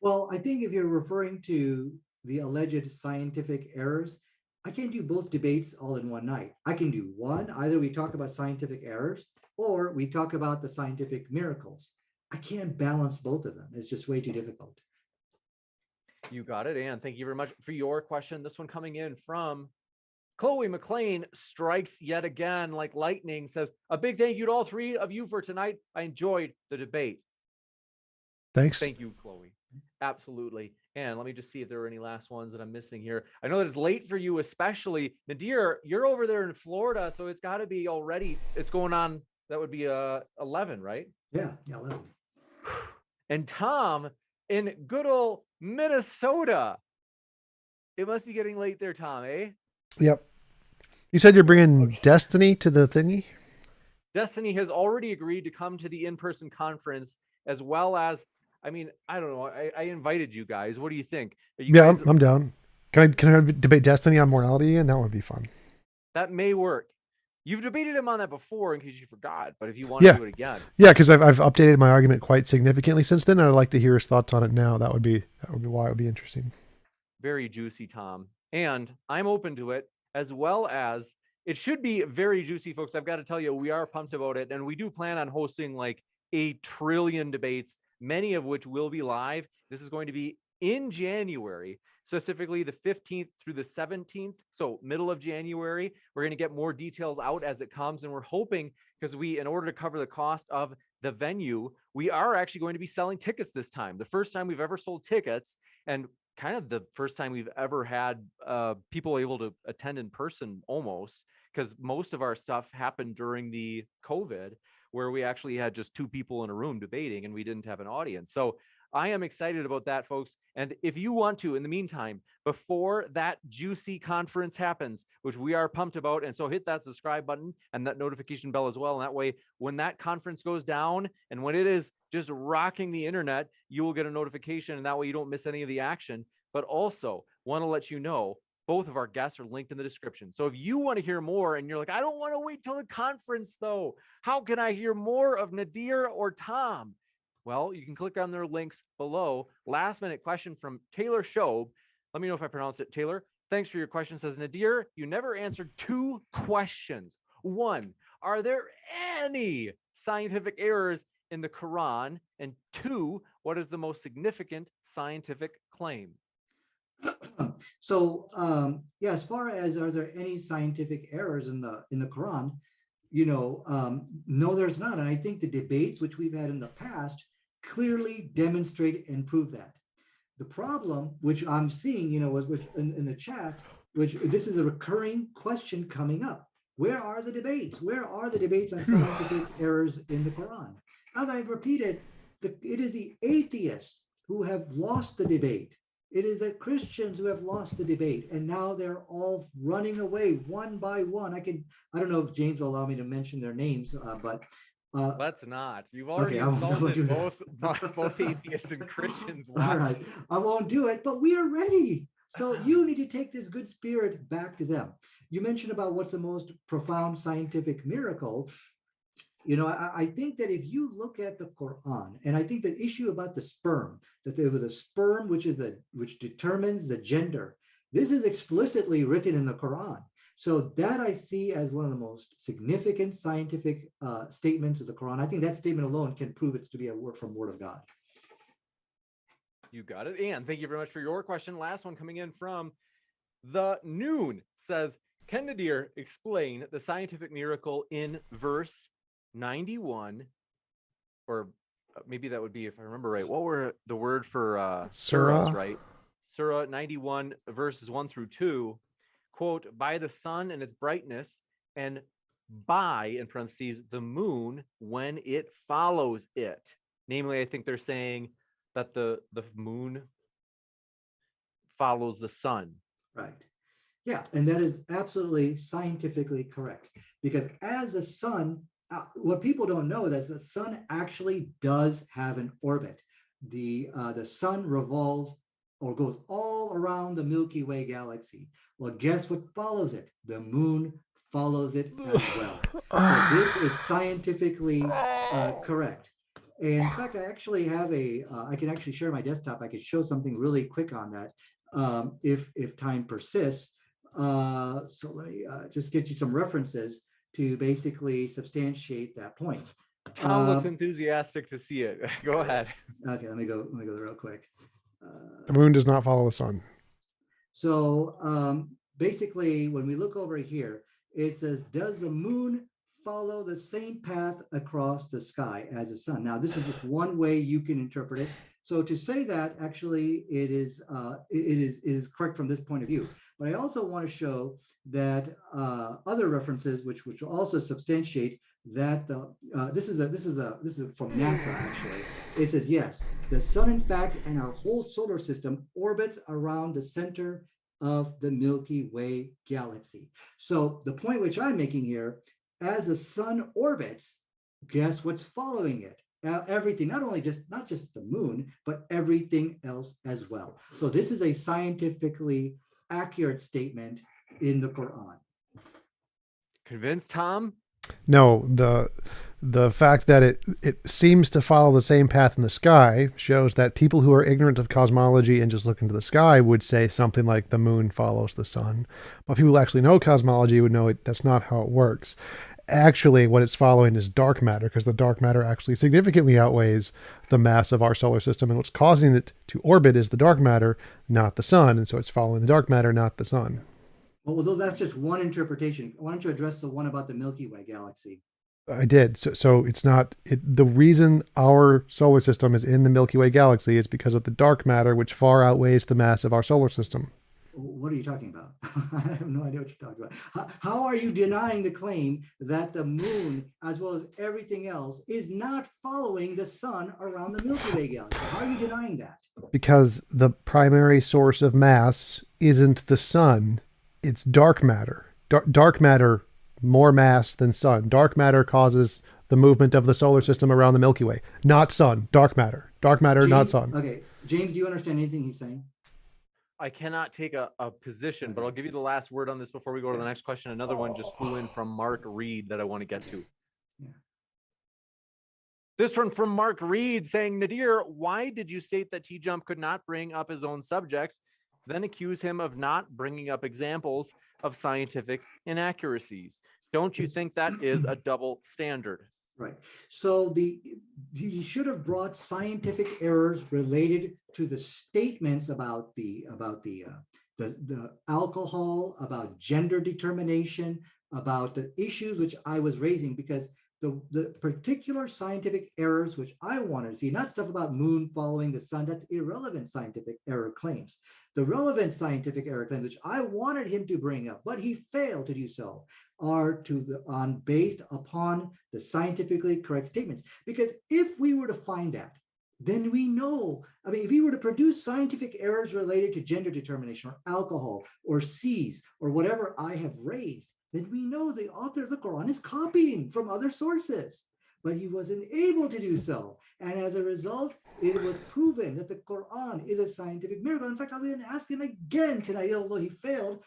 Well, I think if you're referring to the alleged scientific errors, I can't do both debates all in one night. I can do one, either we talk about scientific errors or we talk about the scientific miracles. I can't balance both of them. It's just way too difficult. You got it. And thank you very much for your question. This one coming in from Chloe McLean strikes yet again like lightning, says, a big thank you to all three of you for tonight. I enjoyed the debate. Thanks. Thank you, Chloe. Absolutely. And let me just see if there are any last ones that I'm missing here. I know that it's late for you, especially Nadir. You're over there in Florida, so it's got to be already. It's going on. That would be 11, right? Yeah, 11. And Tom in good old Minnesota. It must be getting late there, Tom, eh? Yep. You said you're bringing Destiny to the thingy? Destiny has already agreed to come to the in-person conference, as well as, I mean, I don't know. I invited you guys. What do you think? You Yeah, guys, I'm down. Can I debate Destiny on morality again? That would be fun. that may work. You've debated him on that before, in case you forgot. But if you want to do it again, yeah, because I've updated my argument quite significantly since then. And I'd like to hear his thoughts on it now. That would be why it would be interesting. very juicy, Tom. And I'm open to it, as well as it should be very juicy, folks. I've got to tell you, we are pumped about it. And we do plan on hosting like a trillion debates, many of which will be live. This is going to be in January, specifically the 15th through the 17th. So middle of January, we're going to get more details out as it comes. And we're hoping, because in order to cover the cost of the venue, we are actually going to be selling tickets this time. The first time we've ever sold tickets, and kind of the first time we've ever had people able to attend in person, almost, because most of our stuff happened during the COVID, where we actually had just two people in a room debating and we didn't have an audience. So I am excited about that, folks. And if you want to, in the meantime, before that juicy conference happens, which we are pumped about, and so hit that subscribe button and that notification bell as well. And that way, when that conference goes down and when it is just rocking the internet, you will get a notification, and that way you don't miss any of the action. But also want to let you know, both of our guests are linked in the description. So if you want to hear more and you're like, I don't want to wait till the conference though, how can I hear more of Nadir or Tom? Well, you can click on their links below. Last minute question from Taylor Shobe. Let me know if I pronounce it. Taylor, thanks for your question. Says, Nadir, you never answered two questions. One, are there any scientific errors in the Quran? And two, what is the most significant scientific claim? So yeah, as far as are there any scientific errors in the Quran, no, there's not. And I think the debates which we've had in the past clearly demonstrate and prove that. The problem, which I'm seeing, which in the chat, which this is a recurring question coming up. Where are the debates? Where are the debates on scientific errors in the Quran? As I've repeated, it is the atheists who have lost the debate. It is the Christians who have lost the debate, and now they're all running away one by one. I don't know if James will allow me to mention their names, but let's not. You've already okay, insulted both atheists and Christians. All right, I won't do it, but we are ready. So you need to take this good spirit back to them. You mentioned about what's the most profound scientific miracle. I think that if you look at the Quran, and I think the issue about the sperm, that there was a sperm which determines the gender, this is explicitly written in the Quran. So that I see as one of the most significant scientific statements of the Quran. I think that statement alone can prove it to be a word from Word of God. You got it. And thank you very much for your question. Last one coming in from The Noon says, can Nadir explain the scientific miracle in verse 91, or maybe that would be, if I remember right, what were the word for surahs, right? Surah 91 verses 1 through 2, quote, by the sun and its brightness, and by, in parentheses, the moon when it follows it. Namely, I think they're saying that the moon follows the sun. Right. Yeah, and that is absolutely scientifically correct, because as the sun, what people don't know is that the sun actually does have an orbit. The sun revolves or goes all around the Milky Way galaxy. Well, guess what follows it? The moon follows it as well. So this is scientifically correct. In fact, I actually have I can actually share my desktop. I could show something really quick on that if time persists. So let me just get you some references to basically substantiate that point. Tom looks enthusiastic to see it. Go ahead. Okay, let me go real quick. The moon does not follow the sun. So basically, when we look over here, it says, does the moon follow the same path across the sky as the sun? Now, this is just one way you can interpret it. So to say that, actually, it is correct from this point of view. But I also want to show that other references, which will also substantiate that this is from NASA actually. It says yes, the sun in fact and our whole solar system orbits around the center of the Milky Way galaxy. So the point which I'm making here, as the sun orbits, guess what's following it? Everything, not just the moon, but everything else as well. So this is a scientifically accurate statement in the Quran. Convinced, Tom? No, the fact that it seems to follow the same path in the sky shows that people who are ignorant of cosmology and just look into the sky would say something like the moon follows the sun. But people who actually know cosmology would know that's not how it works. Actually, what it's following is dark matter, because the dark matter actually significantly outweighs the mass of our solar system. And what's causing it to orbit is the dark matter, not the sun. And so it's following the dark matter, not the sun. Well, that's just one interpretation. Why don't you address the one about the Milky Way galaxy? I did. So it's not the reason our solar system is in the Milky Way galaxy is because of the dark matter, which far outweighs the mass of our solar system. What are you talking about? I have no idea what you're talking about. How are you denying the claim that the moon, as well as everything else, is not following the sun around the Milky Way galaxy? How are you denying that? Because the primary source of mass isn't the sun, it's dark matter. Dark matter, more mass than sun. Dark matter causes the movement of the solar system around the Milky Way, not sun. Dark matter. Dark matter, James, not sun. Okay, James, do you understand anything he's saying? I cannot take a position, but I'll give you the last word on this before we go to the next question. Another one just flew in from Mark Reed that I want to get to. Yeah. This one from Mark Reed saying, Nadir, why did you state that TJump could not bring up his own subjects, then accuse him of not bringing up examples of scientific inaccuracies? Don't you think that is a double standard? Right. So he should have brought scientific errors related to the statements about the alcohol, about gender determination, about the issues which I was raising, because the particular scientific errors which I wanted to see, not stuff about moon following the sun, that's irrelevant scientific error claims. The relevant scientific error claims, which I wanted him to bring up, but he failed to do so, are based upon the scientifically correct statements. Because if we were to find that, then we know, if he were to produce scientific errors related to gender determination or alcohol or seas or whatever I have raised, then we know the author of the Quran is copying from other sources. But he wasn't able to do so. And as a result, it was proven that the Quran is a scientific miracle. In fact, I'll even ask him again tonight, although he failed,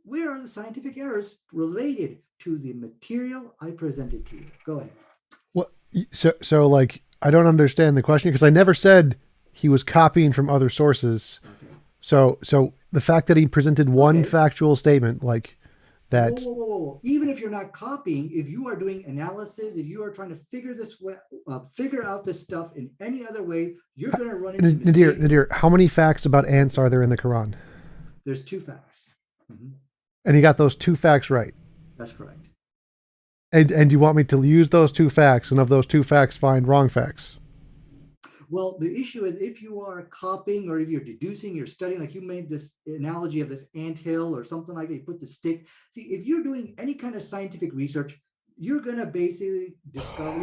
where are the scientific errors related to the material I presented to you? Go ahead. Well, so like, I don't understand the question, because I never said he was copying from other sources. Okay. So the fact that he presented one factual statement, like that. Whoa. Even if you're not copying, if you are doing analysis, if you are trying to figure out this stuff in any other way, you're going to run into mistakes. Nadir, how many facts about ants are there in the Quran? There's 2 facts. Mm-hmm. And he got those 2 facts right. That's correct. And you want me to use those 2 facts, and of those 2 facts, find wrong facts? Well, the issue is if you are copying or if you're deducing, you're studying, like you made this analogy of this anthill or something like that, you put the stick. See, if you're doing any kind of scientific research, you're going to basically discover,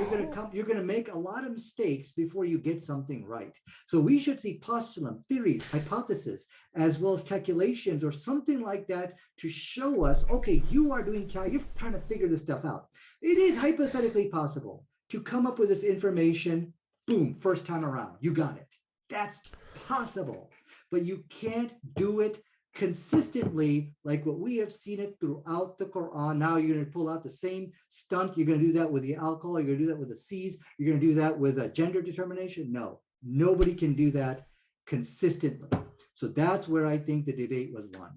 you're going to make a lot of mistakes before you get something right. So we should see postulum, theory, hypothesis, as well as calculations or something like that to show us, okay, you're trying to figure this stuff out. It is hypothetically possible to come up with this information. Boom, first time around, you got it. That's possible. but you can't do it consistently like what we have seen it throughout the Quran. Now you're going to pull out the same stunt. You're going to do that with the alcohol. You're going to do that with the C's. You're going to do that with a gender determination. No, nobody can do that consistently. So that's where I think the debate was won.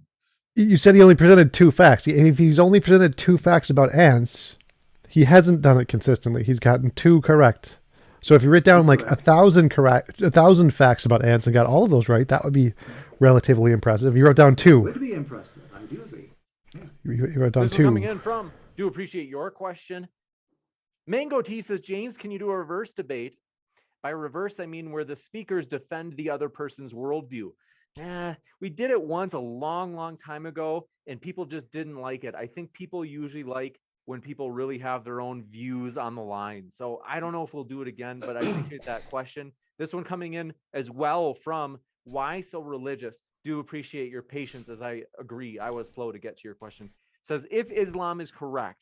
You said he only presented 2 facts. If he's only presented 2 facts about ants, he hasn't done it consistently. He's gotten 2 correct. So if you write down like 1,000 facts about ants and got all of those right, that would be relatively impressive. You wrote down 2. It would be impressive. I do agree. Yeah. You wrote down This 2. one coming in from, do appreciate your question. Mango T says, James, can you do a reverse debate? By reverse, I mean where the speakers defend the other person's worldview. We did it once a long time ago, and people just didn't like it. I think people usually like when people really have their own views on the line. So I don't know if we'll do it again, but I appreciate that question. This one coming in as well from Why So Religious? Do appreciate your patience, as I agree. I was slow to get to your question. Says, if Islam is correct,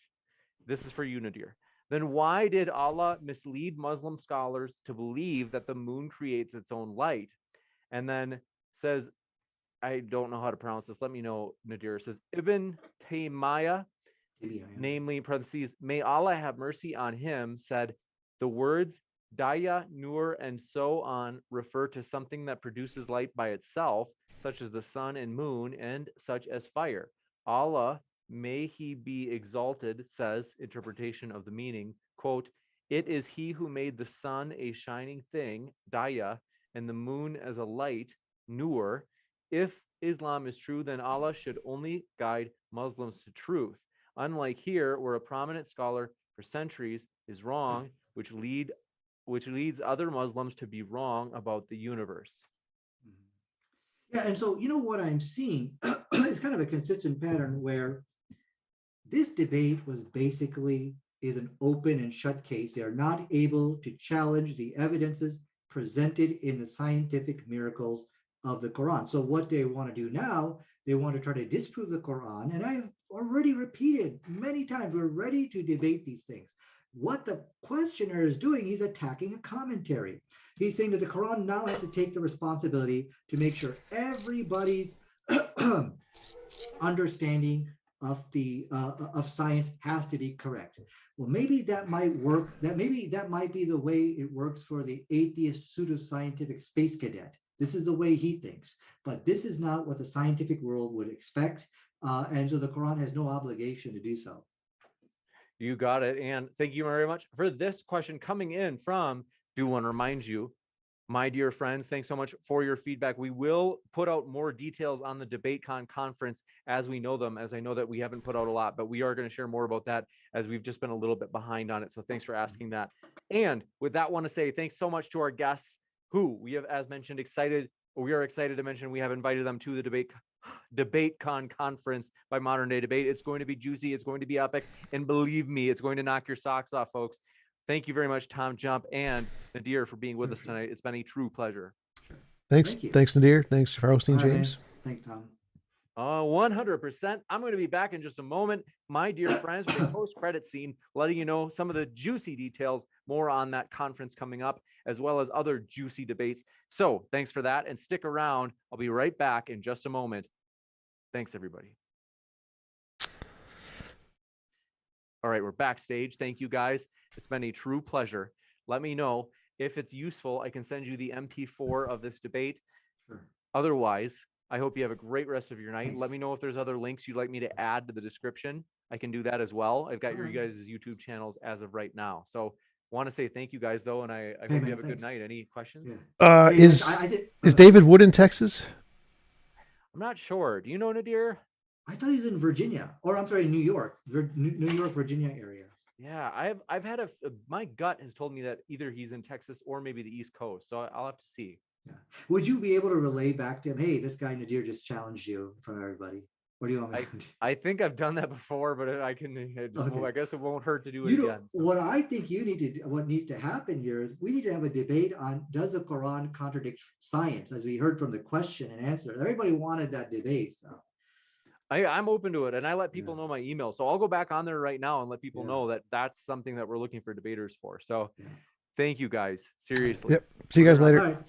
this is for you, Nadir, then why did Allah mislead Muslim scholars to believe that the moon creates its own light? And then says, I don't know how to pronounce this. Let me know, Nadir. It says, Ibn Taymiyyah, namely in parentheses, may Allah have mercy on him, said the words Daya, Nur, and so on refer to something that produces light by itself, such as the sun and moon, and such as fire. Allah, may he be exalted, says, interpretation of the meaning, quote, it is he who made the sun a shining thing, Daya, and the moon as a light, Nur. If Islam is true, then Allah should only guide Muslims to truth. Unlike here, where a prominent scholar for centuries is wrong, which leads other Muslims to be wrong about the universe. Yeah, and so what I'm seeing is kind of a consistent pattern where this debate is an open and shut case. They are not able to challenge the evidences presented in the scientific miracles of the Quran. So what they want to do now, they want to try to disprove the Quran. And I've already repeated many times, we're ready to debate these things. What the questioner is doing, he's attacking a commentary. He's saying that the Quran now has to take the responsibility to make sure everybody's understanding of science has to be correct. Well, maybe that might work. That might be the way it works for the atheist pseudoscientific space cadet. This is the way he thinks, but this is not what the scientific world would expect, and so the Quran has no obligation to do so. You got it, and thank you very much for this question coming in from. Do want to remind you, my dear friends, thanks so much for your feedback. We will put out more details on the DebateCon conference as we know them, as I know that we haven't put out a lot, but we are going to share more about that as we've just been a little bit behind on it. So thanks for asking that. And with that, want to say thanks so much to our guests who we have, as mentioned, we are excited to mention we have invited them to the DebateCon conference by Modern Day Debate. It's going to be juicy. It's going to be epic. And believe me, it's going to knock your socks off, folks. Thank you very much, TJump and Nadir, for being with us tonight. It's been a true pleasure. Thanks. Thanks, Nadir. Thanks for hosting, All right, James. Man. Thanks, Tom. 100%. I'm going to be back in just a moment, my dear friends, with a post-credit scene, letting you know some of the juicy details, more on that conference coming up, as well as other juicy debates. So thanks for that, and stick around. I'll be right back in just a moment. Thanks, everybody. All right, we're backstage. Thank you, guys. It's been a true pleasure. Let me know if it's useful. I can send you the MP4 of this debate. Sure. Otherwise, I hope you have a great rest of your night. Thanks. Let me know if there's other links you'd like me to add to the description. I can do that as well. I've got your guys' YouTube channels as of right now. So want to say thank you guys though, and I hope you have a good night. Any questions? Yeah. Is David Wood in Texas? I'm not sure. Do you know, Nadir? I thought he's in Virginia, or I'm sorry, New York, Virginia area. Yeah, I've had my gut has told me that either he's in Texas or maybe the East Coast. So I'll have to see. Yeah. Would you be able to relay back to him, hey, this guy Nadir just challenged you in front of everybody? What do you want me to do? I think I've done that before, but I guess it won't hurt to do it again. So. What I think what needs to happen here is we need to have a debate on, does the Quran contradict science? As we heard from the question and answer, everybody wanted that debate. So I'm open to it, and I let people know my email. So I'll go back on there right now and let people know that that's something that we're looking for debaters for. So thank you guys. Seriously. Yep. See you guys later.